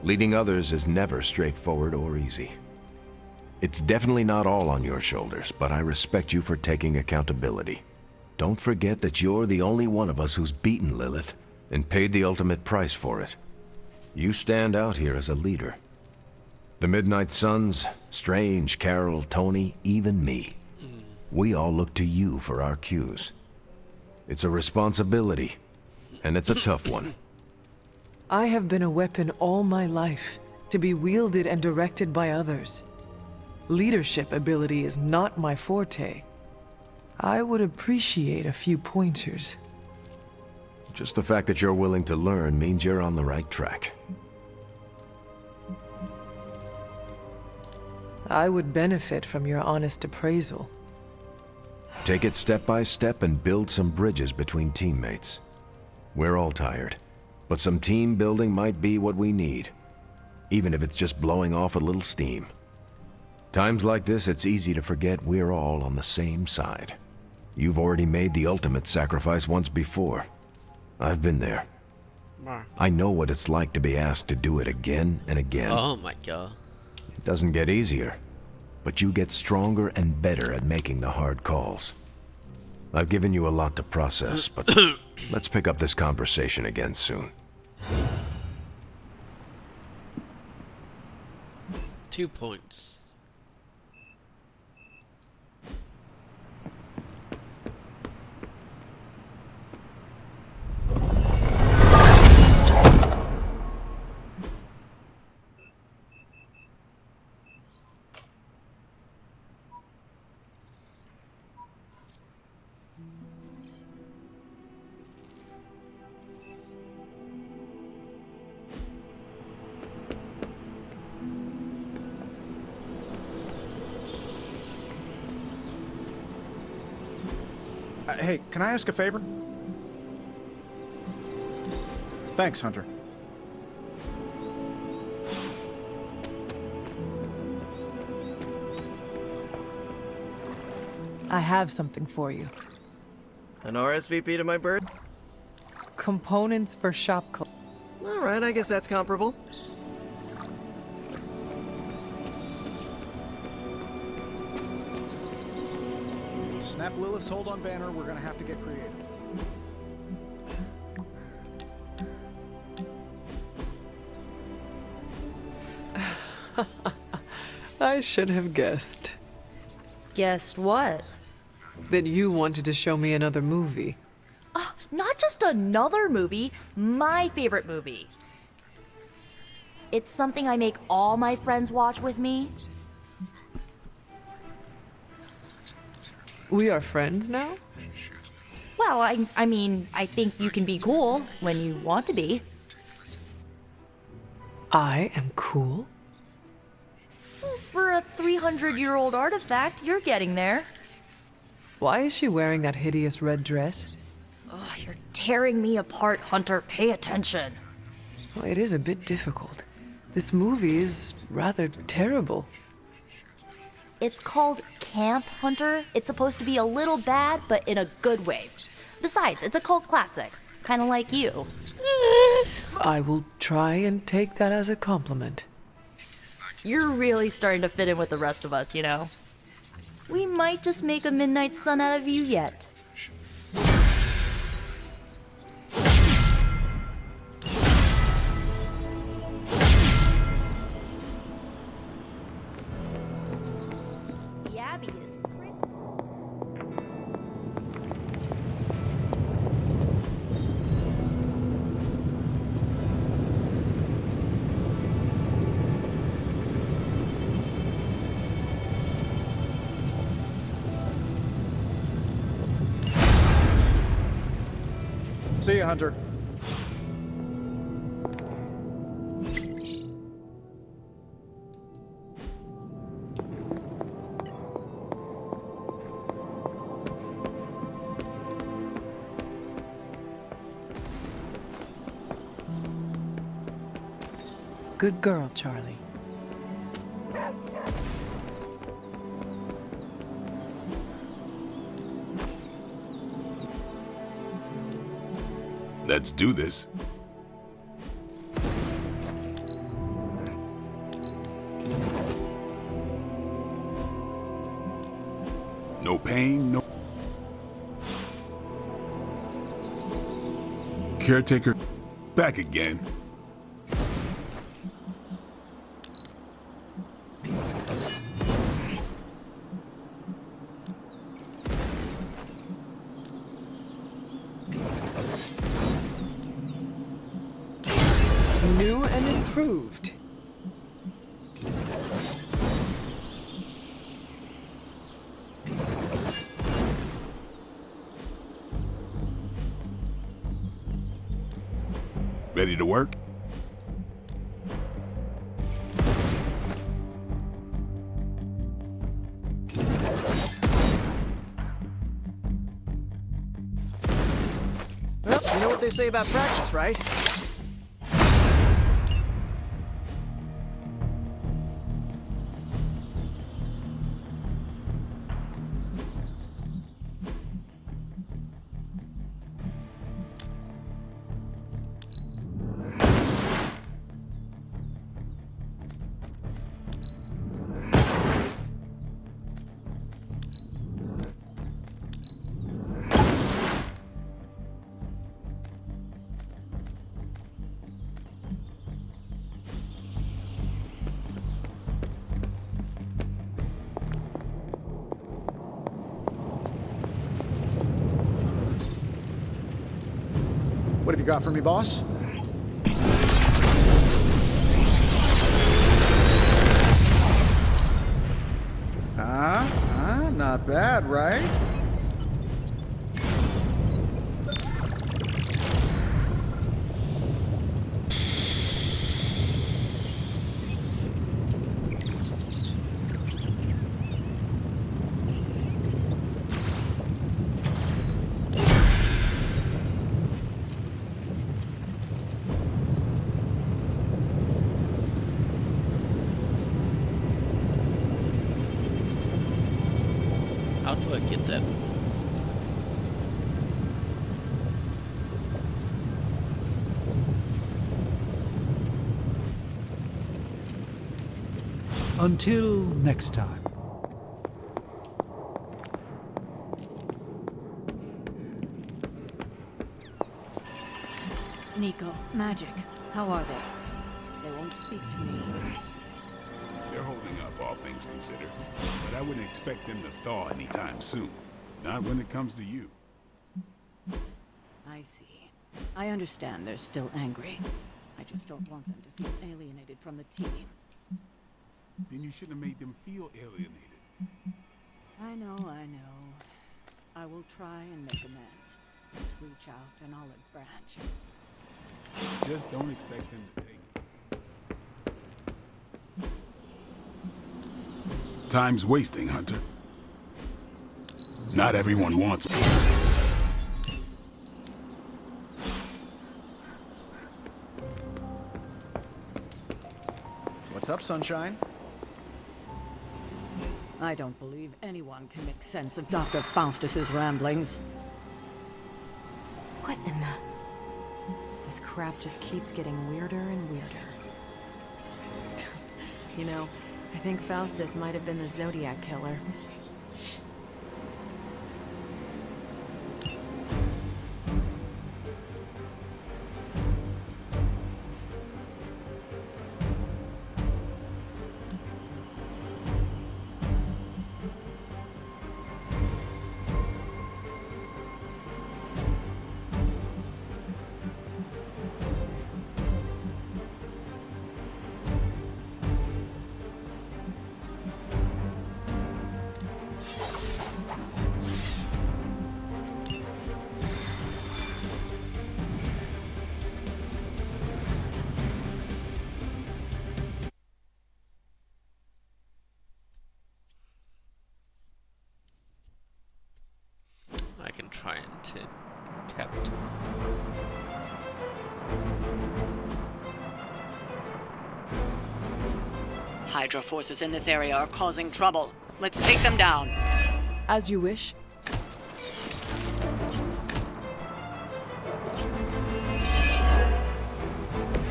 Leading others is never straightforward or easy. It's definitely not all on your shoulders, but I respect you for taking accountability. Don't forget that you're the only one of us who's beaten Lilith and paid the ultimate price for it. You stand out here as a leader. The Midnight Suns, Strange, Carol, Tony, even me. We all look to you for our cues. It's a responsibility, and it's a tough one. I have been a weapon all my life, to be wielded and directed by others. Leadership ability is not my forte. I would appreciate a few pointers. Just the fact that you're willing to learn means you're on the right track. I would benefit from your honest appraisal. Take it step by step and build some bridges between teammates. We're all tired, but some team building might be what we need, even if it's just blowing off a little steam. Times like this, it's easy to forget we're all on the same side. You've already made the ultimate sacrifice once before. I've been there. I know what it's like to be asked to do it again and again. Oh my god. It doesn't get easier, but you get stronger and better at making the hard calls. I've given you a lot to process, but let's pick up this conversation again soon. 2 points. Hey, can I ask a favor? Thanks, Hunter. I have something for you. An RSVP to my bird? Components for shop club. Alright, I guess that's comparable. To snap Lilith's hold on Banner, we're gonna have to get creative. I should have guessed. Guessed what? That you wanted to show me another movie. Not just another movie, my favorite movie. It's something I make all my friends watch with me. We are friends now? Well, I mean, I think you can be cool when you want to be. I am cool? For a 300-year-old artifact, you're getting there. Why is she wearing that hideous red dress? Oh, you're tearing me apart, Hunter. Pay attention. Well, it is a bit difficult. This movie is rather terrible. It's called Camp Hunter. It's supposed to be a little bad, but in a good way. Besides, it's a cult classic. Kind of like you. I will try and take that as a compliment. You're really starting to fit in with the rest of us, you know? We might just make a Midnight Sun out of you yet. The Abbey is pretty... See you, Hunter. Good girl, Charlie. Let's do this. No pain, no... Caretaker, back again. New and improved. Ready to work? Well, you know what they say about practice, right? What have you got for me, boss? Not bad, right? How do I get that? Until next time. Nico, Magic, how are they? They won't speak to me. They're holding up, all things considered. But I wouldn't expect them to thaw anytime soon. Not when it comes to you. I see. I understand they're still angry. I just don't want them to feel alienated from the team. Then you shouldn't have made them feel alienated. I know. I will try and make amends. Reach out an olive branch. Just don't expect them to take it. Time's wasting, Hunter. Not everyone wants peace. What's up, Sunshine? I don't believe anyone can make sense of Dr. Faustus's ramblings. What in the... This crap just keeps getting weirder and weirder. You know, I think Faustus might have been the Zodiac killer. trying to capture. Hydra forces in this area are causing trouble. Let's take them down. As you wish.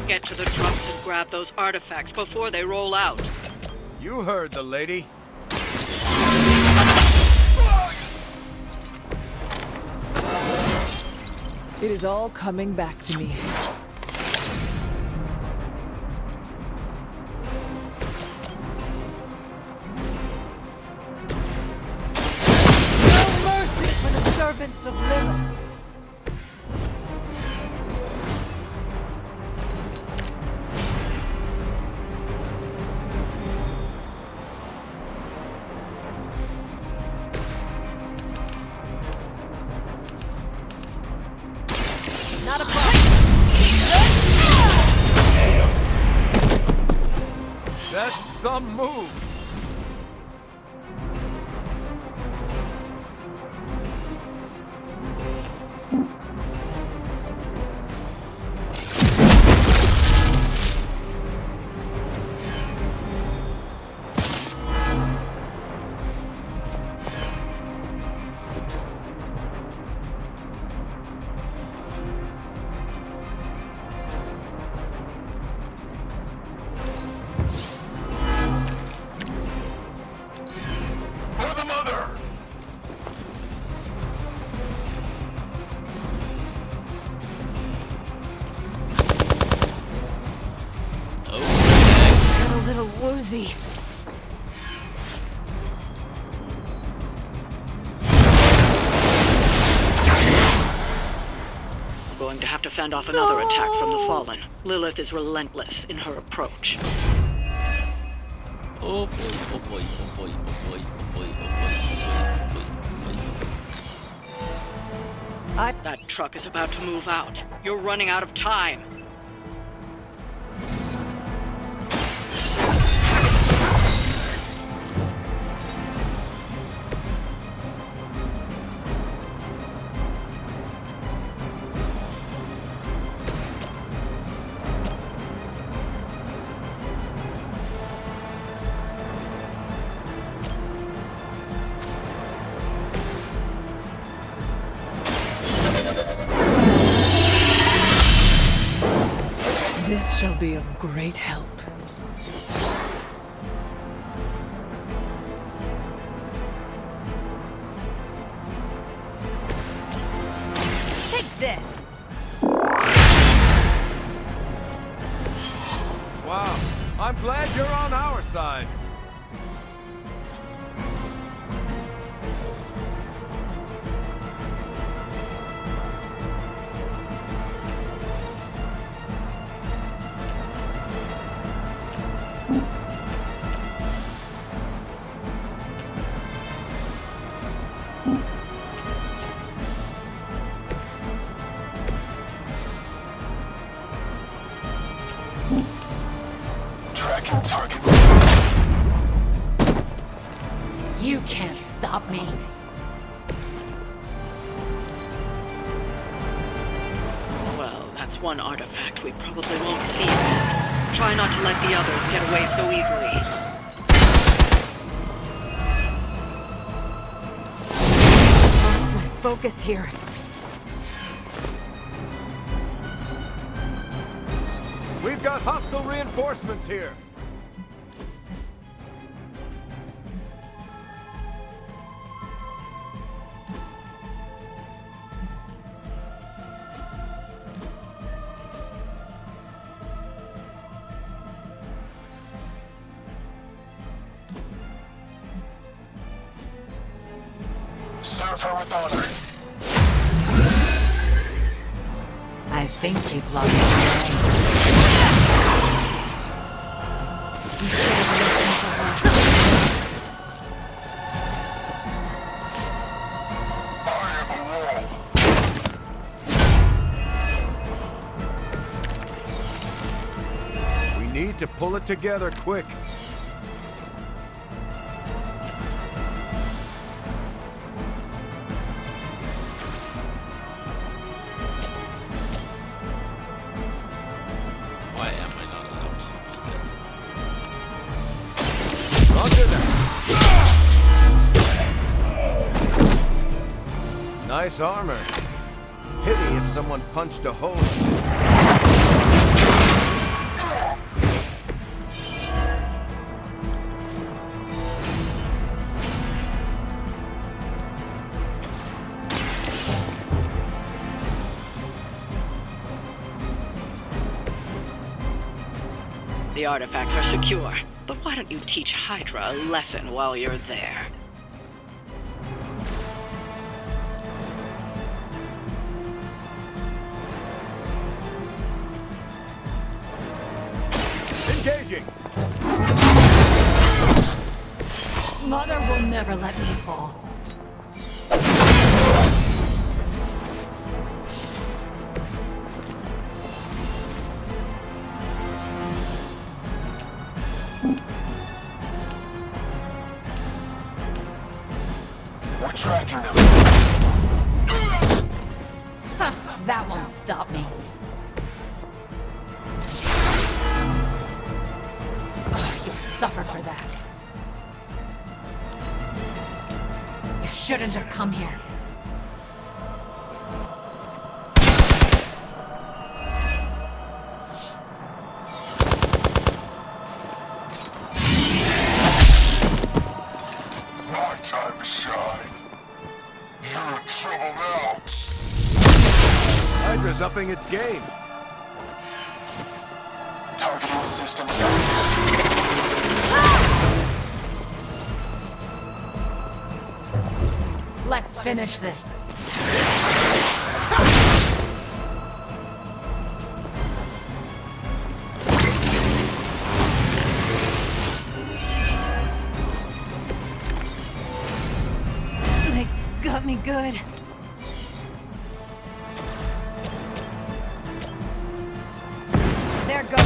Get to the trucks and grab those artifacts before they roll out. You heard the lady. It is all coming back to me. No mercy for the servants of Lilith. Not a problem. That's some move. For the mother! Got a little woozy. Going to have to fend off another attack from the Fallen. Lilith is relentless in her approach. Oh boy, oh boy, oh boy, oh boy, oh boy, oh boy, oh boy, oh boy. That truck is about to move out. You're running out of time. This shall be of great help. Take this. Wow, I'm glad you're on our side. Tracking target. You can't stop me. Well, that's one artifact we probably won't see back. Try not to let the others get away so easily. Lost my focus here. We've got hostile reinforcements here. Serve her with honor. I think you've lost your way. You should have listened to her. We need to pull it together quick. Nice armor. Pity if someone punched a hole in it. The artifacts are secure, but why don't you teach Hydra a lesson while you're there? Engaging! Mother will never let me fall. We're tracking them. Ha! That won't stop me. You'll suffer for that. You shouldn't have come here. My time to shine. You're in trouble now. Hydra's upping its game. Targeting system sensitive. Let's finish this. They got me good. There goes.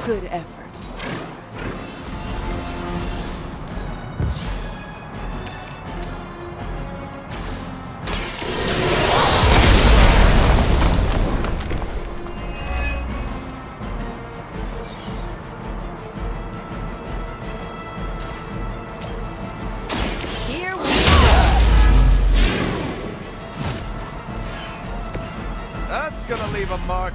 Good effort. Here we go. That's gonna leave a mark.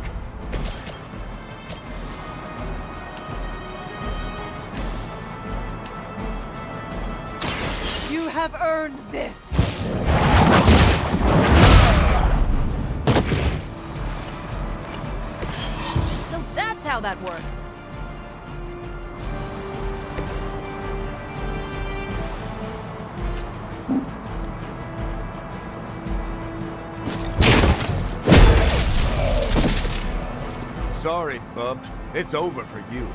You have earned this. So that's how that works. Sorry, bub. It's over for you.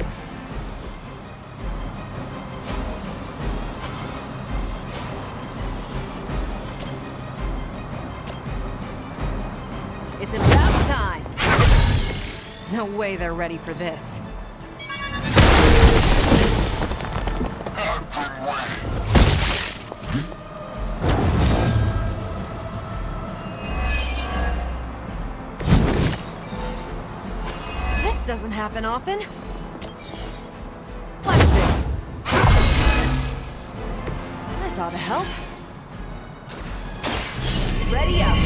It's about time. No way they're ready for this. I've been waiting. This doesn't happen often. Watch this. This ought to help. Ready up.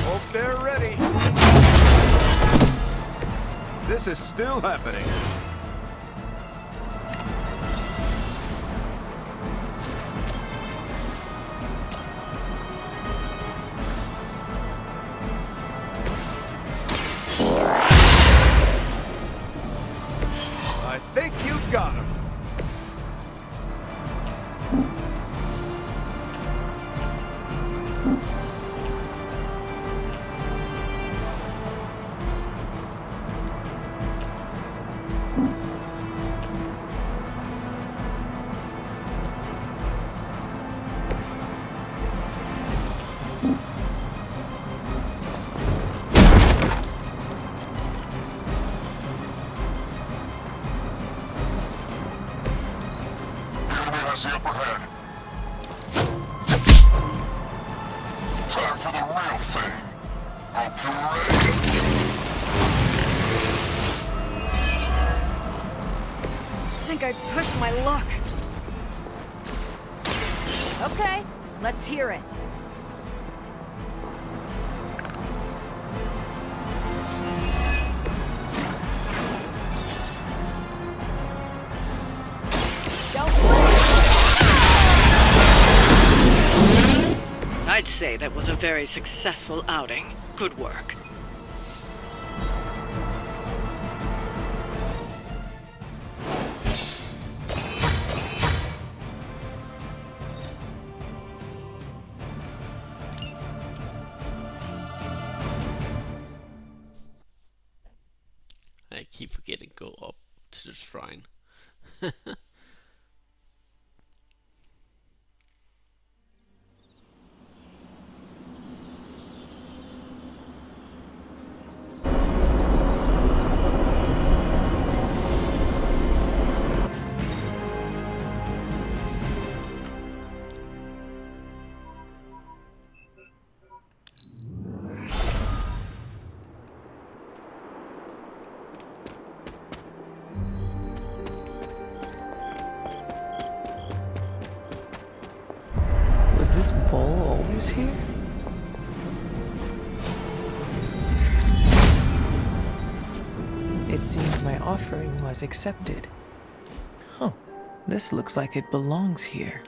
Hope they're ready. This is still happening. I think you got him. I think I pushed my luck. Okay, let's hear it. I'd say that was a very successful outing. Good work. I keep forgetting to go up to the shrine. Was this bowl always here? It seems my offering was accepted. Huh. This looks like it belongs here.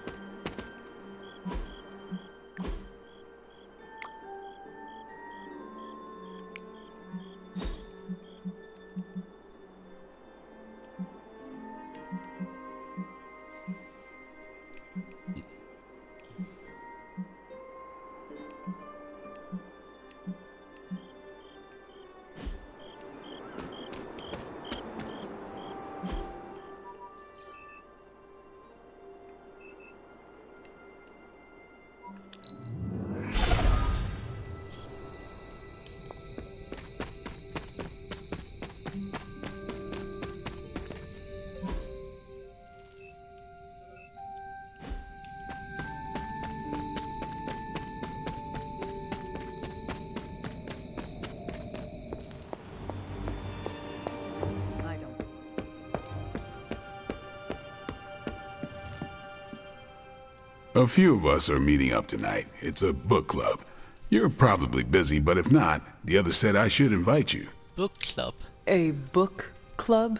A few of us are meeting up tonight. It's a book club. You're probably busy, but if not, the others said I should invite you. Book club? A book club?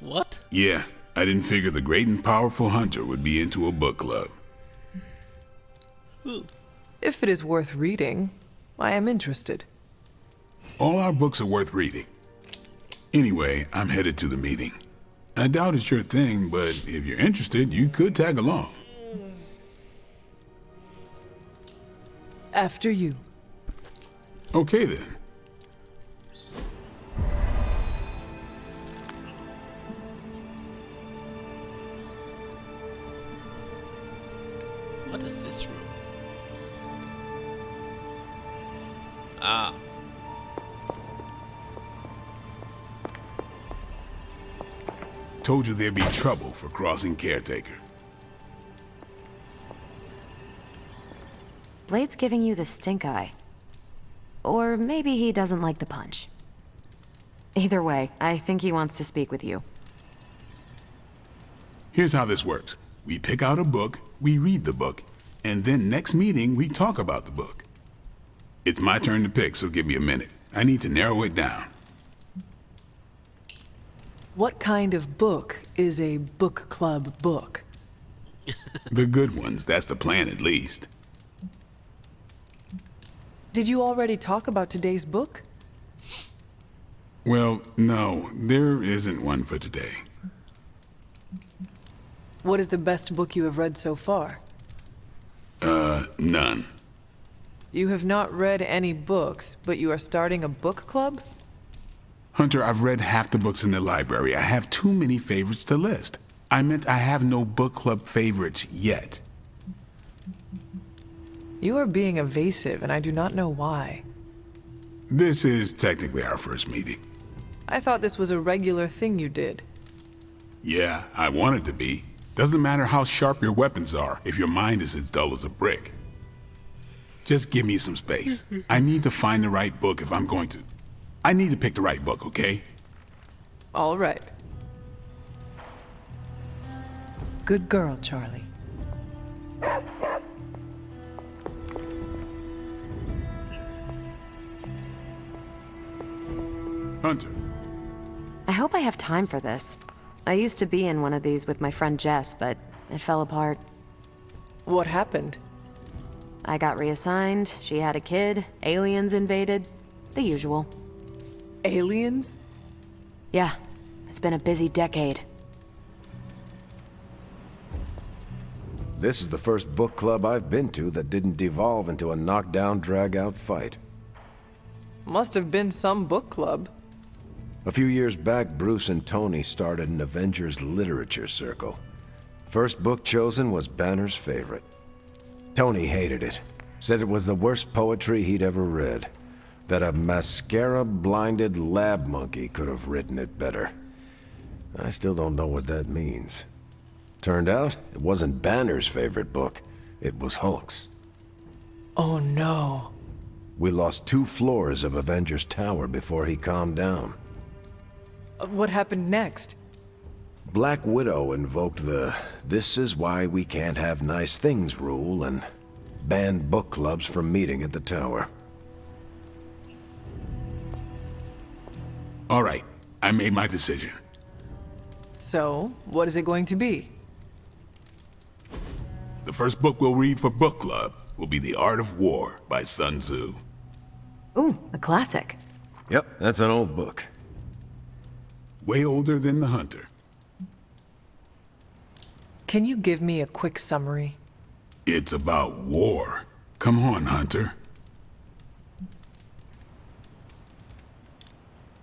What? Yeah, I didn't figure the great and powerful Hunter would be into a book club. If it is worth reading, I am interested. All our books are worth reading. Anyway, I'm headed to the meeting. I doubt it's your thing, but if you're interested, you could tag along. After you. Okay then. What is this room? Ah. Told you there'd be trouble for crossing Caretaker. Blade's giving you the stink eye. Or maybe he doesn't like the punch. Either way, I think he wants to speak with you. Here's how this works. We pick out a book, we read the book, and then next meeting we talk about the book. It's my turn to pick, so give me a minute. I need to narrow it down. What kind of book is a book club book? The good ones, that's the plan at least. Did you already talk about today's book? Well, no, there isn't one for today. What is the best book you have read so far? None. You have not read any books, but you are starting a book club? Hunter, I've read half the books in the library. I have too many favorites to list. I meant I have no book club favorites yet. You are being evasive, and I do not know why. This is technically our first meeting. I thought this was a regular thing you did. Yeah, I want it to be. Doesn't matter how sharp your weapons are if your mind is as dull as a brick. Just give me some space. I need to find the right book if I'm going to. I need to pick the right book, okay? All right. Good girl, Charlie. Hunter. I hope I have time for this. I used to be in one of these with my friend Jess, but it fell apart. What happened? I got reassigned, she had a kid, aliens invaded. The usual. Aliens? Yeah, it's been a busy decade. This is the first book club I've been to that didn't devolve into a knockdown, drag-out fight. Must have been some book club. A few years back, Bruce and Tony started an Avengers literature circle. First book chosen was Banner's favorite. Tony hated it. Said it was the worst poetry he'd ever read. That a mascara-blinded lab monkey could have written it better. I still don't know what that means. Turned out, it wasn't Banner's favorite book. It was Hulk's. Oh no. We lost 2 floors of Avengers Tower before he calmed down. What happened next? Black Widow invoked the "this is why we can't have nice things" rule and banned book clubs from meeting at the tower. All right, I made my decision. So, what is it going to be? The first book we'll read for book club will be The Art of War by Sun Tzu. Ooh, a classic. Yep, that's an old book. Way older than The Hunter. Can you give me a quick summary? It's about war. Come on, Hunter.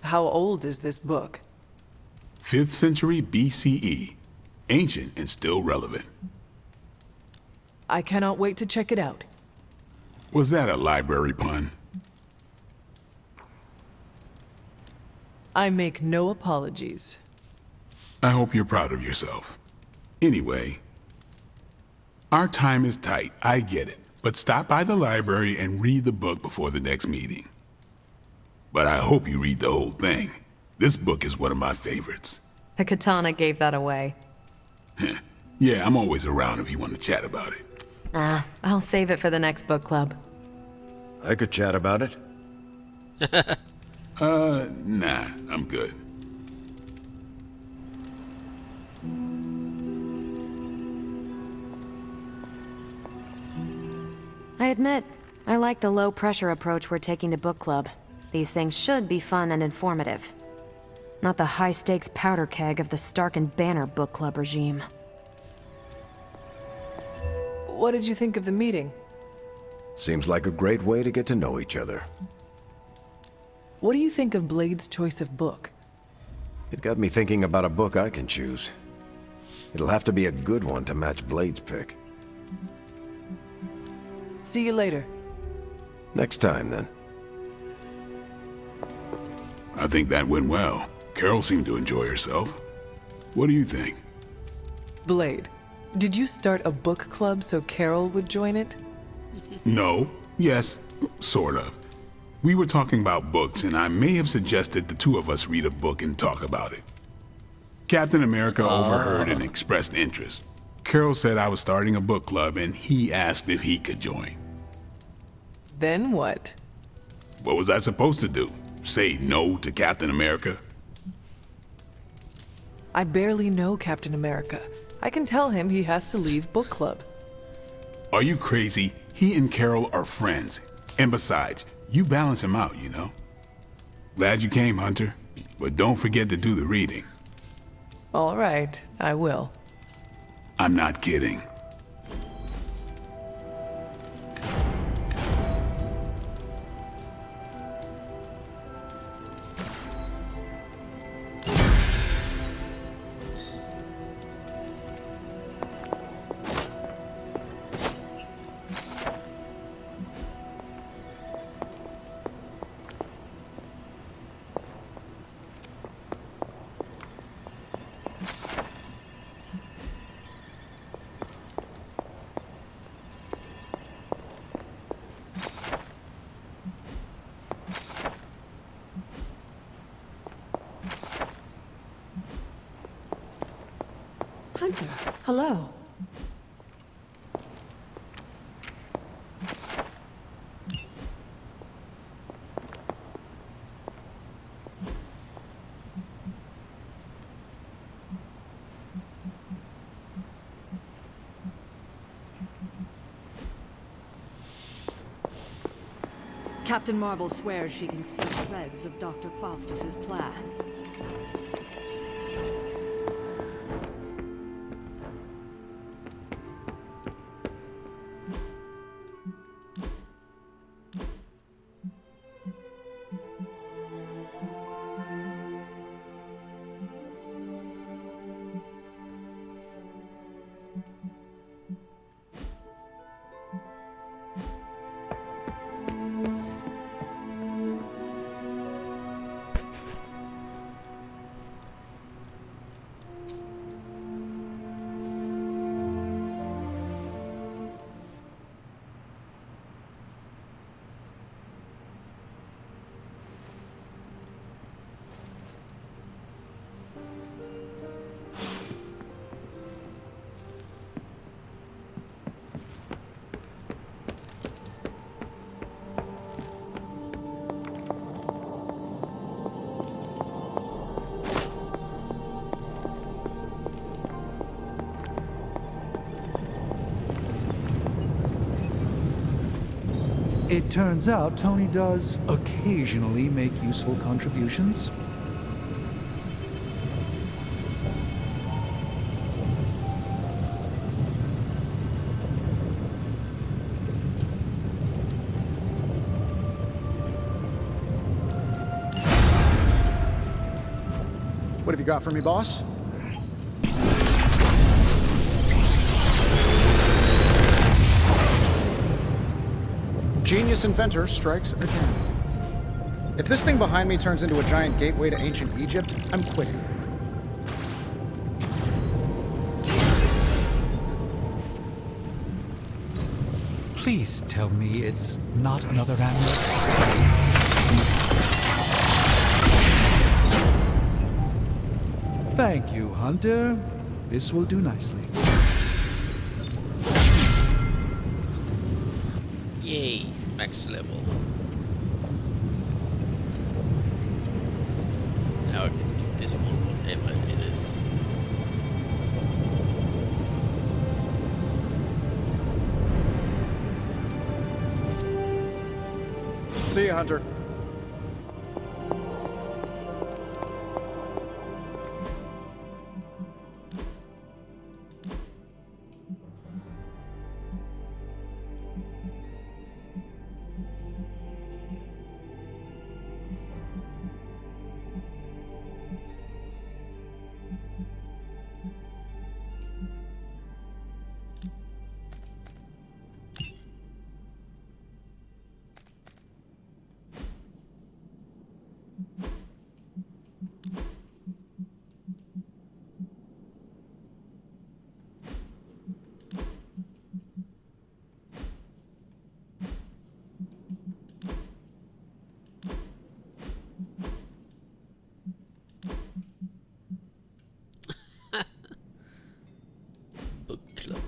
How old is this book? 5th century BCE. Ancient and still relevant. I cannot wait to check it out. Was that a library pun? I make no apologies. I hope you're proud of yourself. Anyway, our time is tight, I get it. But stop by the library and read the book before the next meeting. But I hope you read the whole thing. This book is one of my favorites. The katana gave that away. Yeah, I'm always around if you want to chat about it. I'll save it for the next book club. I could chat about it. Nah, I'm good. I admit, I like the low-pressure approach we're taking to book club. These things should be fun and informative. Not the high-stakes powder keg of the Stark and Banner book club regime. What did you think of the meeting? Seems like a great way to get to know each other. What do you think of Blade's choice of book? It got me thinking about a book I can choose. It'll have to be a good one to match Blade's pick. See you later. Next time, then. I think that went well. Carol seemed to enjoy herself. What do you think? Blade, did you start a book club so Carol would join it? No. Yes. Sort of. We were talking about books, and I may have suggested the 2 of us read a book and talk about it. Captain America overheard and expressed interest. Carol said I was starting a book club, and he asked if he could join. Then what? What was I supposed to do? Say no to Captain America? I barely know Captain America. I can tell him he has to leave book club. Are you crazy? He and Carol are friends. And besides, you balance him out, you know? Glad you came, Hunter. But don't forget to do the reading. All right, I will. I'm not kidding. Hunter, hello. Captain Marvel swears she can see threads of Dr. Faustus's plan. It turns out Tony does occasionally make useful contributions. What have you got for me, boss? Genius inventor strikes again. If this thing behind me turns into a giant gateway to ancient Egypt, I'm quitting. Please tell me it's not another amulet. Thank you, Hunter. This will do nicely. Yay, max level. Now I can do this one whatever it is. See you, Hunter. Book club.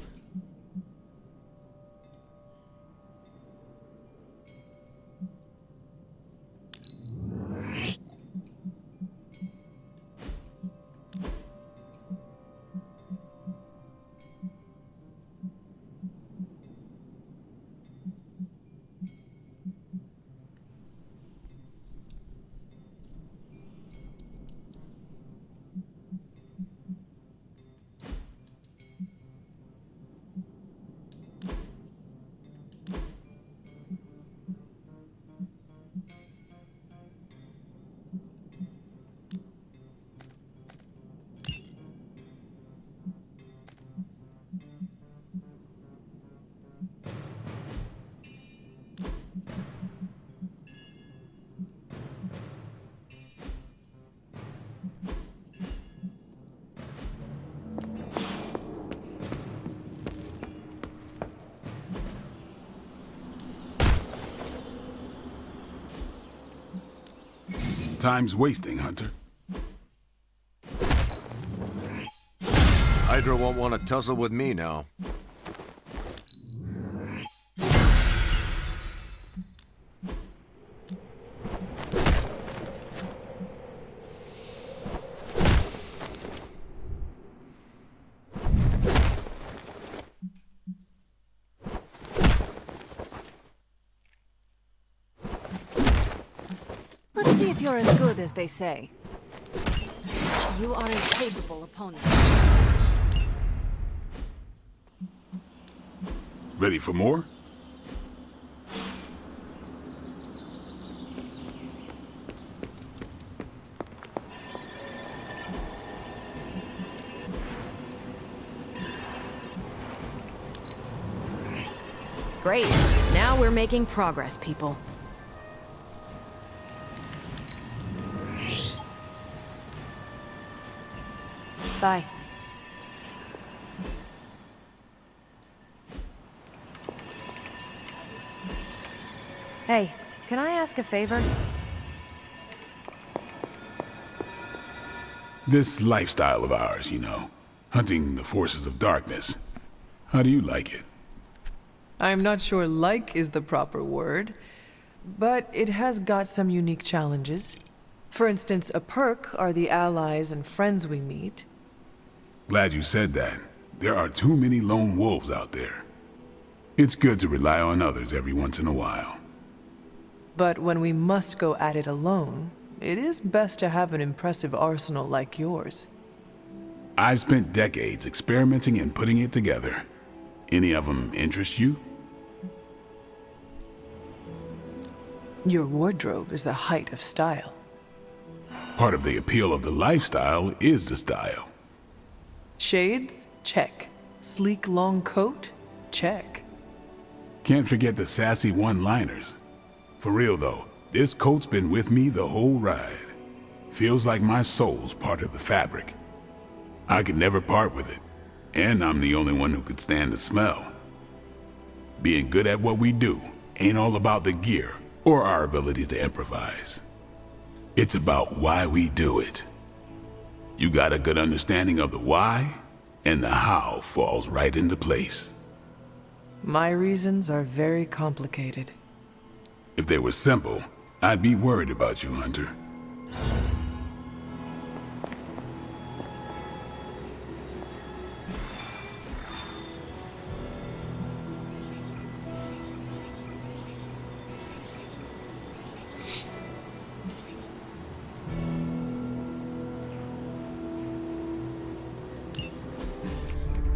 Time's wasting, Hunter. Hydra won't want to tussle with me now. Let's see if you're as good as they say. You are a capable opponent. Ready for more? Great. Now we're making progress, people. Bye. Hey, can I ask a favor? This lifestyle of ours, you know, hunting the forces of darkness. How do you like it? I'm not sure like is the proper word, but it has got some unique challenges. For instance, a perk are the allies and friends we meet. Glad you said that. There are too many lone wolves out there. It's good to rely on others every once in a while. But when we must go at it alone, it is best to have an impressive arsenal like yours. I've spent decades experimenting and putting it together. Any of them interest you? Your wardrobe is the height of style. Part of the appeal of the lifestyle is the style. Shades? Check. Sleek long coat? Check. Can't forget the sassy one-liners. For real though, this coat's been with me the whole ride. Feels like my soul's part of the fabric. I could never part with it, and I'm the only one who could stand the smell. Being good at what we do ain't all about the gear or our ability to improvise. It's about why we do it. You got a good understanding of the why, and the how falls right into place. My reasons are very complicated. If they were simple, I'd be worried about you, Hunter.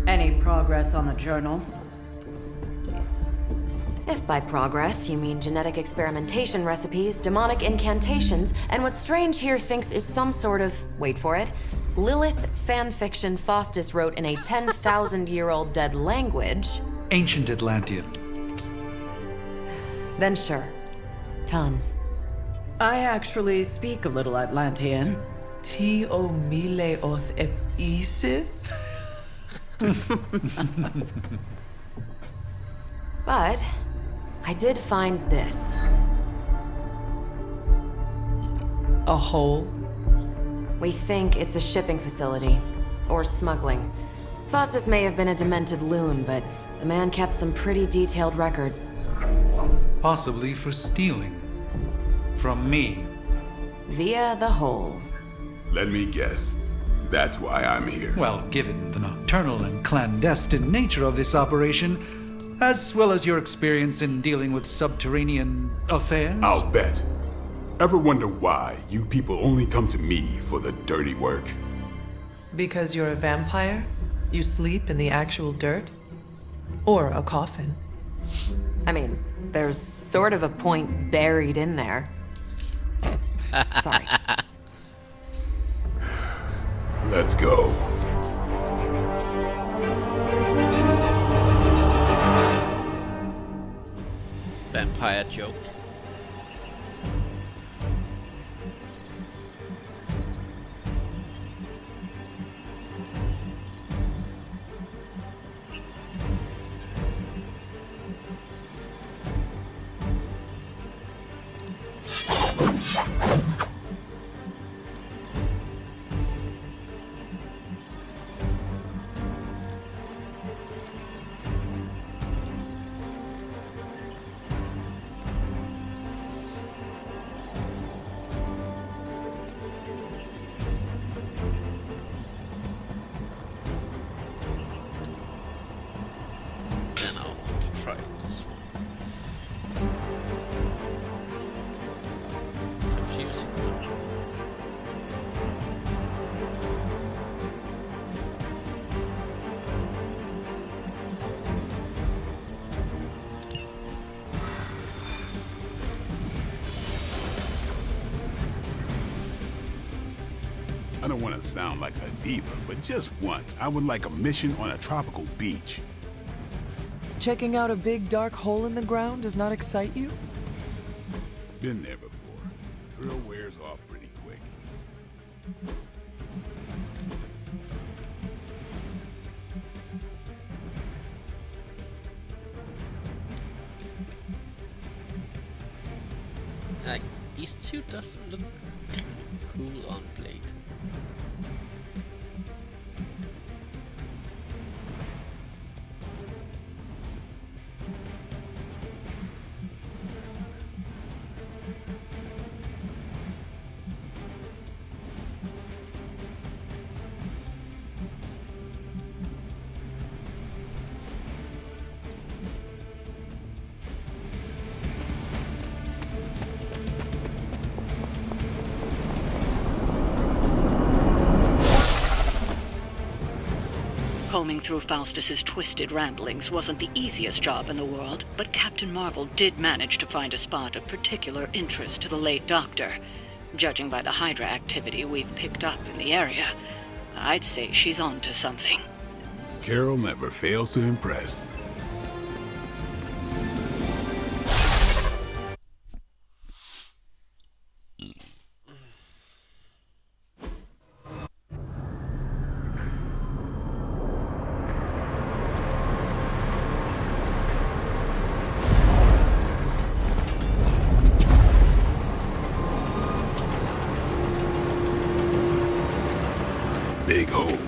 Any progress on the journal? If by progress you mean genetic experimentation recipes, demonic incantations, and what Strange here thinks is some sort of, wait for it, Lilith fanfiction Faustus wrote in a 10,000-year-old dead language... Ancient Atlantean. Then sure. Tons. I actually speak a little Atlantean. Ti o mile oth ep isith? But I did find this. A hole? We think it's a shipping facility. Or smuggling. Faustus may have been a demented loon, but the man kept some pretty detailed records. Possibly for stealing. From me. Via the hole. Let me guess. That's why I'm here. Well, given the nocturnal and clandestine nature of this operation, as well as your experience in dealing with subterranean affairs... I'll bet. Ever wonder why you people only come to me for the dirty work? Because you're a vampire? You sleep in the actual dirt? Or a coffin? I mean, there's sort of a point buried in there. Sorry. Let's go. Vampire joke. I don't want to sound like a diva, but just once, I would like a mission on a tropical beach. Checking out a big dark hole in the ground does not excite you? Been there before. The thrill wears off pretty quick. Like, these two doesn't look cool on Blade. Combing through Faustus's twisted ramblings wasn't the easiest job in the world, but Captain Marvel did manage to find a spot of particular interest to the late Doctor. Judging by the Hydra activity we've picked up in the area, I'd say she's on to something. Carol never fails to impress. Big hole.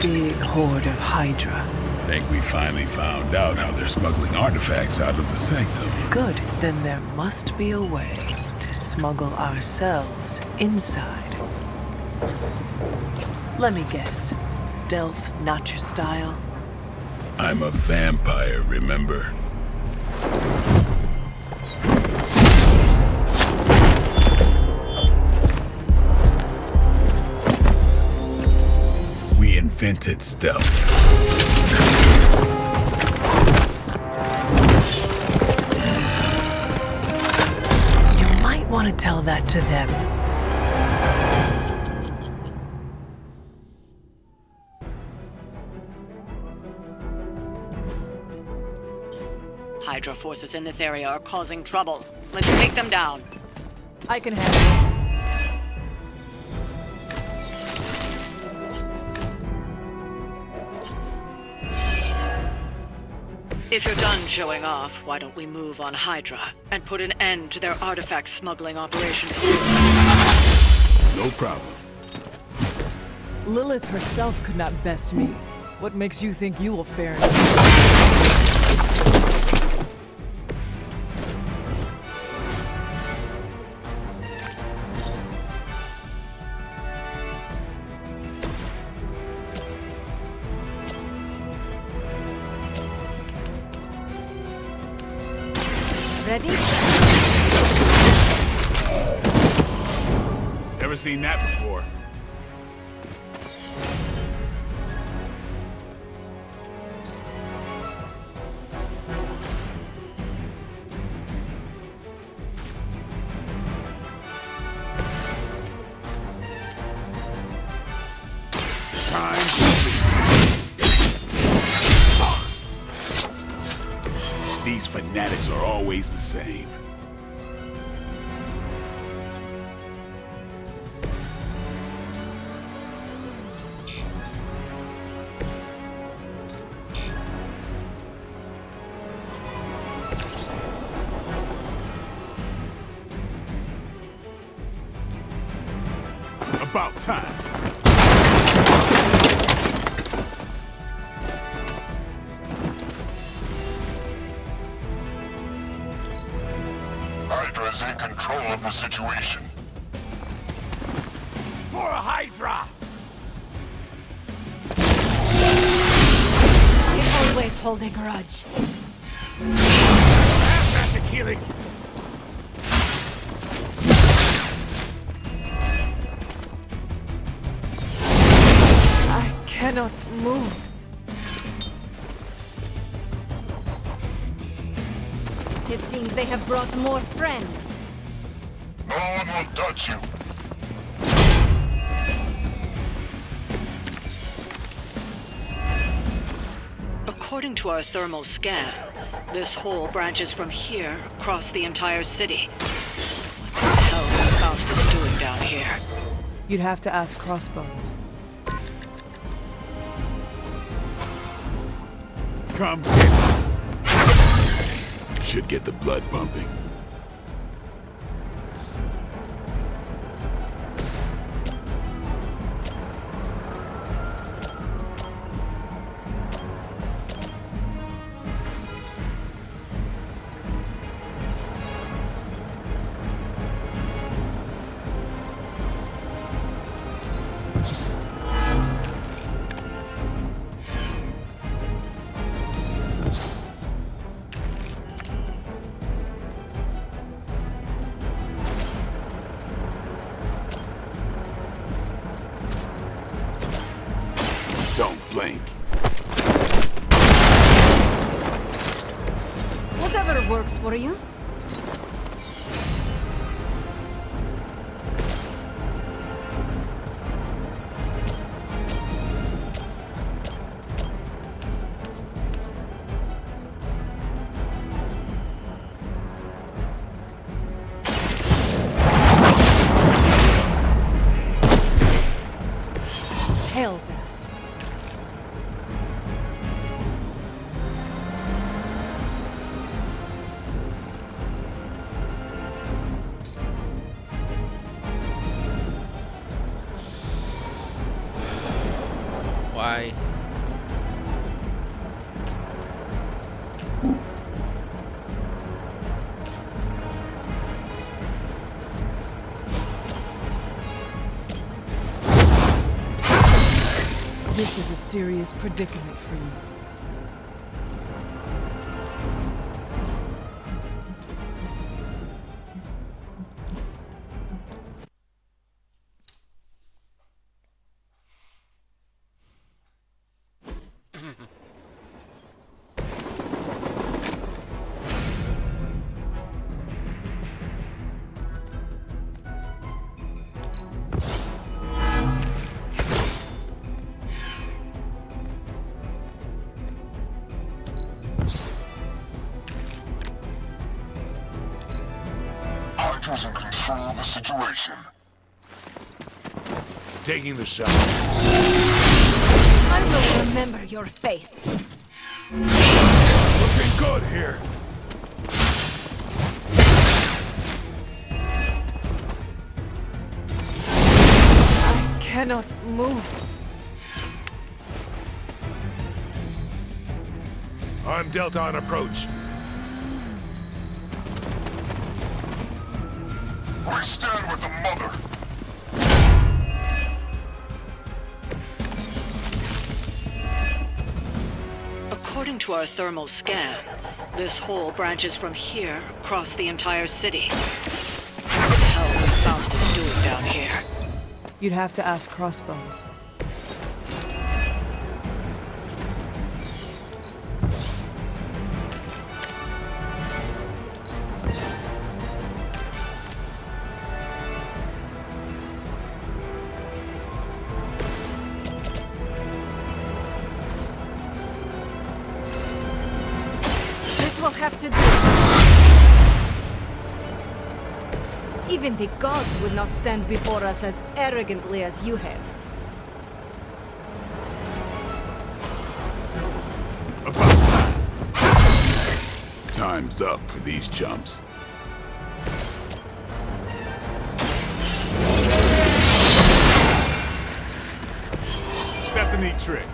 Big horde of Hydra. Think we finally found out how they're smuggling artifacts out of the Sanctum. Good. Then there must be a way to smuggle ourselves inside. Let me guess. Stealth, not your style? I'm a vampire, remember? We invented stealth. You might want to tell that to them. Hydra forces in this area are causing trouble. Let's take them down. I can handle it. If you're done showing off, why don't we move on Hydra and put an end to their artifact smuggling operations? No problem. Lilith herself could not best me. What makes you think you will fare? Ready? Never seen that before. These fanatics are always the same. About time. Hydra is in control of the situation. For a Hydra! I always hold a grudge. Have magic healing! I cannot move. It seems they have brought more friends. No one will touch you. According to our thermal scan, this hole branches from here across the entire city. What the hell is Faustus doing down here? You'd have to ask Crossbones. Come. Should get the blood pumping. Don't blink. Whatever works for you. Hellbat. Why? This is a serious predicament for you. Hydra's in control of the situation. Taking the shot. I will remember your face. Looking good here. I cannot move. I'm Delta on approach. We stand with the mother. According to our thermal scan, this hole branches from here across the entire city. What the hell is Faustus doing down here? You'd have to ask Crossbones. This will have to do. Even the gods would not stand before us as arrogantly as you have. Time's up for these chumps. That's a neat trick.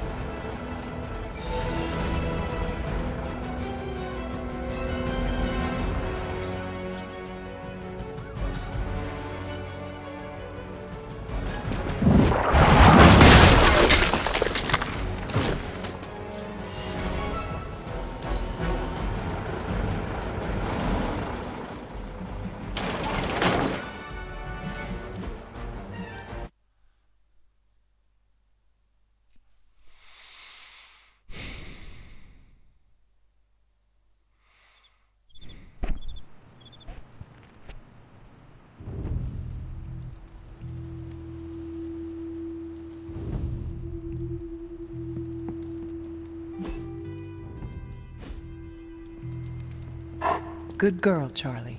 Good girl, Charlie.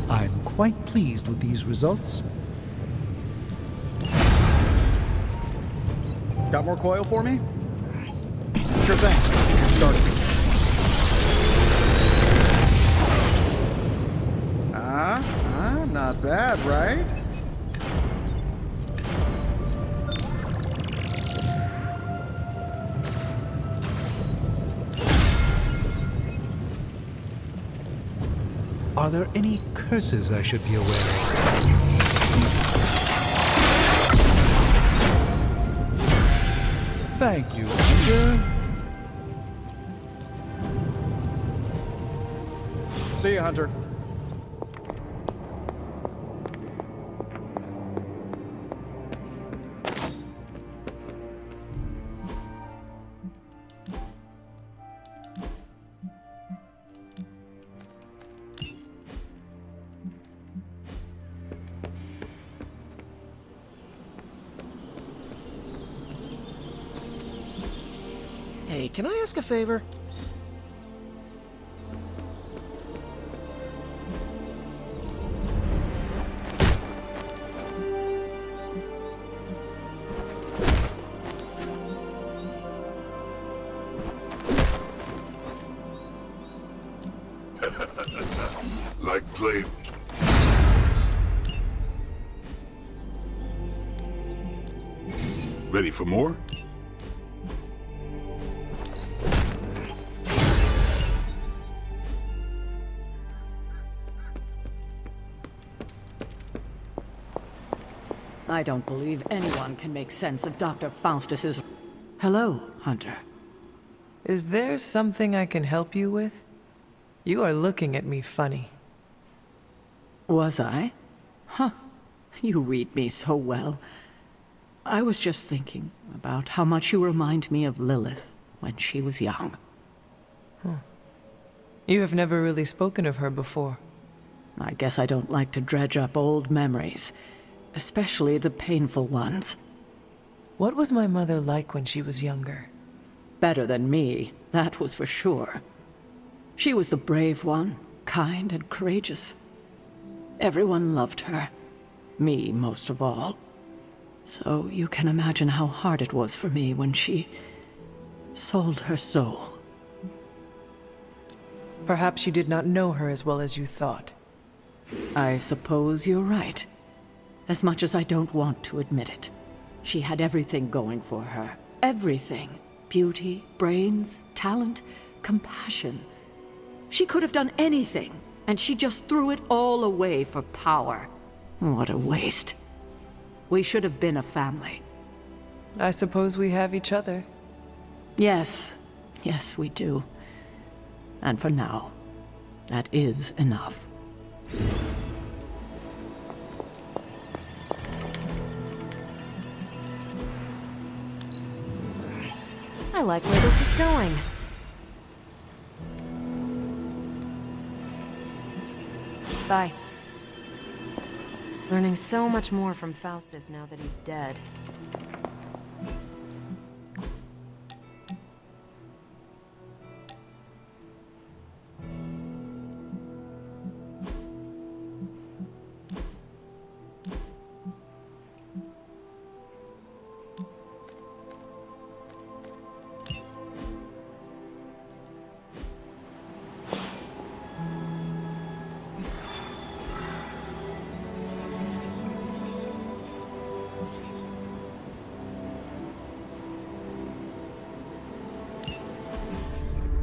I'm quite pleased with these results. Got more coil for me? Sure thing. Get started. Not bad, right? Are there any curses I should be aware of? Thank you, Hunter. See you, Hunter. Hey, can I ask a favor? Like play. Ready for more? I don't believe anyone can make sense of Dr. Faustus's... Hello, Hunter. Is there something I can help you with? You are looking at me funny. Was I? Huh. You read me so well. I was just thinking about how much you remind me of Lilith when she was young. You have never really spoken of her before. I guess I don't like to dredge up old memories, especially the painful ones. What was my mother like when she was younger? Better than me, that was for sure. She was the brave one, kind and courageous. Everyone loved her, me most of all. So you can imagine how hard it was for me when she sold her soul. Perhaps you did not know her as well as you thought. I suppose you're right. As much as I don't want to admit it. She had everything going for her. Everything. Beauty, brains, talent, compassion. She could have done anything, and she just threw it all away for power. What a waste. We should have been a family. I suppose we have each other. Yes. Yes, we do. And for now, that is enough. I like where this is going. Bye. Learning so much more from Faustus now that he's dead.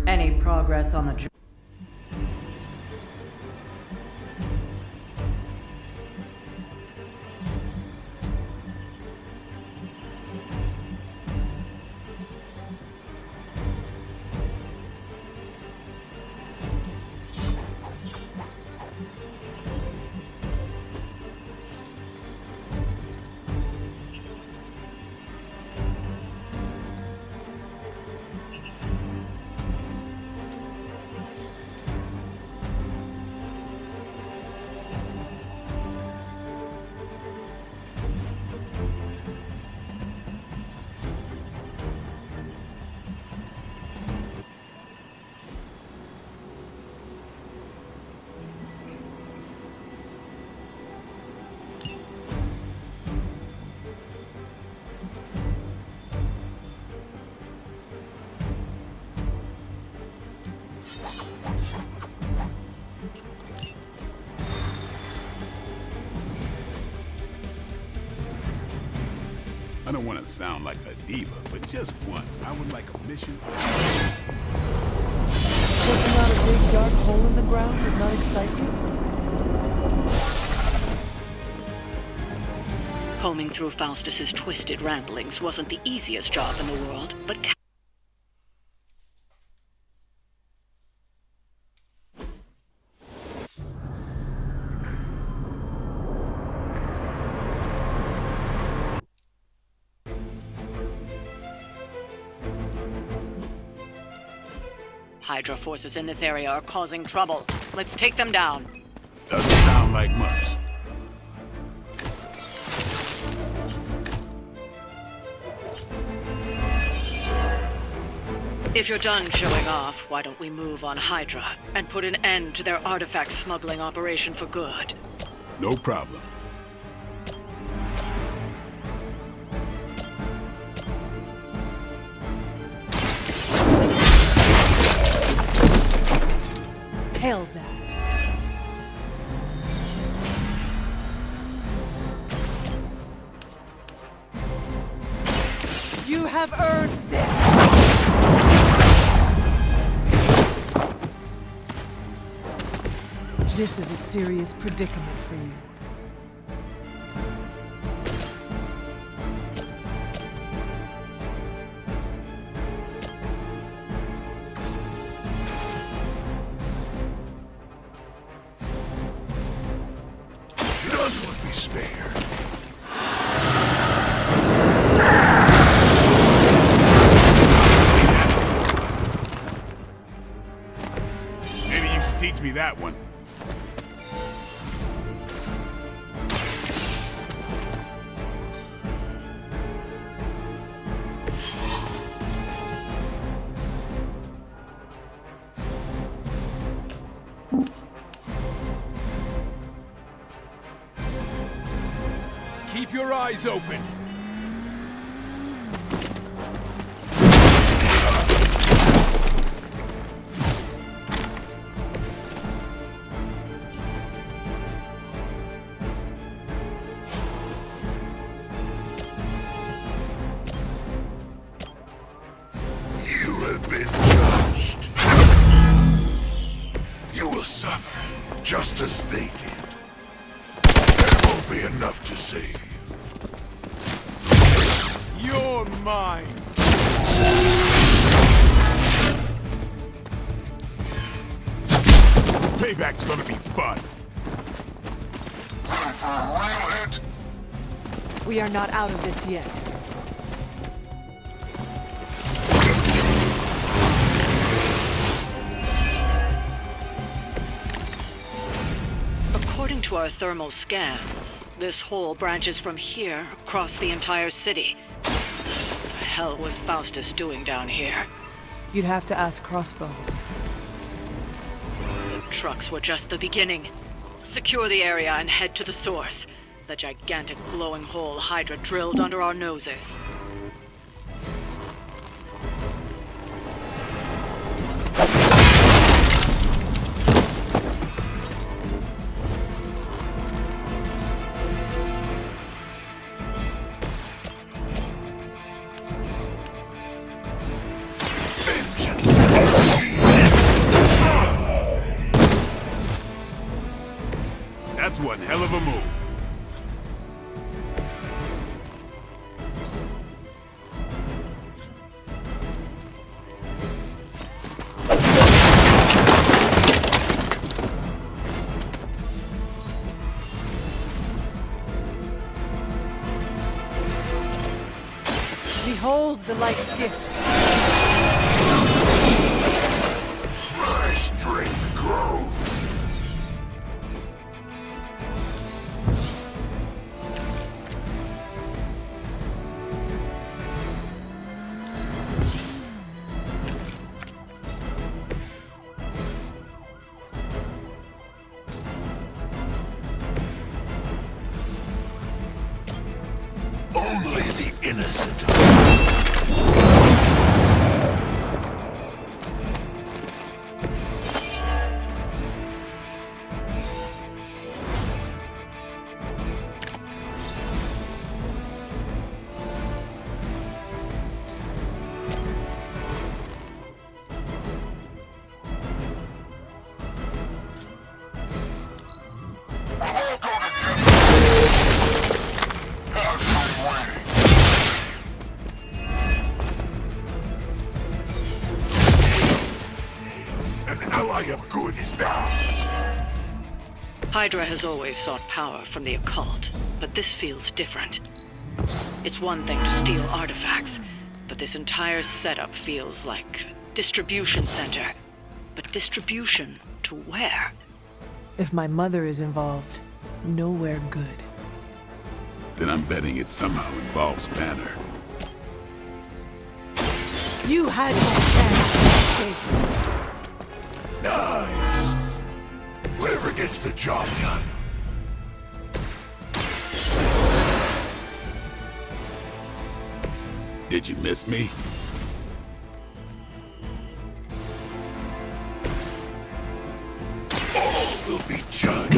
Any progress on the... I don't want to sound like a diva, but just once, I would like a mission. Checking out a big dark hole in the ground does not excite you? Combing through Faustus's twisted ramblings wasn't the easiest job in the world, but Hydra forces in this area are causing trouble. Let's take them down. Doesn't sound like much. If you're done showing off, why don't we move on Hydra and put an end to their artifact smuggling operation for good? No problem. Hell that. You have earned this! This is a serious predicament for you. None would be spared. Maybe you should teach me that one. Keep your eyes open. You have been judged. You will suffer, just as they did. There won't be enough to save you. You're mine. Payback's gonna be fun. We are not out of this yet. According to our thermal scans, this hole branches from here across the entire city. What the hell was Faustus doing down here? You'd have to ask Crossbones. The trucks were just the beginning. Secure the area and head to the source. The gigantic glowing hole Hydra drilled under our noses. That's one hell of a move. Behold the light's gift. My strength grows. Only the innocent. eye of good is down. Hydra has always sought power from the occult, but this feels different. It's one thing to steal artifacts, but this entire setup feels like distribution center. But distribution to where? If my mother is involved, nowhere good. Then I'm betting it somehow involves Banner. You had your chance. Nice. Whoever gets the job done. Did you miss me? All will be judged.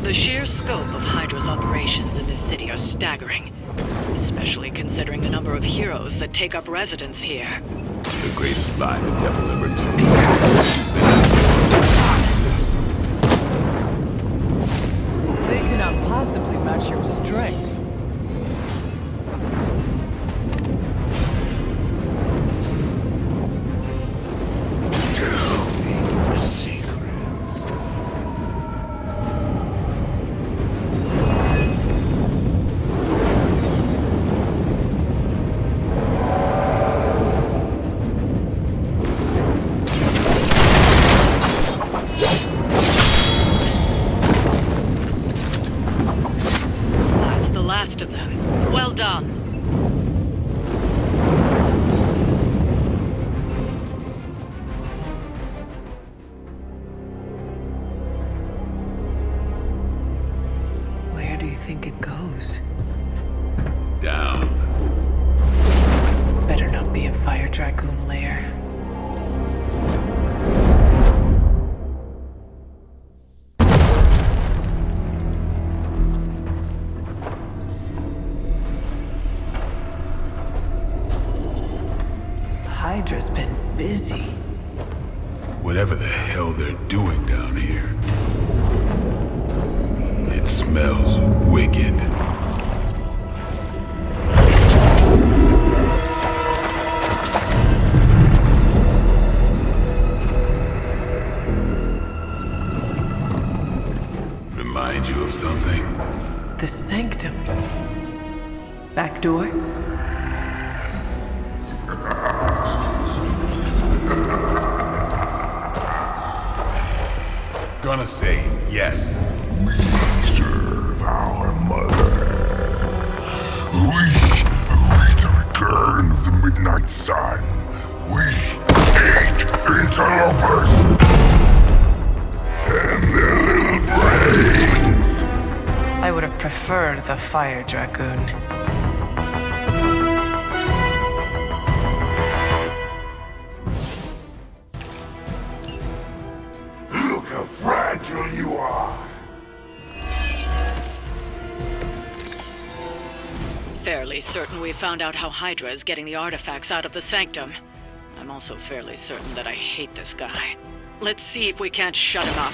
The sheer scope of Hydra's operations in this city are staggering, especially considering the number of heroes that take up residence here. The greatest lie the devil ever told. They cannot possibly match your strength. Tell me your secrets. That's the last of them. Well done. Where do you think it goes? Down. Better not be a fire dragoon lair. Hydra's been busy. Whatever the hell they're doing down here. It smells wicked. Remind you of something? The sanctum. Back door? Gonna say yes. We serve our mother. We await the return of the Midnight Sun. We hate interlopers and their little brains. I would have preferred the fire dragoon. Look how fragile you are. Fairly certain we found out how Hydra is getting the artifacts out of the sanctum. I'm also fairly certain that I hate this guy. Let's see if we can't shut him up.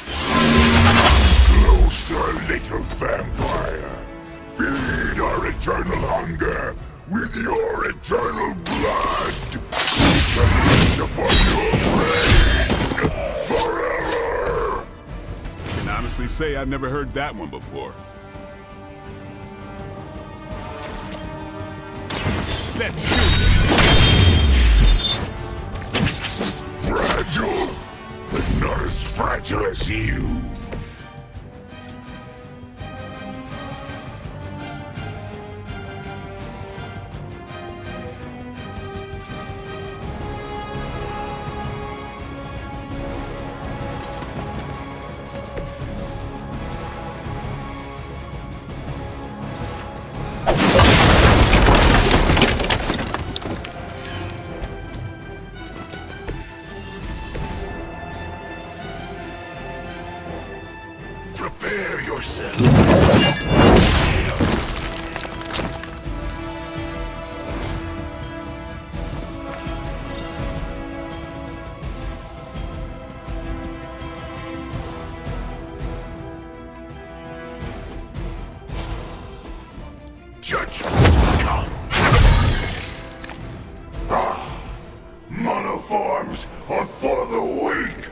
Closer, little vampire. Feed our eternal hunger with your eternal blood. We shall lift upon your brain forever. I can honestly say I've never heard that one before. Let's do this. Fragile, but not as fragile as you. Prepare yourself. Judgment come. Monoforms are for the weak.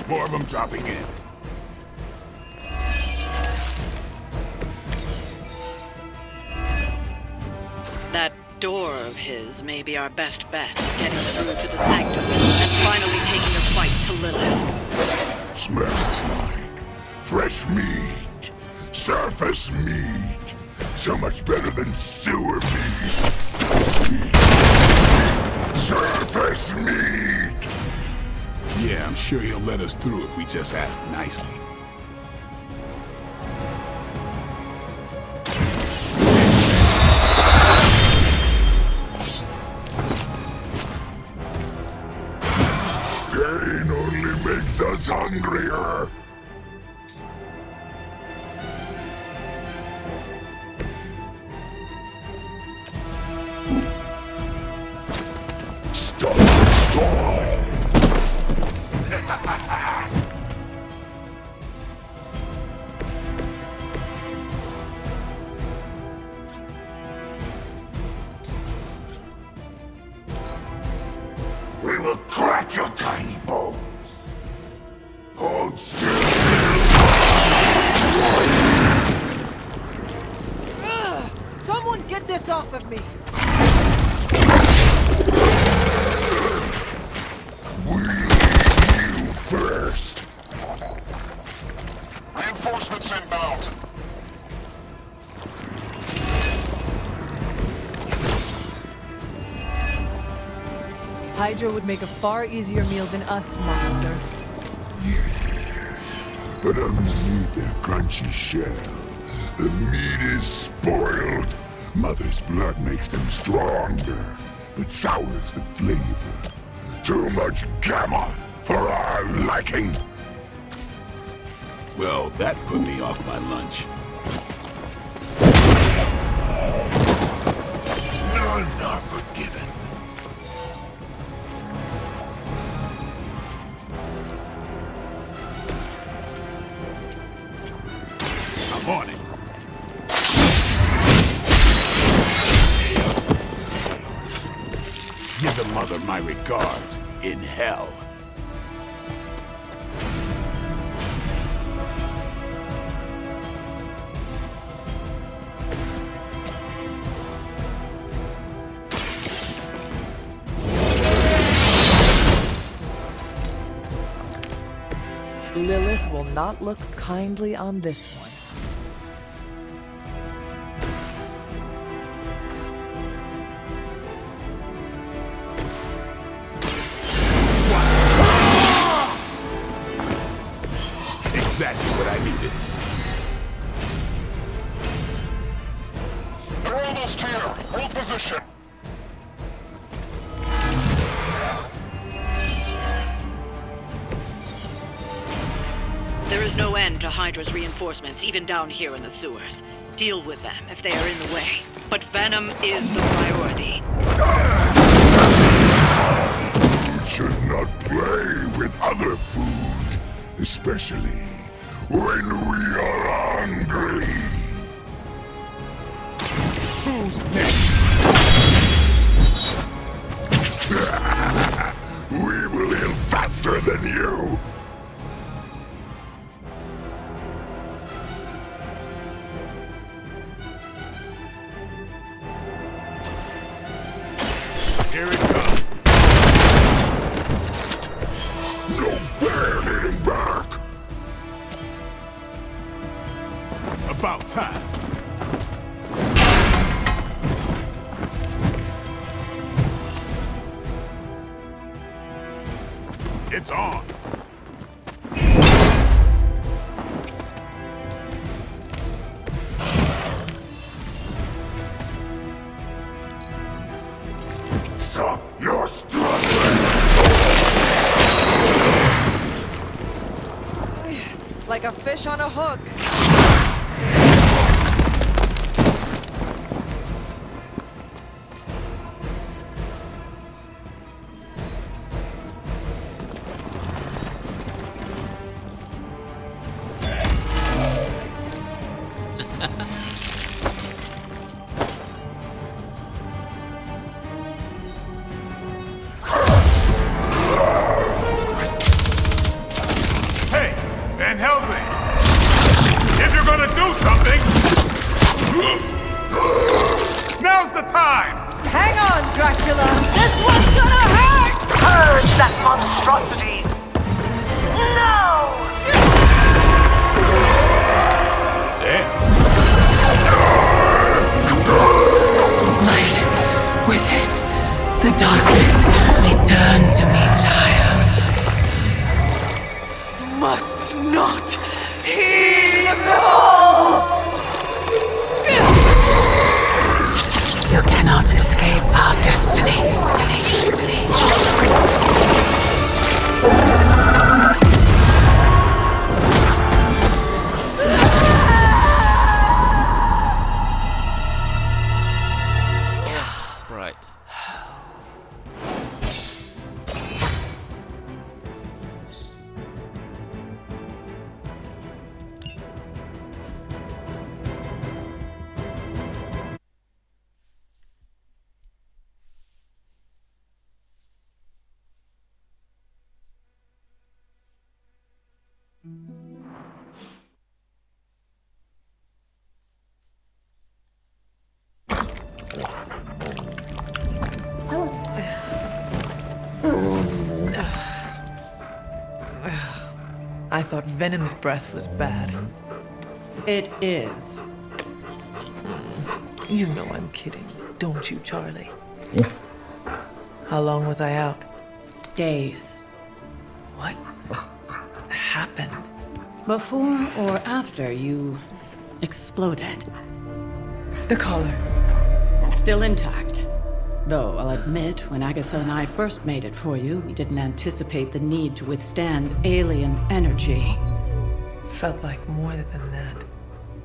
More of them dropping in. That door of his may be our best bet, getting through to the sanctum and finally taking a fight to Lilith. Smells like fresh meat, surface meat, so much better than sewer meat. Sweet, surface meat. Yeah, I'm sure he'll let us through if we just ask nicely. Pain only makes us hungrier. Stop stalling. We will crack your tiny bones. Hold still. Someone get this off of me! We need you first. Reinforcements inbound. Hydra would make a far easier meal than us, monster. Yes, but underneath their crunchy shell, the meat is spoiled. Mother's blood makes them stronger, but sours the flavor. Too much gamma for our liking. Well, that put me off my lunch. None are forgiven. I'm on it. Give the mother my regards in hell. Lilith will not look kindly on this one. Exactly what I needed. They're almost here. Hold position. There is no end to Hydra's reinforcements, even down here in the sewers. Deal with them if they are in the way. But venom is the priority. You should not play with other food, especially when we are hungry. Who's next? Here it comes. No fair hitting back! About time. It's on. Stop your struggling! Like a fish on a hook. Hey, Van Helsing! If you're gonna do something, now's the time! Hang on, Dracula! This one's gonna hurt! Purge that monstrosity! No! Light within the darkness. Return to me, child. Must not heed the call! You cannot escape our destiny. Right. I thought Venom's breath was bad. It is. You know I'm kidding, don't you, Charlie? How long was I out? Days. What happened? Before or after you exploded? The collar. Still intact. Though, I'll admit, when Agatha and I first made it for you, we didn't anticipate the need to withstand alien energy. Felt like more than that.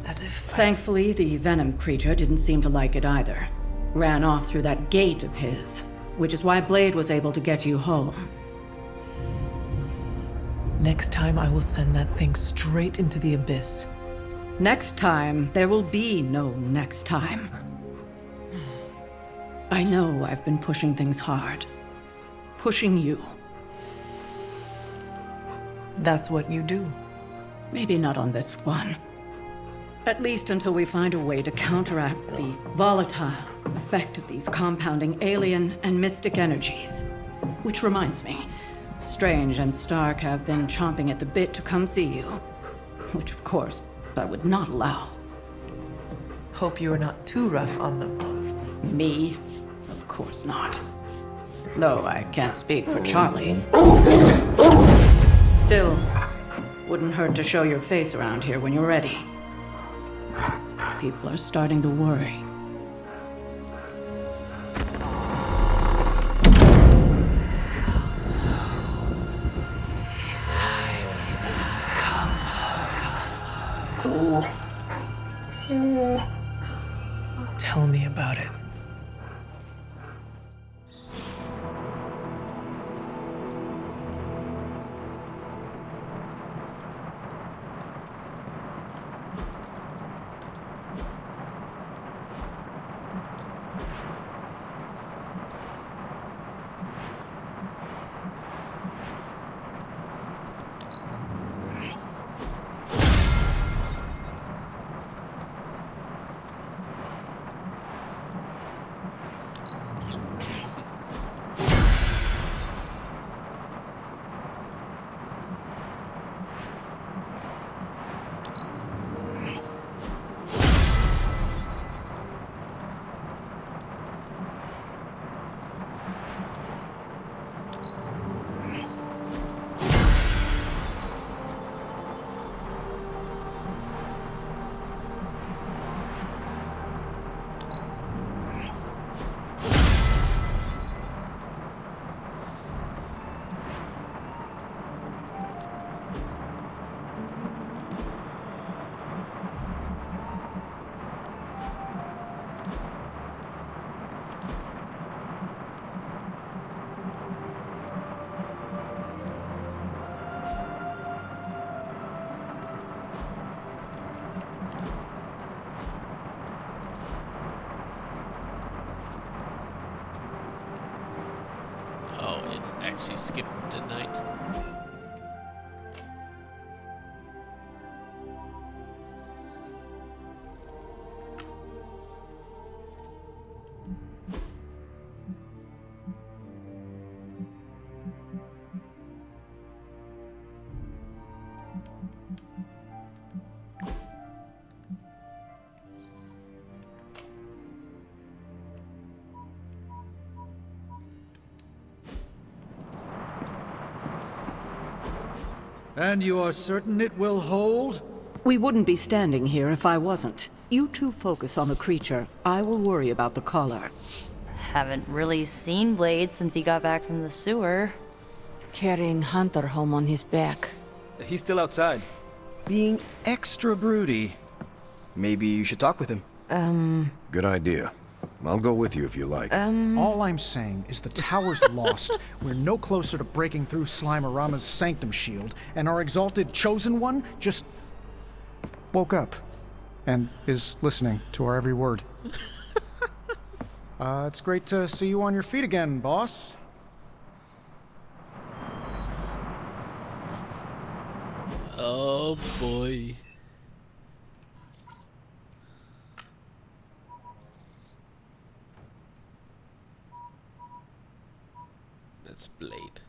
As if Thankfully, the venom creature didn't seem to like it either. Ran off through that gate of his, which is why Blade was able to get you home. Next time I will send that thing straight into the abyss. Next time, there will be no next time. I know I've been pushing things hard. Pushing you. That's what you do. Maybe not on this one. At least until we find a way to counteract the volatile effect of these compounding alien and mystic energies. Which reminds me, Strange and Stark have been chomping at the bit to come see you. Which, of course, I would not allow. Hope you are not too rough on them. Me? Of course not. Though I can't speak for Charlie. Still, wouldn't hurt to show your face around here when you're ready. People are starting to worry. Tell me about it. she skipped the night. And you are certain it will hold? We wouldn't be standing here if I wasn't. You two focus on the creature. I will worry about the collar. Haven't really seen Blade since he got back from the sewer. Carrying Hunter home on his back. He's still outside. Being extra broody. Maybe you should talk with him. Good idea. I'll go with you if you like. All I'm saying is the tower's lost. We're no closer to breaking through Slimerama's Sanctum Shield, and our exalted Chosen One just woke up and is listening to our every word. It's great to see you on your feet again, boss. Oh boy. That's Blade.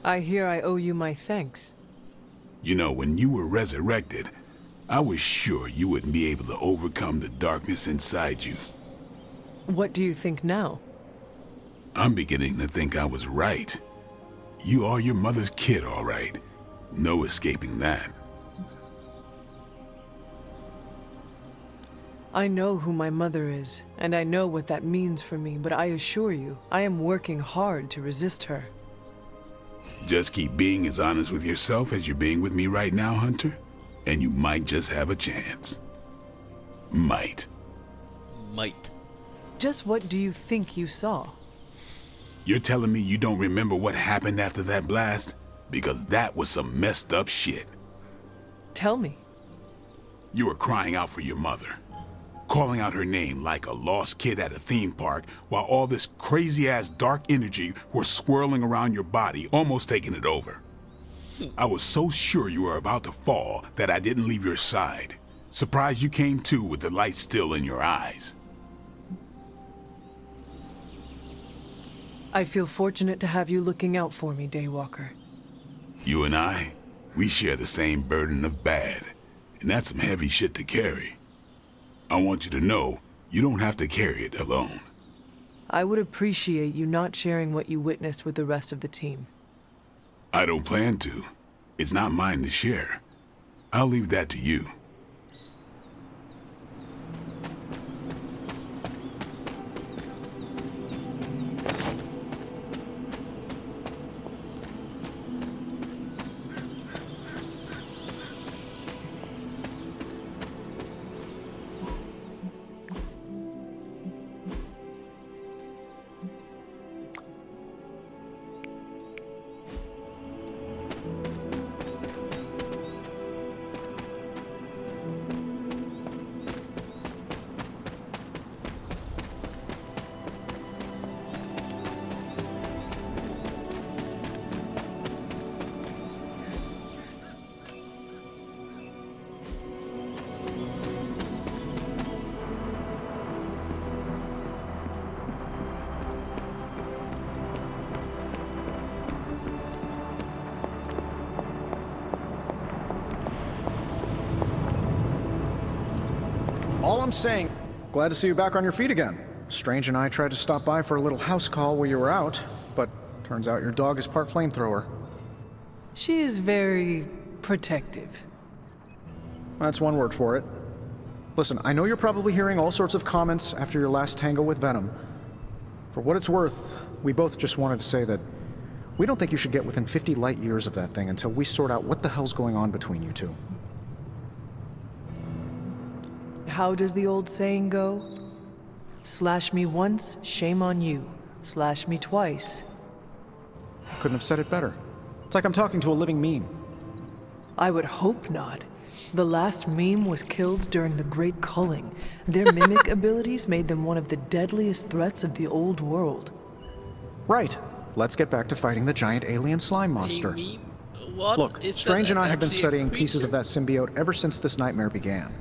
I hear I owe you my thanks. You know, when you were resurrected, I was sure you wouldn't be able to overcome the darkness inside you. What do you think now? I'm beginning to think I was right. You are your mother's kid, all right. No escaping that. I know who my mother is, and I know what that means for me, but I assure you, I am working hard to resist her. Just keep being as honest with yourself as you're being with me right now, Hunter, and you might just have a chance. Might. Just what do you think you saw? You're telling me you don't remember what happened after that blast? Because that was some messed up shit. Tell me. You were crying out for your mother, calling out her name like a lost kid at a theme park, while all this crazy-ass dark energy was swirling around your body, almost taking it over. I was so sure you were about to fall that I didn't leave your side. Surprised you came to with the light still in your eyes. I feel fortunate to have you looking out for me, Daywalker. You and I, we share the same burden of bad, and that's some heavy shit to carry. I want you to know, you don't have to carry it alone. I would appreciate you not sharing what you witnessed with the rest of the team. I don't plan to. It's not mine to share. I'll leave that to you. I'm saying... Glad to see you back on your feet again. Strange and I tried to stop by for a little house call while you were out, but turns out your dog is part flamethrower. She is very protective. That's one word for it. Listen, I know you're probably hearing all sorts of comments after your last tango with Venom. For what it's worth, we both just wanted to say that we don't think you should get within 50 light years of that thing until we sort out what the hell's going on between you two. How does the old saying go? Slash me once, shame on you. Slash me twice. Couldn't have said it better. It's like I'm talking to a living meme. I would hope not. The last meme was killed during the Great Culling. Their mimic abilities made them one of the deadliest threats of the old world. Right. Let's get back to fighting the giant alien slime monster. Look, Strange and I have been studying pieces of that symbiote ever since this nightmare began.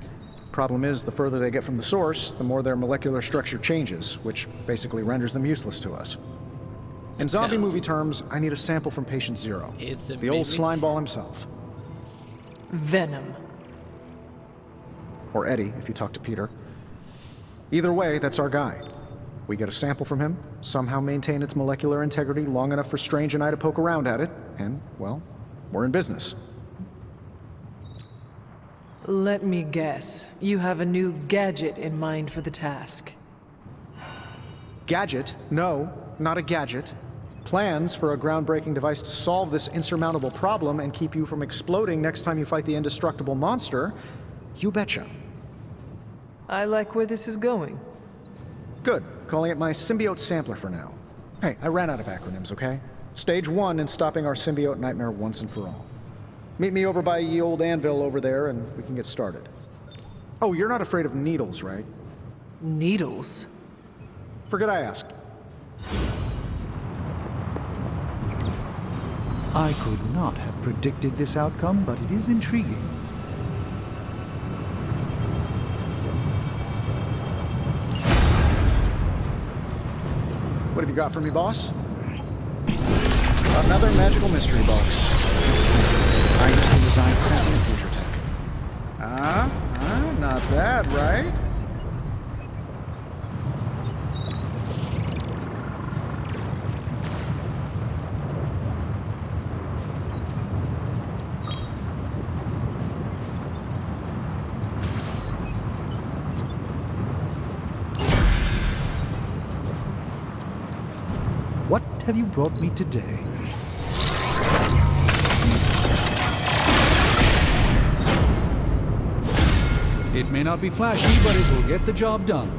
Problem is, the further they get from the source, the more their molecular structure changes, which basically renders them useless to us. In zombie movie terms, I need a sample from Patient Zero. The old slime ball himself. Venom. Or Eddie, if you talk to Peter. Either way, that's our guy. We get a sample from him, somehow maintain its molecular integrity long enough for Strange and I to poke around at it, and, well, we're in business. Let me guess. You have a new gadget in mind for the task. Gadget? No, not a gadget. Plans for a groundbreaking device to solve this insurmountable problem and keep you from exploding next time you fight the indestructible monster? You betcha. I like where this is going. Good. Calling it my symbiote sampler for now. Hey, I ran out of acronyms, okay? Stage 1 in stopping our symbiote nightmare once and for all. Meet me over by ye old anvil over there and we can get started. Oh, you're not afraid of needles, right? Needles? Forget I asked. I could not have predicted this outcome, but it is intriguing. What have you got for me, boss? Another magical mystery box. I used to design sentient future tech. Not bad, right? What have you brought me today? It may not be flashy, but it will get the job done.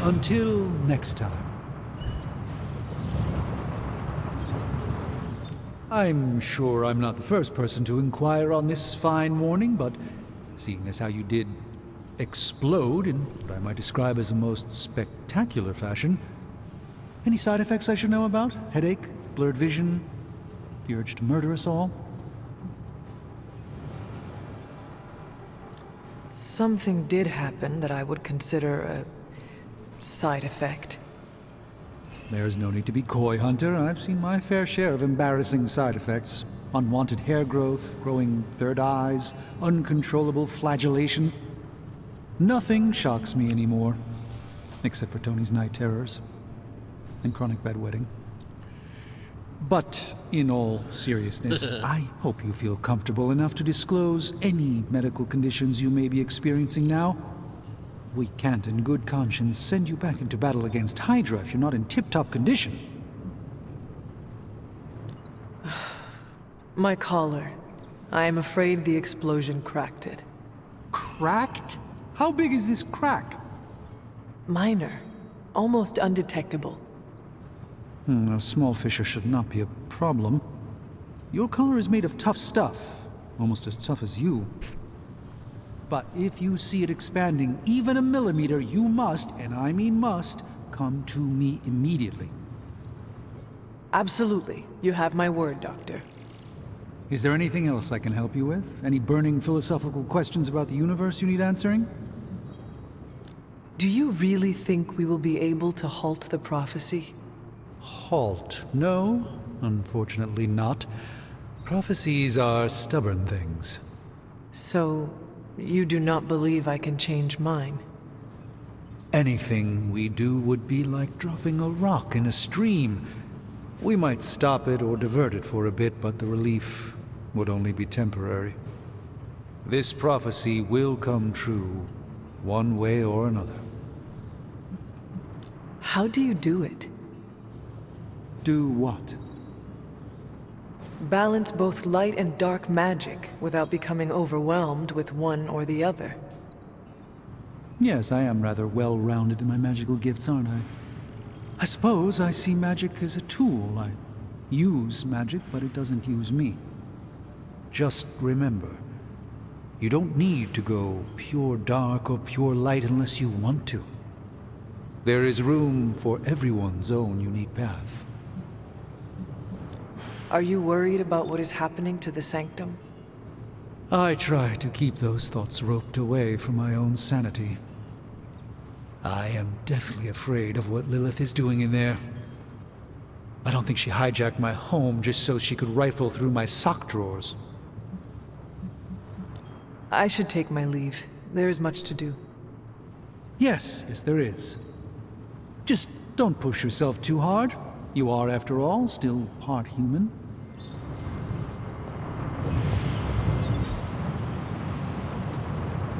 Until next time. I'm sure I'm not the first person to inquire on this fine morning, but seeing as how you did explode in what I might describe as a most spectacular fashion, any side effects I should know about? Headache? Blurred vision? The urge to murder us all? Something did happen that I would consider a side effect. There's no need to be coy, Hunter. I've seen my fair share of embarrassing side effects. Unwanted hair growth, growing third eyes, uncontrollable flagellation. Nothing shocks me anymore, except for Tony's night terrors and chronic bedwetting. But in all seriousness, I hope you feel comfortable enough to disclose any medical conditions you may be experiencing now. We can't in good conscience send you back into battle against Hydra if you're not in tip-top condition. My collar. I am afraid the explosion cracked it. Cracked? How big is this crack? Minor. Almost undetectable. A small fissure should not be a problem. Your collar is made of tough stuff, almost as tough as you. But if you see it expanding even a millimeter, you must, and I mean must, come to me immediately. Absolutely. You have my word, Doctor. Is there anything else I can help you with? Any burning philosophical questions about the universe you need answering? Do you really think we will be able to halt the prophecy? Halt? No, unfortunately not. Prophecies are stubborn things. So, you do not believe I can change mine? Anything we do would be like dropping a rock in a stream. We might stop it or divert it for a bit, but the relief would only be temporary. This prophecy will come true, one way or another. How do you do it? Do what? Balance both light and dark magic without becoming overwhelmed with one or the other. Yes, I am rather well-rounded in my magical gifts, aren't I? I suppose I see magic as a tool. I use magic, but it doesn't use me. Just remember, you don't need to go pure dark or pure light unless you want to. There is room for everyone's own unique path. Are you worried about what is happening to the Sanctum? I try to keep those thoughts roped away from my own sanity. I am deathly afraid of what Lilith is doing in there. I don't think she hijacked my home just so she could rifle through my sock drawers. I should take my leave. There is much to do. Yes, there is. Just don't push yourself too hard. You are, after all, still part human.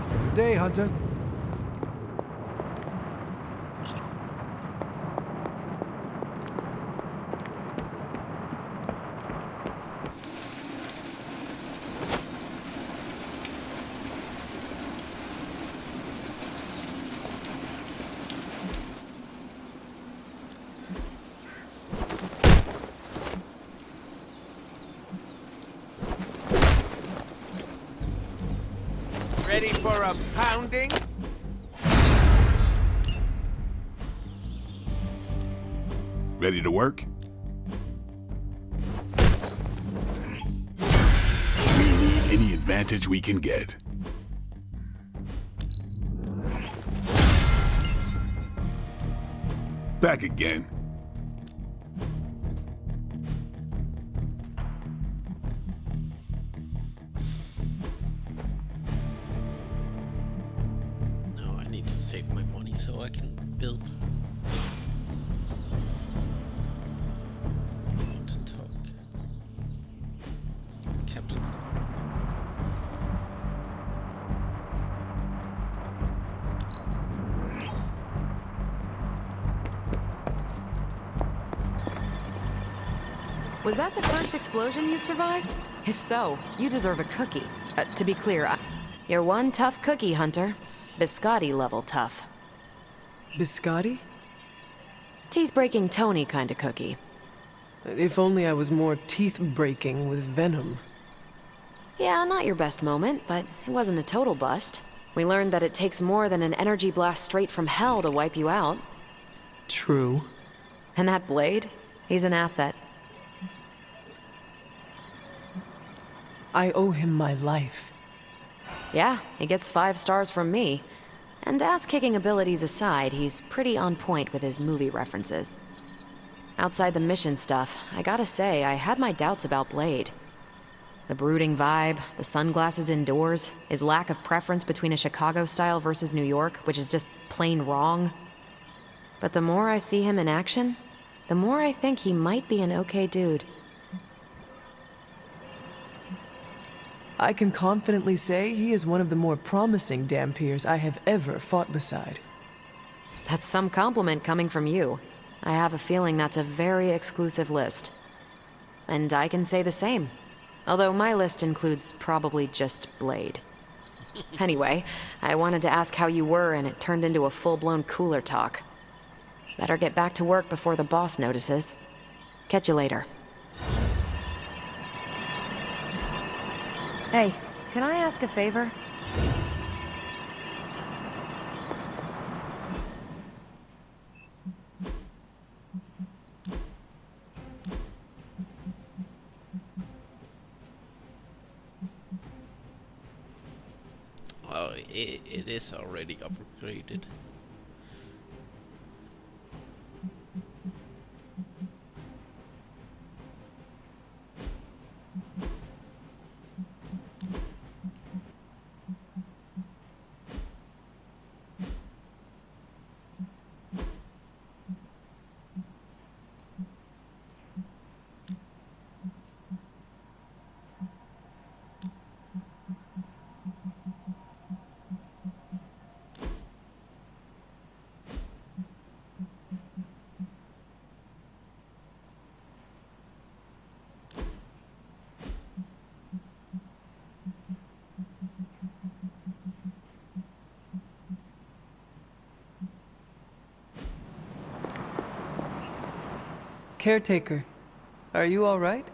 Good day, Hunter. Ready for a pounding? Ready to work? We need any advantage we can get. Back again. No, I need to save my money so I can build. I want to talk. Captain. Was that the first explosion you've survived? If so, you deserve a cookie. To be clear, you're one tough cookie, Hunter. Biscotti level tough. Biscotti? Teeth-breaking Tony kind of cookie. If only I was more teeth-breaking with venom. Yeah, not your best moment, but it wasn't a total bust. We learned that it takes more than an energy blast straight from hell to wipe you out. True. And that blade? He's an asset. I owe him my life. Yeah, he gets 5 stars from me. And ass-kicking abilities aside, he's pretty on point with his movie references. Outside the mission stuff, I gotta say, I had my doubts about Blade. The brooding vibe, the sunglasses indoors, his lack of preference between a Chicago style versus New York, which is just plain wrong. But the more I see him in action, the more I think he might be an okay dude. I can confidently say he is one of the more promising Dhampirs I have ever fought beside. That's some compliment coming from you. I have a feeling that's a very exclusive list. And I can say the same. Although my list includes probably just Blade. Anyway, I wanted to ask how you were, and it turned into a full-blown cooler talk. Better get back to work before the boss notices. Catch you later. Hey, can I ask a favor? Oh, it is already upgraded. Caretaker, are you all right?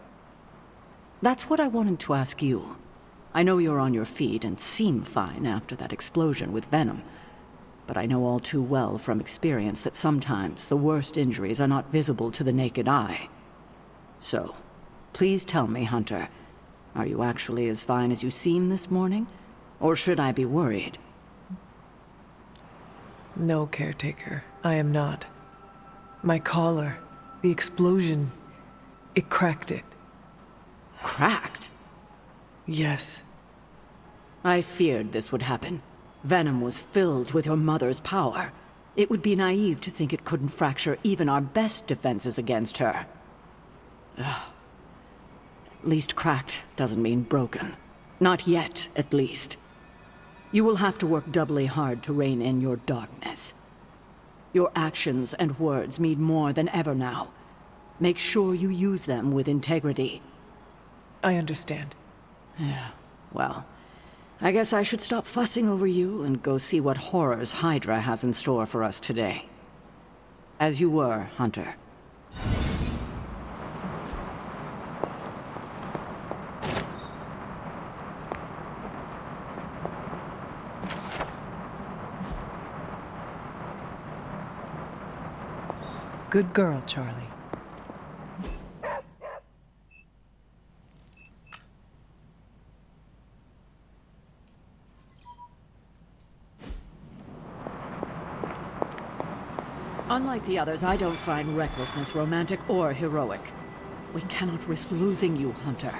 That's what I wanted to ask you. I know you're on your feet and seem fine after that explosion with Venom. But I know all too well from experience that sometimes the worst injuries are not visible to the naked eye. So, please tell me, Hunter, are you actually as fine as you seem this morning? Or should I be worried? No, Caretaker, I am not. My collar, the explosion, it cracked it. Cracked? Yes. I feared this would happen. Venom was filled with your mother's power. It would be naive to think it couldn't fracture even our best defenses against her. Ugh. At least cracked doesn't mean broken. Not yet, at least. You will have to work doubly hard to rein in your darkness. Your actions and words mean more than ever now. Make sure you use them with integrity. I understand. Yeah, well, I guess I should stop fussing over you and go see what horrors Hydra has in store for us today. As you were, Hunter. Good girl, Charlie. Unlike the others, I don't find recklessness romantic or heroic. We cannot risk losing you, Hunter.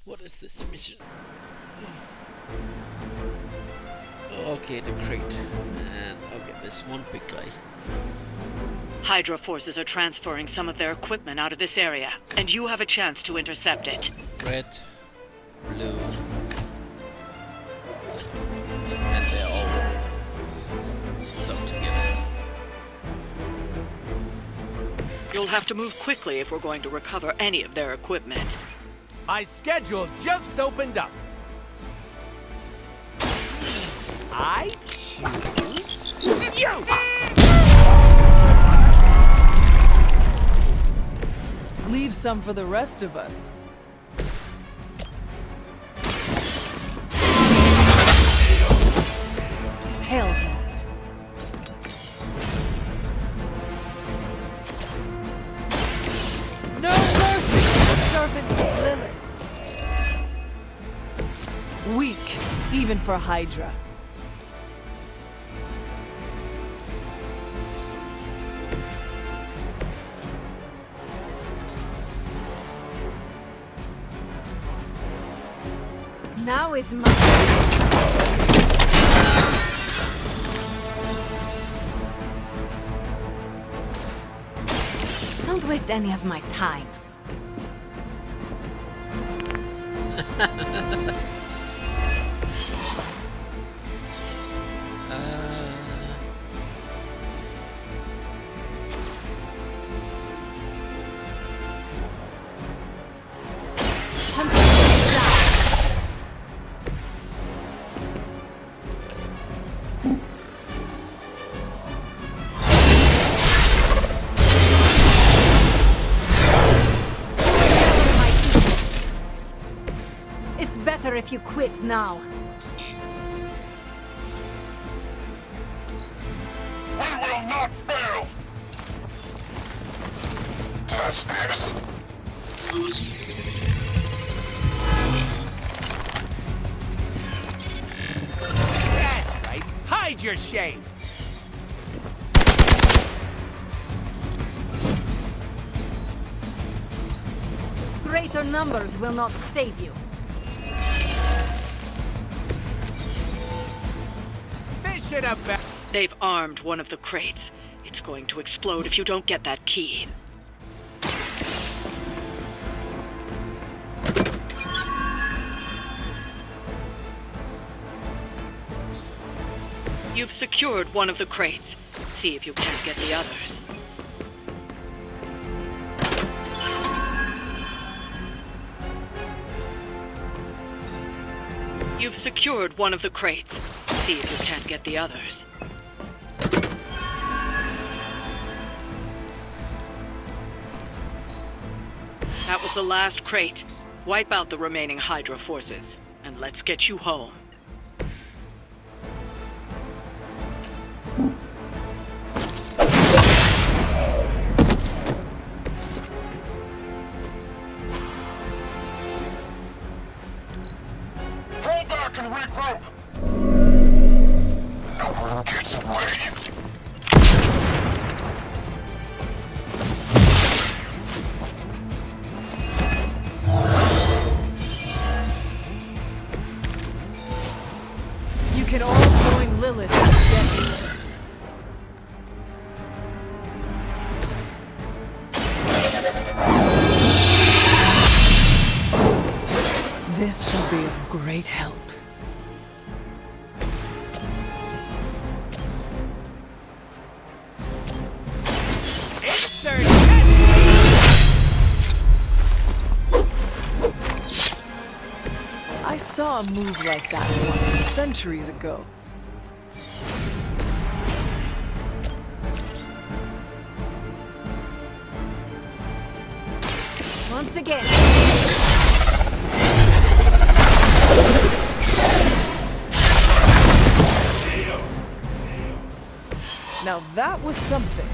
What is this mission? Okay, the crate. And okay, there's one big guy. Hydra forces are transferring some of their equipment out of this area, and you have a chance to intercept it. Red, blue, and they're all stuck together. You'll have to move quickly if we're going to recover any of their equipment. My schedule just opened up. I choose you! Leave some for the rest of us. Hellcat. No mercy for the servants of Lilith. Weak, even for Hydra. Now is my... Don't waste any of my time. It's better if you quit now. We will not fail! Time What's this? That's right. Hide your shame. Greater numbers will not save you. Fish it up. They've armed one of the crates. It's going to explode if you don't get that key. You've secured one of the crates. See if you can't get the others. You've secured one of the crates. See if you can't get the others. That was the last crate. Wipe out the remaining Hydra forces, and let's get you home. Pull back and regroup! No one gets away. You can all join Lilith in death. This shall be of great help. I saw a move like that once, centuries ago. Once again. Now that was something.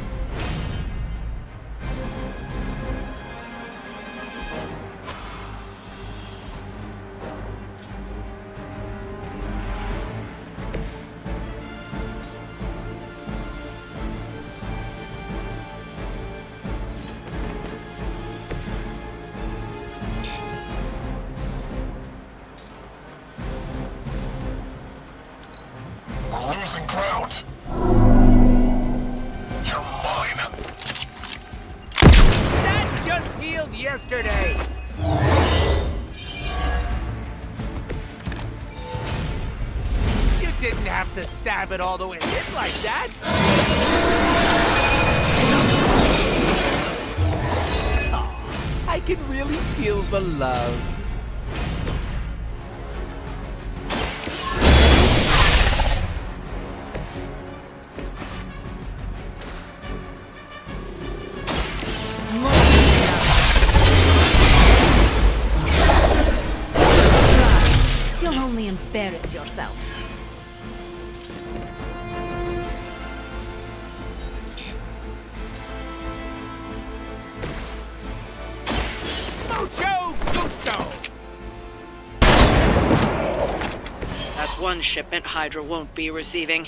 We're losing ground. You're mine. That just healed yesterday. You didn't have to stab it all the way in like that. Aw, I can really feel the love. You'll only embarrass yourself. Mucho gusto! That's one shipment Hydra won't be receiving.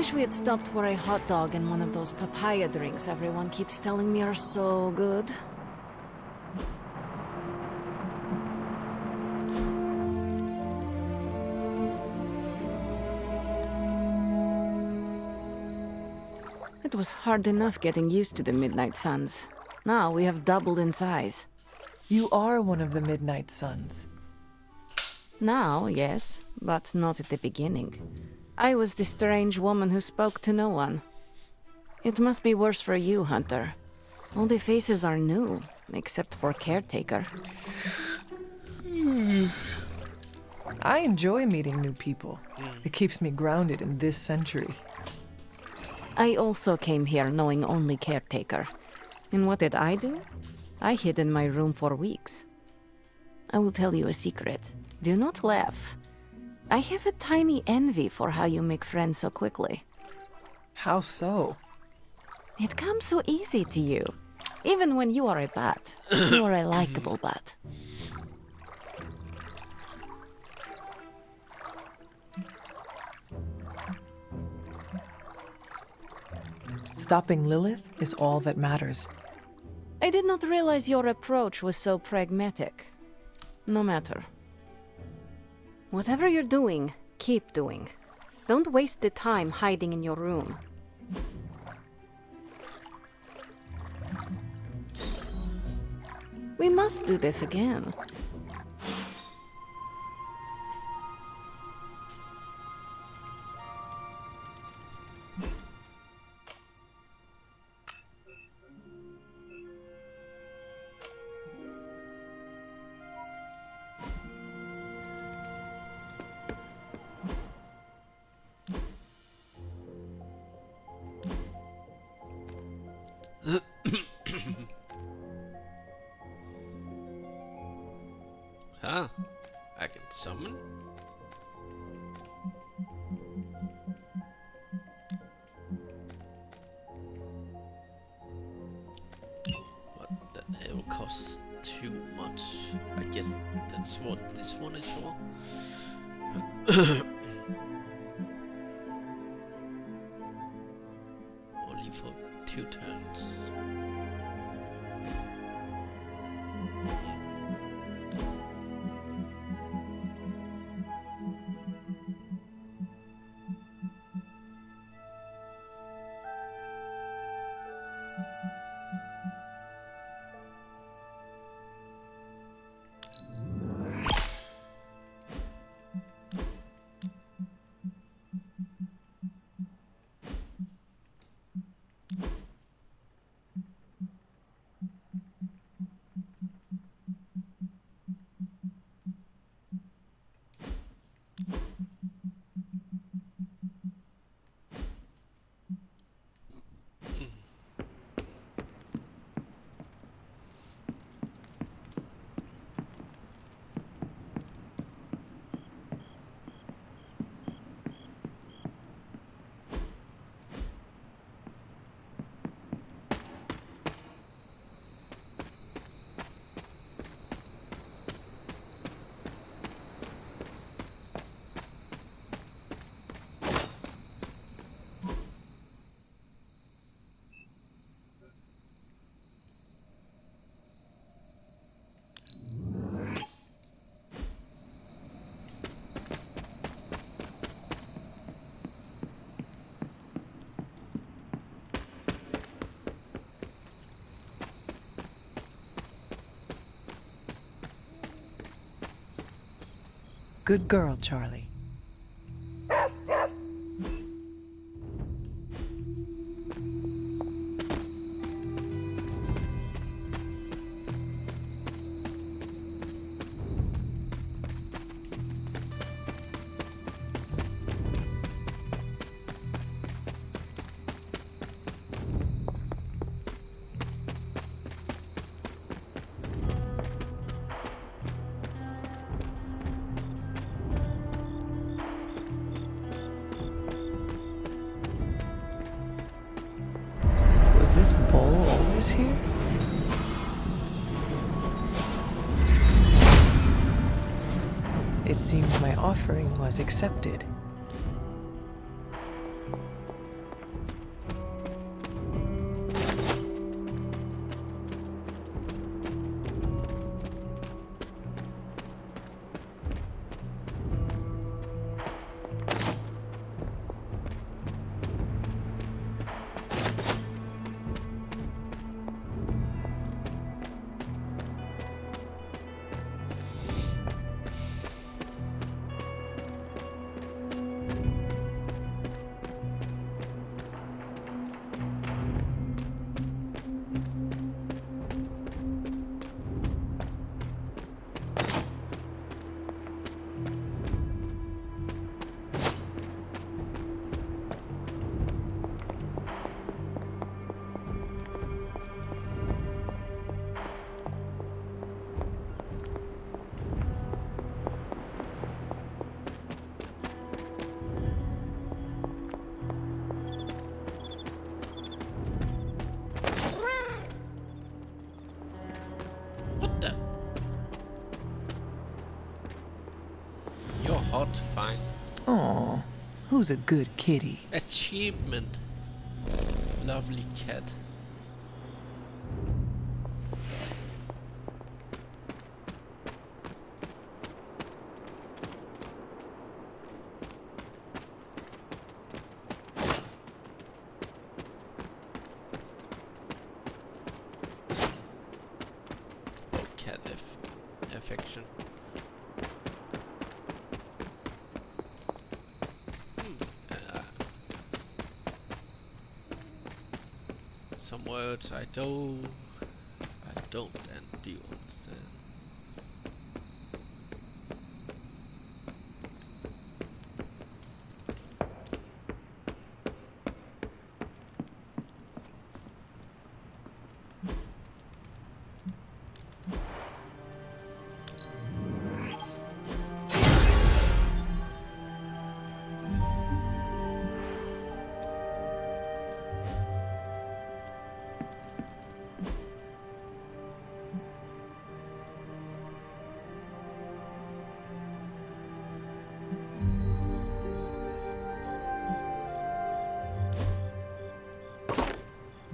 wish we had stopped for a hot dog and one of those papaya drinks everyone keeps telling me are so good. It was hard enough getting used to the Midnight Suns. Now we have doubled in size. You are one of the Midnight Suns. Now, yes, but not at the beginning. I was the strange woman who spoke to no one. It must be worse for you, Hunter. All the faces are new, except for Caretaker. I enjoy meeting new people. It keeps me grounded in this century. I also came here knowing only Caretaker. And what did I do? I hid in my room for weeks. I will tell you a secret. Do not laugh. I have a tiny envy for how you make friends so quickly. How so? It comes so easy to you. Even when you are a bat. You are a likable bat. Stopping Lilith is all that matters. I did not realize your approach was so pragmatic. No matter. Whatever you're doing, keep doing. Don't waste the time hiding in your room. We must do this again. Huh? I can summon? What? It will cost too much. I guess that's what this one is for. Only for 2 turns. Good girl, Charlie. This bowl always here? It seems my offering was accepted. hard to find. Aw, who's a good kitty? Achievement. Lovely cat. Cat affection. Some words I don't and do understand.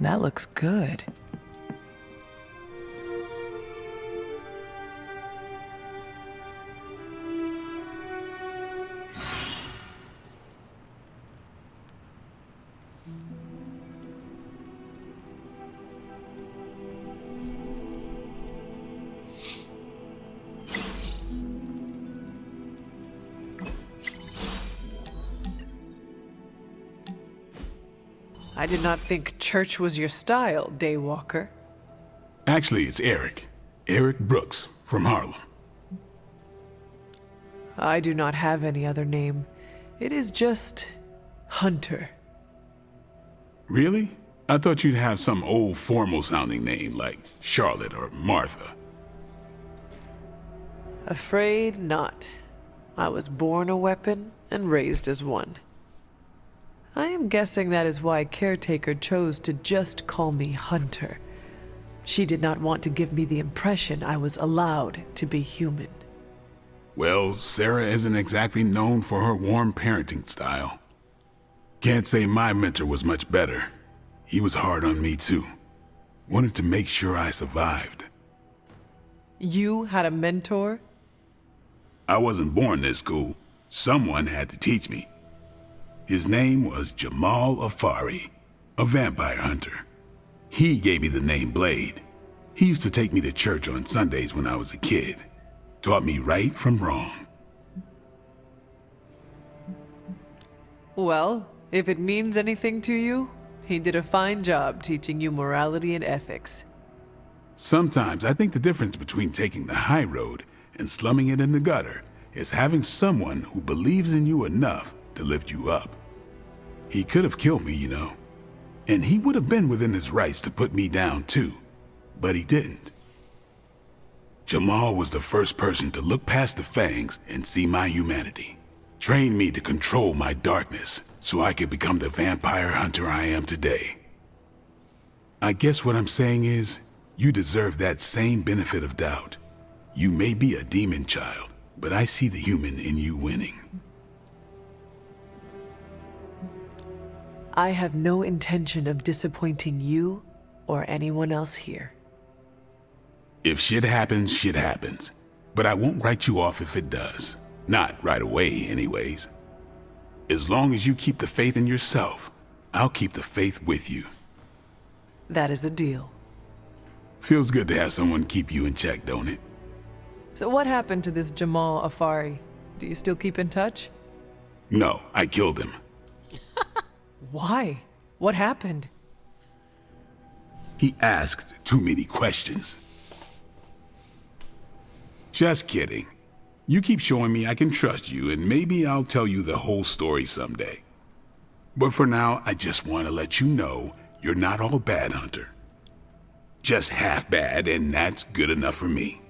That looks good. I did not think church was your style, Daywalker. Actually, it's Eric. Eric Brooks from Harlem. I do not have any other name. It is just Hunter. Really? I thought you'd have some old formal sounding name like Charlotte or Martha. Afraid not. I was born a weapon and raised as one. I am guessing that is why Caretaker chose to just call me Hunter. She did not want to give me the impression I was allowed to be human. Well, Sarah isn't exactly known for her warm parenting style. Can't say my mentor was much better. He was hard on me too. Wanted to make sure I survived. You had a mentor? I wasn't born this cool. Someone had to teach me. His name was Jamal Afari, a vampire hunter. He gave me the name Blade. He used to take me to church on Sundays when I was a kid. Taught me right from wrong. Well, if it means anything to you, he did a fine job teaching you morality and ethics. Sometimes I think the difference between taking the high road and slumming it in the gutter is having someone who believes in you enough to lift you up. He could have killed me, you know. And he would have been within his rights to put me down too. But he didn't. Jamal was the first person to look past the fangs and see my humanity. Trained me to control my darkness so I could become the vampire hunter I am today. I guess what I'm saying is, you deserve that same benefit of doubt. You may be a demon child, but I see the human in you winning. I have no intention of disappointing you or anyone else here. If shit happens, shit happens. But I won't write you off if it does. Not right away, anyways. As long as you keep the faith in yourself, I'll keep the faith with you. That is a deal. Feels good to have someone keep you in check, don't it? So what happened to this Jamal Afari? Do you still keep in touch? No, I killed him. Why? What happened? He asked too many questions. Just kidding. You keep showing me I can trust you, and maybe I'll tell you the whole story someday. But for now, I just want to let you know you're not all bad, Hunter. Just half bad, and that's good enough for me.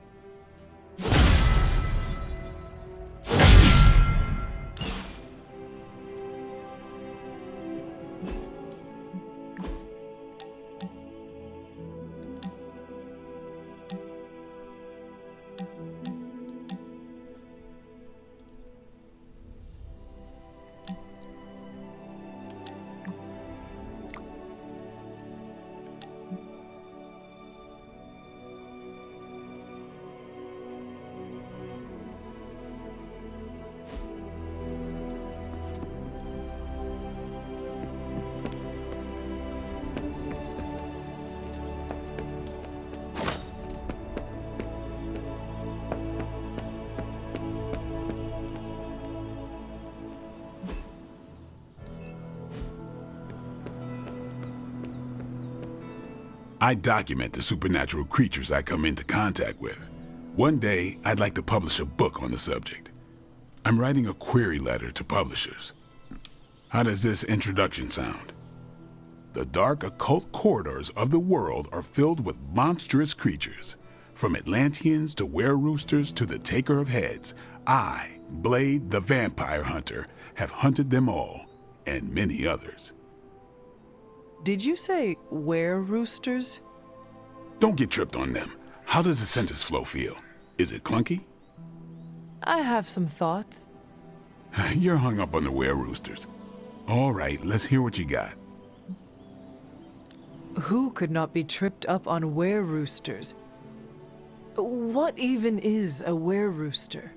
I document the supernatural creatures I come into contact with. One day, I'd like to publish a book on the subject. I'm writing a query letter to publishers. How does this introduction sound? The dark occult corridors of the world are filled with monstrous creatures. From Atlanteans to were-roosters to the Taker of Heads, I, Blade the Vampire Hunter, have hunted them all, and many others. Did you say were-roosters? Don't get tripped on them. How does the sentence flow feel? Is it clunky? I have some thoughts. You're hung up on the were-roosters. All right, let's hear what you got. Who could not be tripped up on were-roosters? What even is a were-rooster?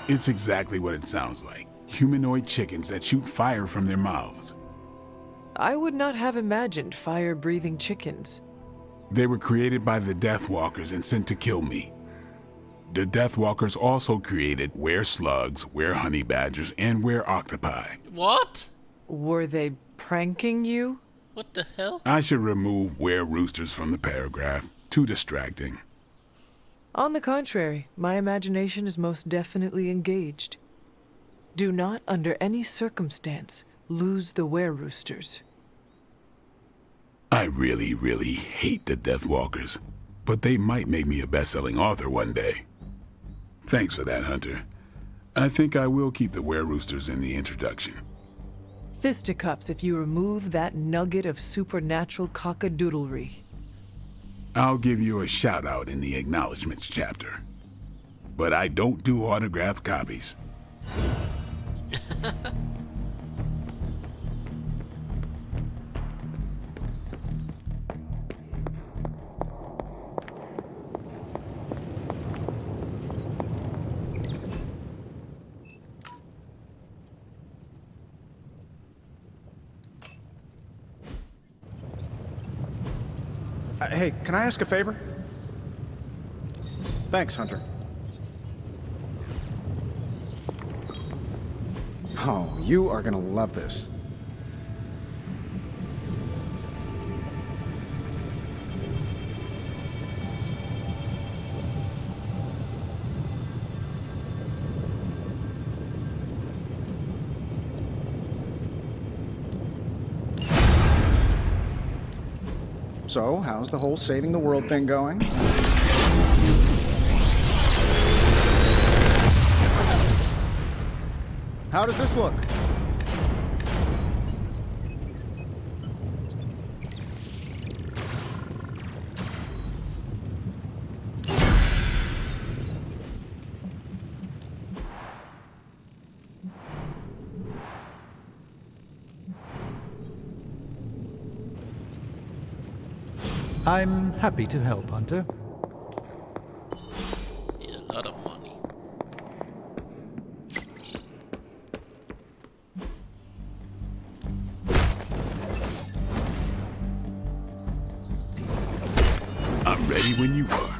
It's exactly what it sounds like. Humanoid chickens that shoot fire from their mouths. I would not have imagined fire-breathing chickens. They were created by the Deathwalkers and sent to kill me. The Deathwalkers also created were-slugs, were-honey badgers, and were-octopi. What? Were they pranking you? What the hell? I should remove were-roosters from the paragraph. Too distracting. On the contrary, my imagination is most definitely engaged. Do not, under any circumstance, lose the were-roosters. I really, really hate the Deathwalkers, but they might make me a best-selling author one day. Thanks for that, Hunter. I think I will keep the were-roosters in the introduction. Fisticuffs if you remove that nugget of supernatural cockadoodlery. I'll give you a shout-out in the acknowledgments chapter. But I don't do autographed copies. Hey, can I ask a favor? Thanks, Hunter. Oh, you are gonna love this. So, how's the whole saving the world thing going? How does this look? I'm happy to help, Hunter. Need a lot of money. I'm ready when you are.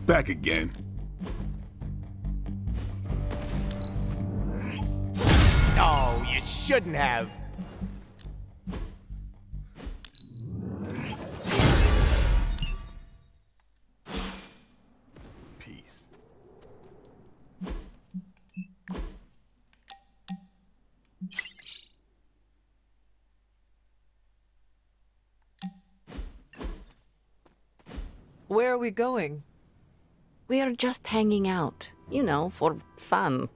Back again. No, you shouldn't have. Peace. Where are we going? We are just hanging out, you know, for fun.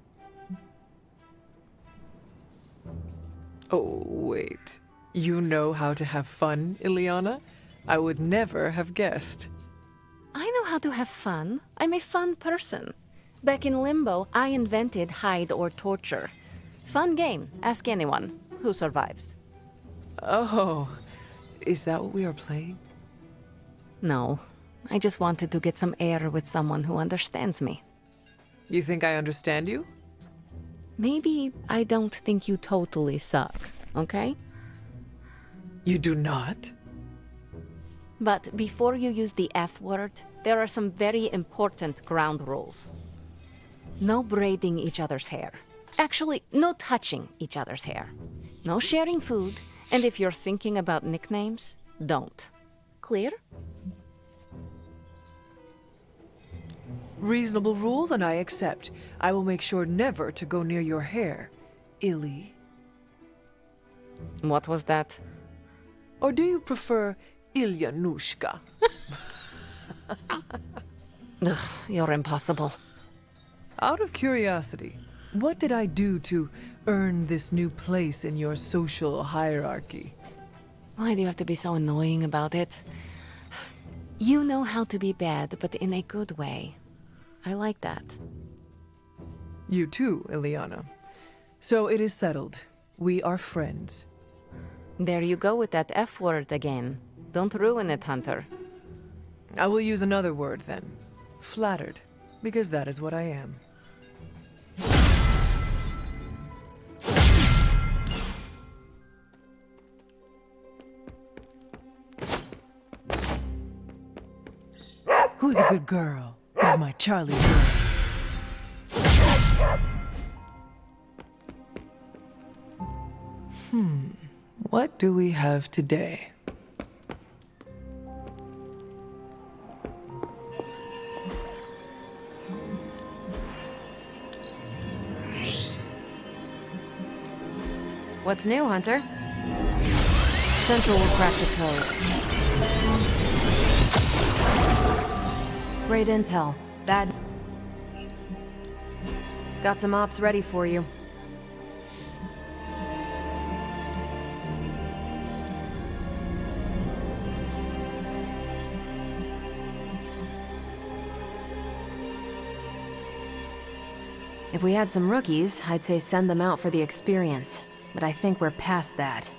Oh, wait. You know how to have fun, Ileana? I would never have guessed. I know how to have fun. I'm a fun person. Back in Limbo, I invented hide or torture. Fun game. Ask anyone who survives. Oh, is that what we are playing? No, I just wanted to get some air with someone who understands me. You think I understand you? Maybe I don't think you totally suck, okay? You do not? But before you use the F word, there are some very important ground rules. No braiding each other's hair. Actually, no touching each other's hair. No sharing food. And if you're thinking about nicknames, don't. Clear? Reasonable rules, and I accept. I will make sure never to go near your hair, Illy. What was that? Or do you prefer Ilyanushka? Ugh, you're impossible. Out of curiosity, what did I do to earn this new place in your social hierarchy? Why do you have to be so annoying about it? You know how to be bad, but in a good way. I like that. You too, Ileana. So it is settled. We are friends. There you go with that F word again. Don't ruin it, Hunter. I will use another word then. Flattered. Because that is what I am. Who's a good girl? Who's my Charlie girl? What do we have today? What's new, Hunter? Central will crack the code. Great intel. Bad. Got some ops ready for you. If we had some rookies, I'd say send them out for the experience. But I think we're past that.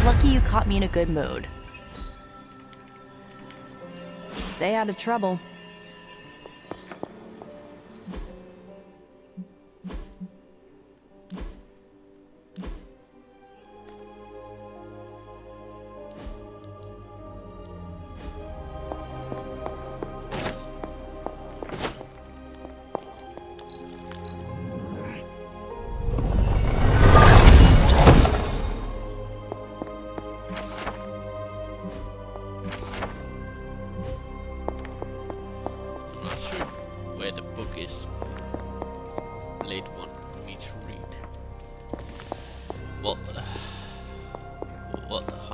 Lucky you caught me in a good mood. Stay out of trouble.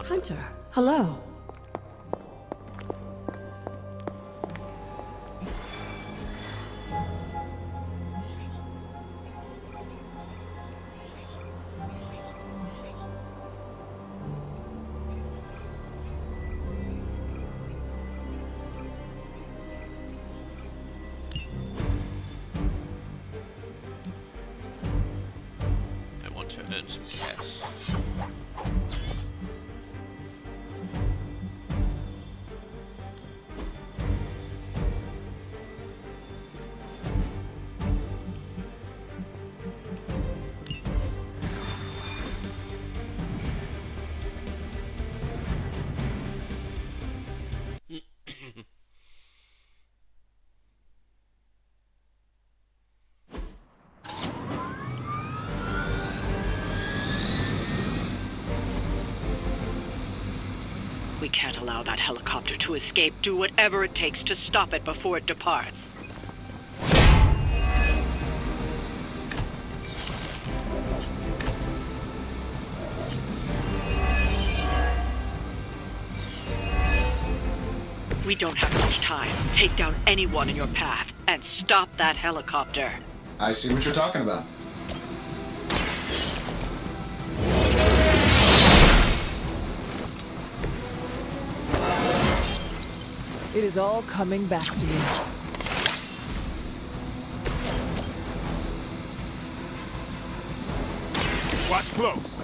Hunter, hello. I want to earn some cash. We can't allow that helicopter to escape. Do whatever it takes to stop it before it departs. We don't have much time. Take down anyone in your path and stop that helicopter. I see what you're talking about. It is all coming back to me. Watch close.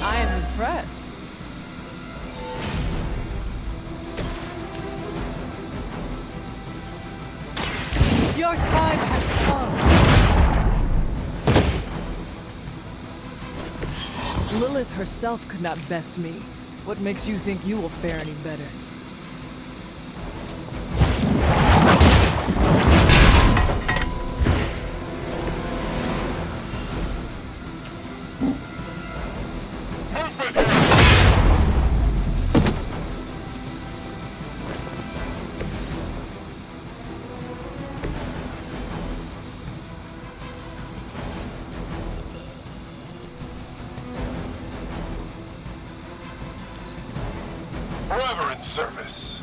I am impressed. Your time has come. Lilith herself could not best me. What makes you think you will fare any better? Forever in service.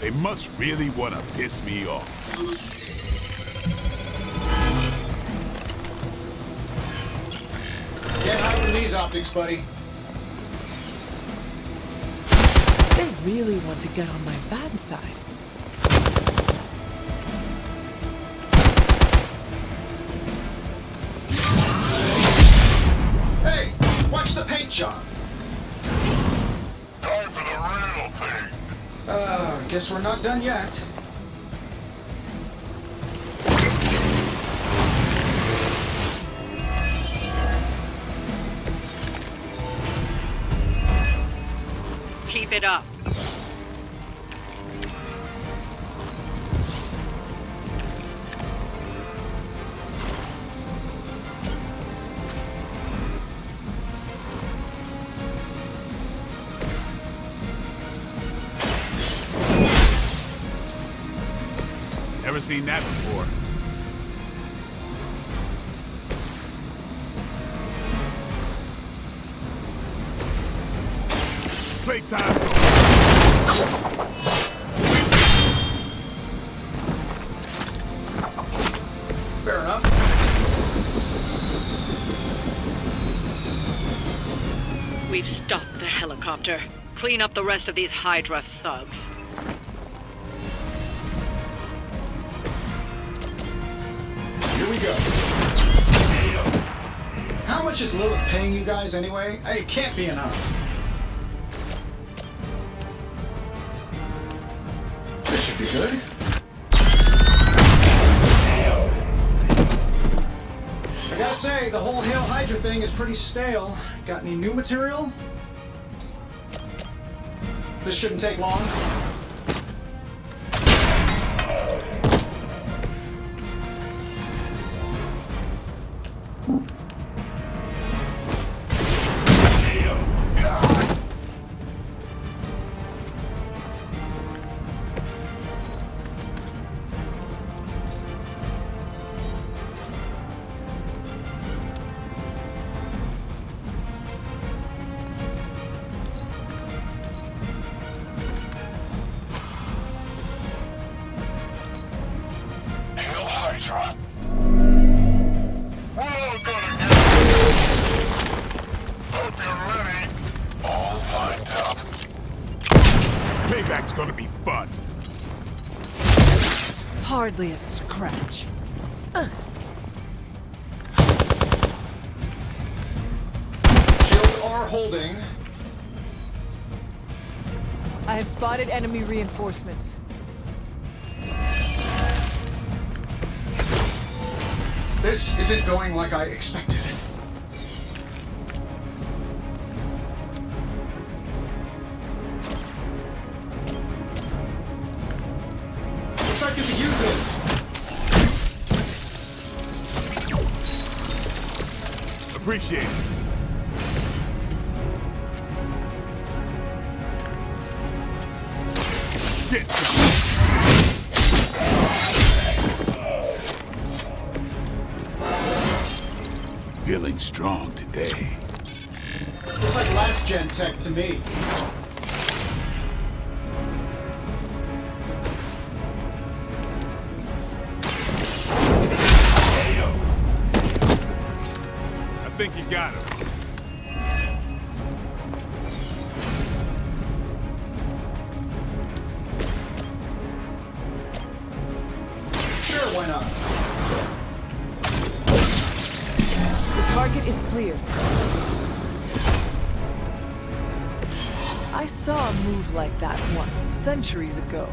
They must really want to piss me off. Get out from these optics, buddy. They really want to get on my bad side. Hey, watch the paint job. Time for the real thing. Guess we're not done yet. Keep it up. Never seen that before. Playtime. Fair enough. We've stopped the helicopter. Clean up the rest of these Hydra thugs. Here we go. How much is Lilith paying you guys anyway? Hey, it can't be enough. This should be good. I gotta say, the whole Hail Hydra thing is pretty stale. Got any new material? This shouldn't take long. Hail Hydra. We're all gonna get Hope you're ready. All lined up. Payback's gonna be fun. Hardly a scratch. Shield R holding. I have spotted enemy reinforcements. This isn't going like I expected. Looks like you could use this. Appreciate it. Shit. Feeling strong today. Looks like last gen tech to me. I think you got him. Sure, why not? The target is clear. I saw a move like that once, centuries ago.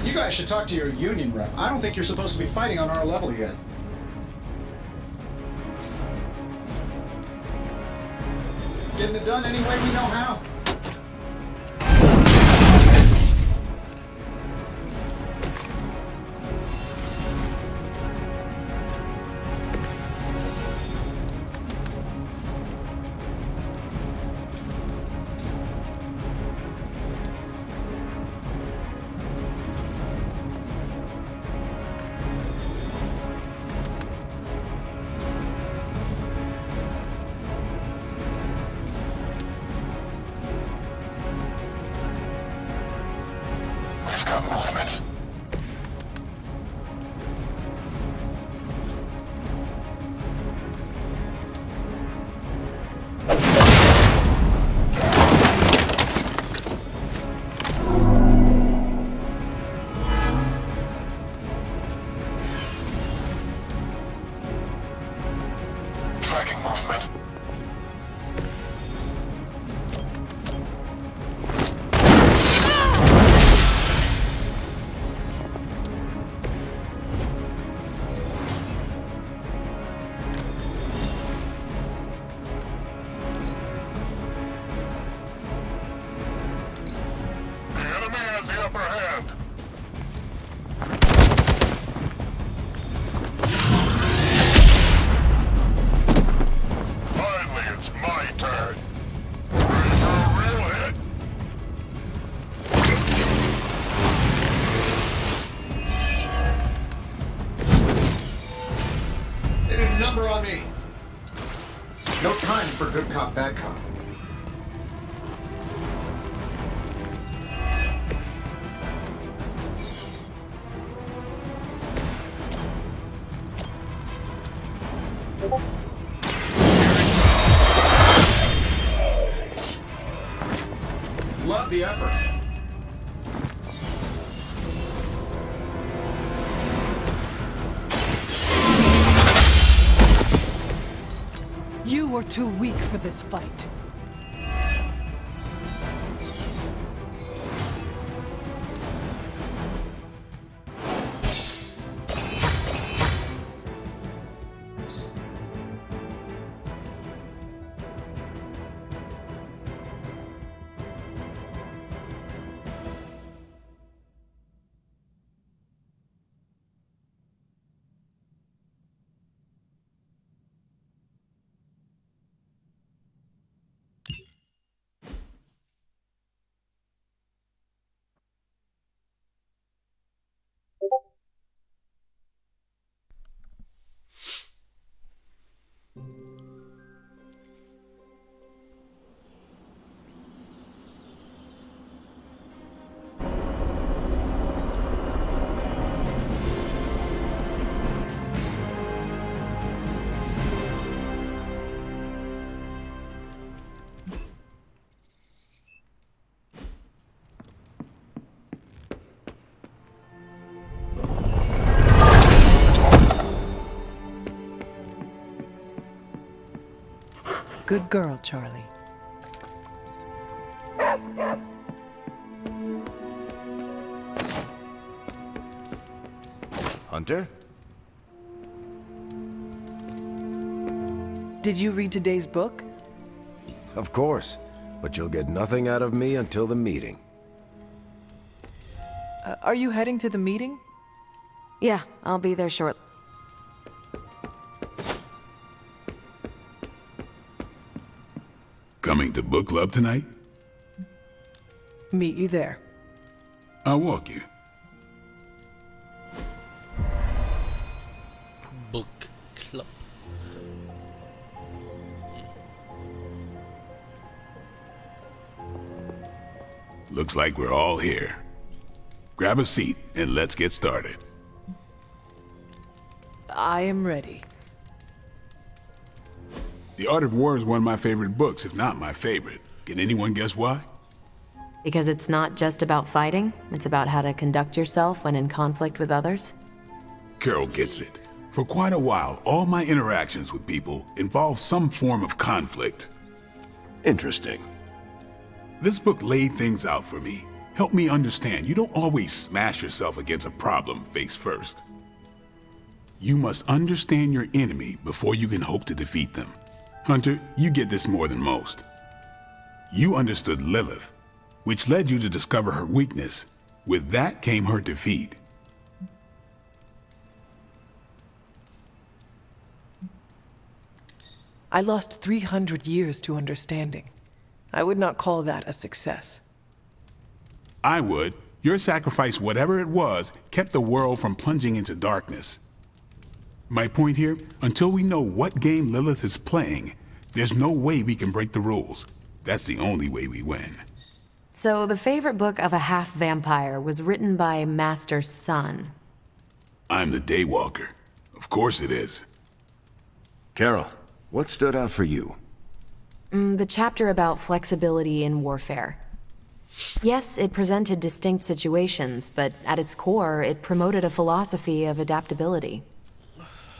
You guys should talk to your union rep. I don't think you're supposed to be fighting on our level yet. Getting it done any way we know how. got movement. Tracking movement. The enemy has the upper hand. Finally, it's my turn. Ready for a real hit? They did a number on me. No time for good cop, bad cop. Love the effort. You are too weak for this fight. Good girl, Charlie. Hunter? Did you read today's book? Of course, but you'll get nothing out of me until the meeting. Are you heading to the meeting? Yeah, I'll be there shortly. Coming to book club tonight? Meet you there. I'll walk you. Book club. Looks like we're all here. Grab a seat and let's get started. I am ready. The Art of War is one of my favorite books, if not my favorite. Can anyone guess why? Because it's not just about fighting, it's about how to conduct yourself when in conflict with others. Carol gets it. For quite a while, all my interactions with people involve some form of conflict. Interesting. This book laid things out for me. Helped me understand you don't always smash yourself against a problem face first. You must understand your enemy before you can hope to defeat them. Hunter, you get this more than most. You understood Lilith, which led you to discover her weakness. With that came her defeat. I lost 300 years to understanding. I would not call that a success. I would. Your sacrifice, whatever it was, kept the world from plunging into darkness. My point here, until we know what game Lilith is playing, there's no way we can break the rules. That's the only way we win. So, the favorite book of a half-vampire was written by Master Sun. I'm the Daywalker. Of course it is. Carol, what stood out for you? The chapter about flexibility in warfare. Yes, it presented distinct situations, but at its core, it promoted a philosophy of adaptability.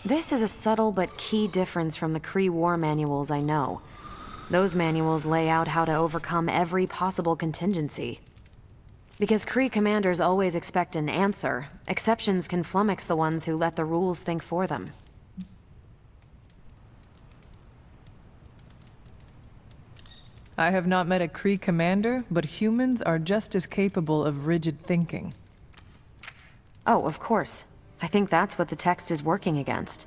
This is a subtle but key difference from the Kree war manuals I know. Those manuals lay out how to overcome every possible contingency. Because Kree commanders always expect an answer, exceptions can flummox the ones who let the rules think for them. I have not met a Kree commander, but humans are just as capable of rigid thinking. Oh, of course. I think that's what the text is working against.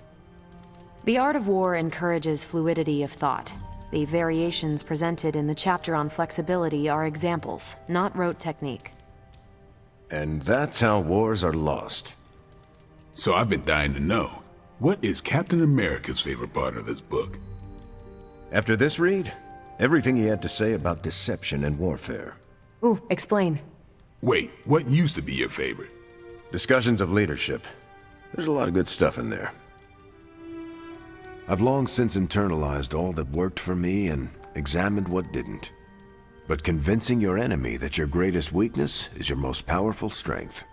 The art of war encourages fluidity of thought. The variations presented in the chapter on flexibility are examples, not rote technique. And that's how wars are lost. So I've been dying to know, what is Captain America's favorite part of this book? After this read, everything he had to say about deception and warfare. Ooh, explain. Wait, what used to be your favorite? Discussions of leadership. There's a lot of good stuff in there. I've long since internalized all that worked for me and examined what didn't. But convincing your enemy that your greatest weakness is your most powerful strength.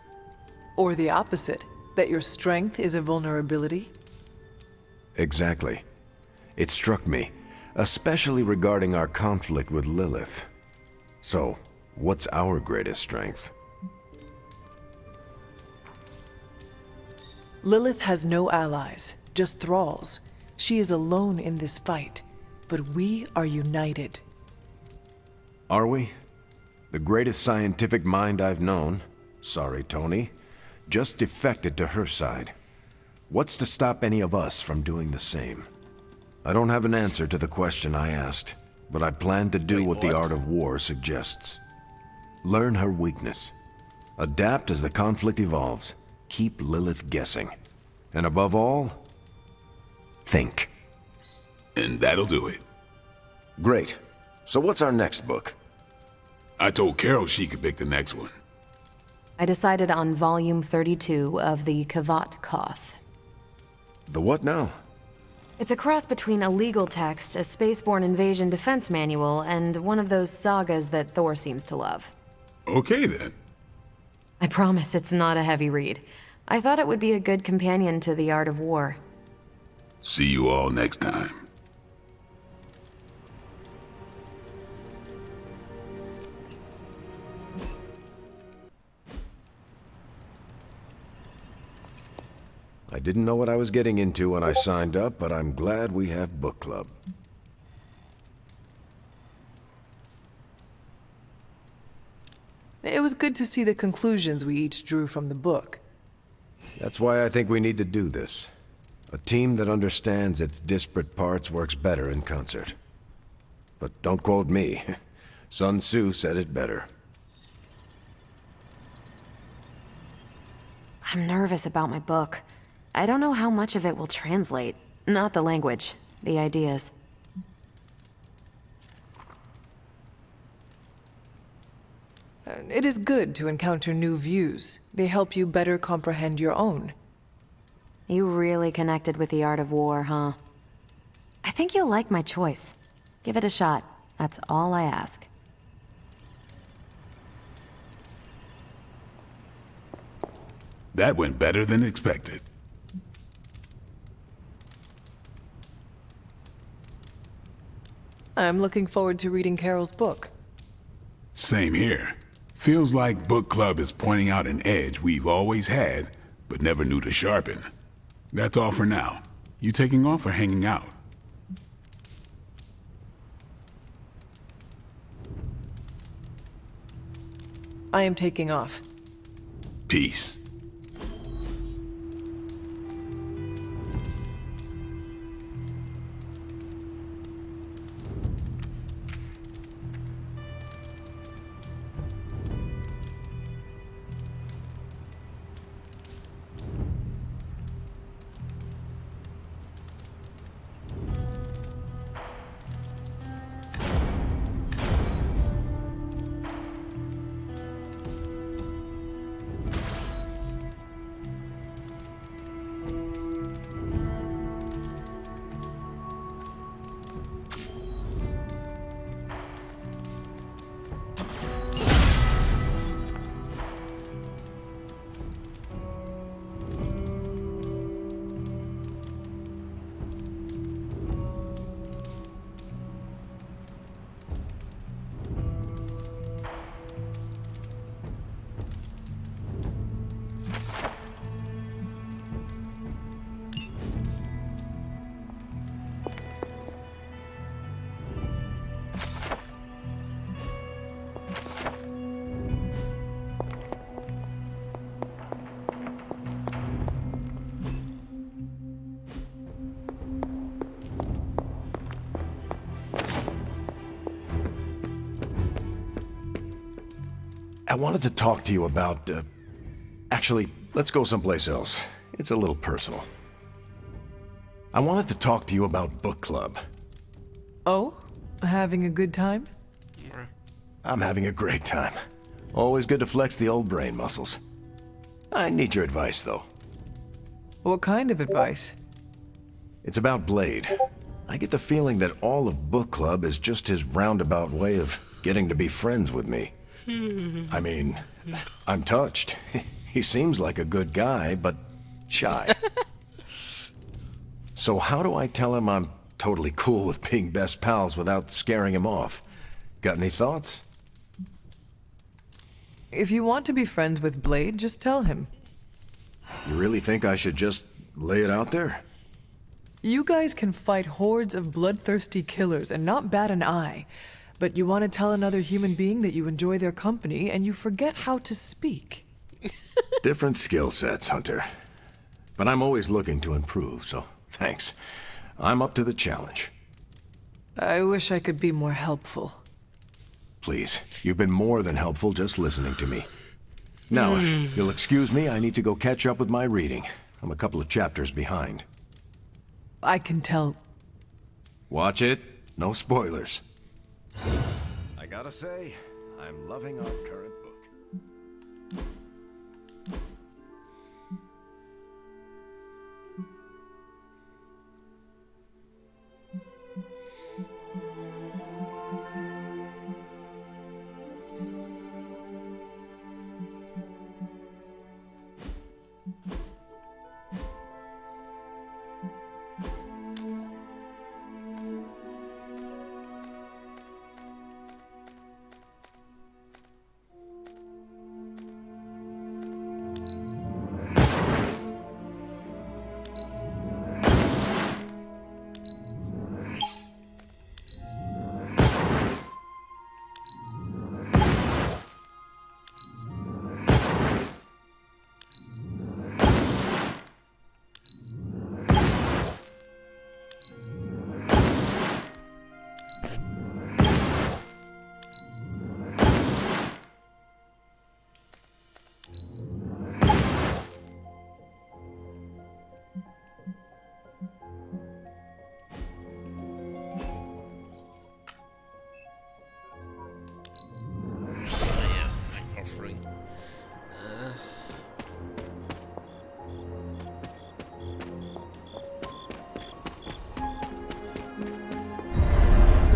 Or the opposite, that your strength is a vulnerability? Exactly. It struck me, especially regarding our conflict with Lilith. So, what's our greatest strength? Lilith has no allies, just thralls. She is alone in this fight, but we are united. Are we? The greatest scientific mind I've known, sorry Tony, just defected to her side. What's to stop any of us from doing the same? I don't have an answer to the question I asked, but I plan to do what the art of war suggests. Learn her weakness. Adapt as the conflict evolves. Keep Lilith guessing. And above all, think. And that'll do it. Great. So what's our next book? I told Carol she could pick the next one. I decided on volume 32 of the Kavat Koth. The what now? It's a cross between a legal text, a spaceborne invasion defense manual, and one of those sagas that Thor seems to love. Okay then. I promise it's not a heavy read. I thought it would be a good companion to The Art of War. See you all next time. I didn't know what I was getting into when I signed up, but I'm glad we have book club. It was good to see the conclusions we each drew from the book. That's why I think we need to do this. A team that understands its disparate parts works better in concert. But don't quote me. Sun Tzu said it better. I'm nervous about my book. I don't know how much of it will translate. Not the language, the ideas. It is good to encounter new views. They help you better comprehend your own. You really connected with The Art of War, huh? I think you'll like my choice. Give it a shot. That's all I ask. That went better than expected. I'm looking forward to reading Carol's book. Same here. Feels like book club is pointing out an edge we've always had, but never knew to sharpen. That's all for now. You taking off or hanging out? I am taking off. Peace. wanted to talk to you about, actually, let's go someplace else. It's a little personal. I wanted to talk to you about book club. Oh? Having a good time? I'm having a great time. Always good to flex the old brain muscles. I need your advice, though. What kind of advice? It's about Blade. I get the feeling that all of book club is just his roundabout way of getting to be friends with me. I mean, I'm touched. He seems like a good guy, but shy. So how do I tell him I'm totally cool with being best pals without scaring him off? Got any thoughts? If you want to be friends with Blade, just tell him. You really think I should just lay it out there? You guys can fight hordes of bloodthirsty killers and not bat an eye. But you want to tell another human being that you enjoy their company and you forget how to speak. Different skill sets, Hunter. But I'm always looking to improve, so thanks. I'm up to the challenge. I wish I could be more helpful. Please, you've been more than helpful just listening to me. Now, if you'll excuse me, I need to go catch up with my reading. I'm a couple of chapters behind. I can tell. Watch it. No spoilers. I gotta say, I'm loving our current book.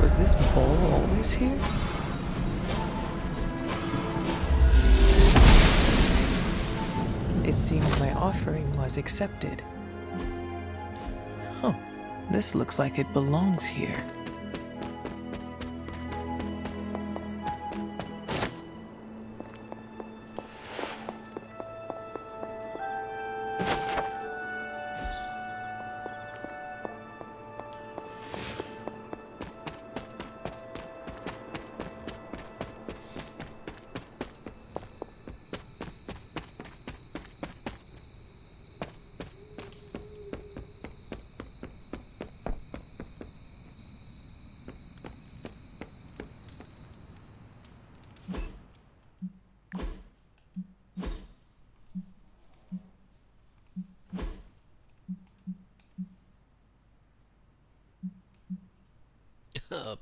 Was this bowl always here? It seems my offering was accepted. Huh. This looks like it belongs here.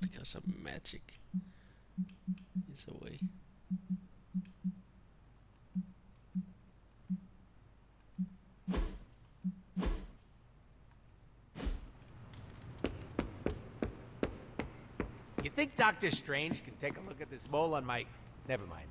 Because of magic is away. You think Doctor Strange can take a look at this mole on my... Never mind.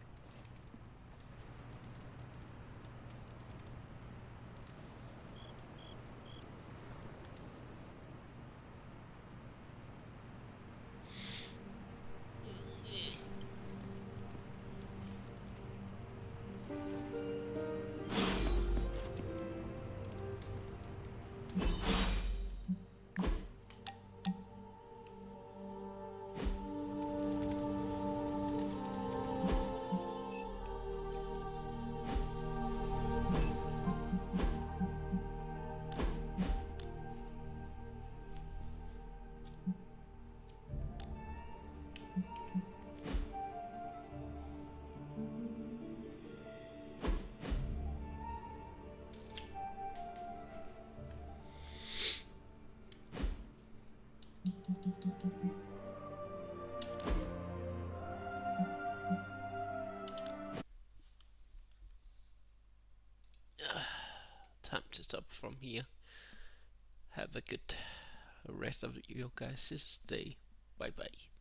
up from here. Have a good rest of your guys' day. Bye bye.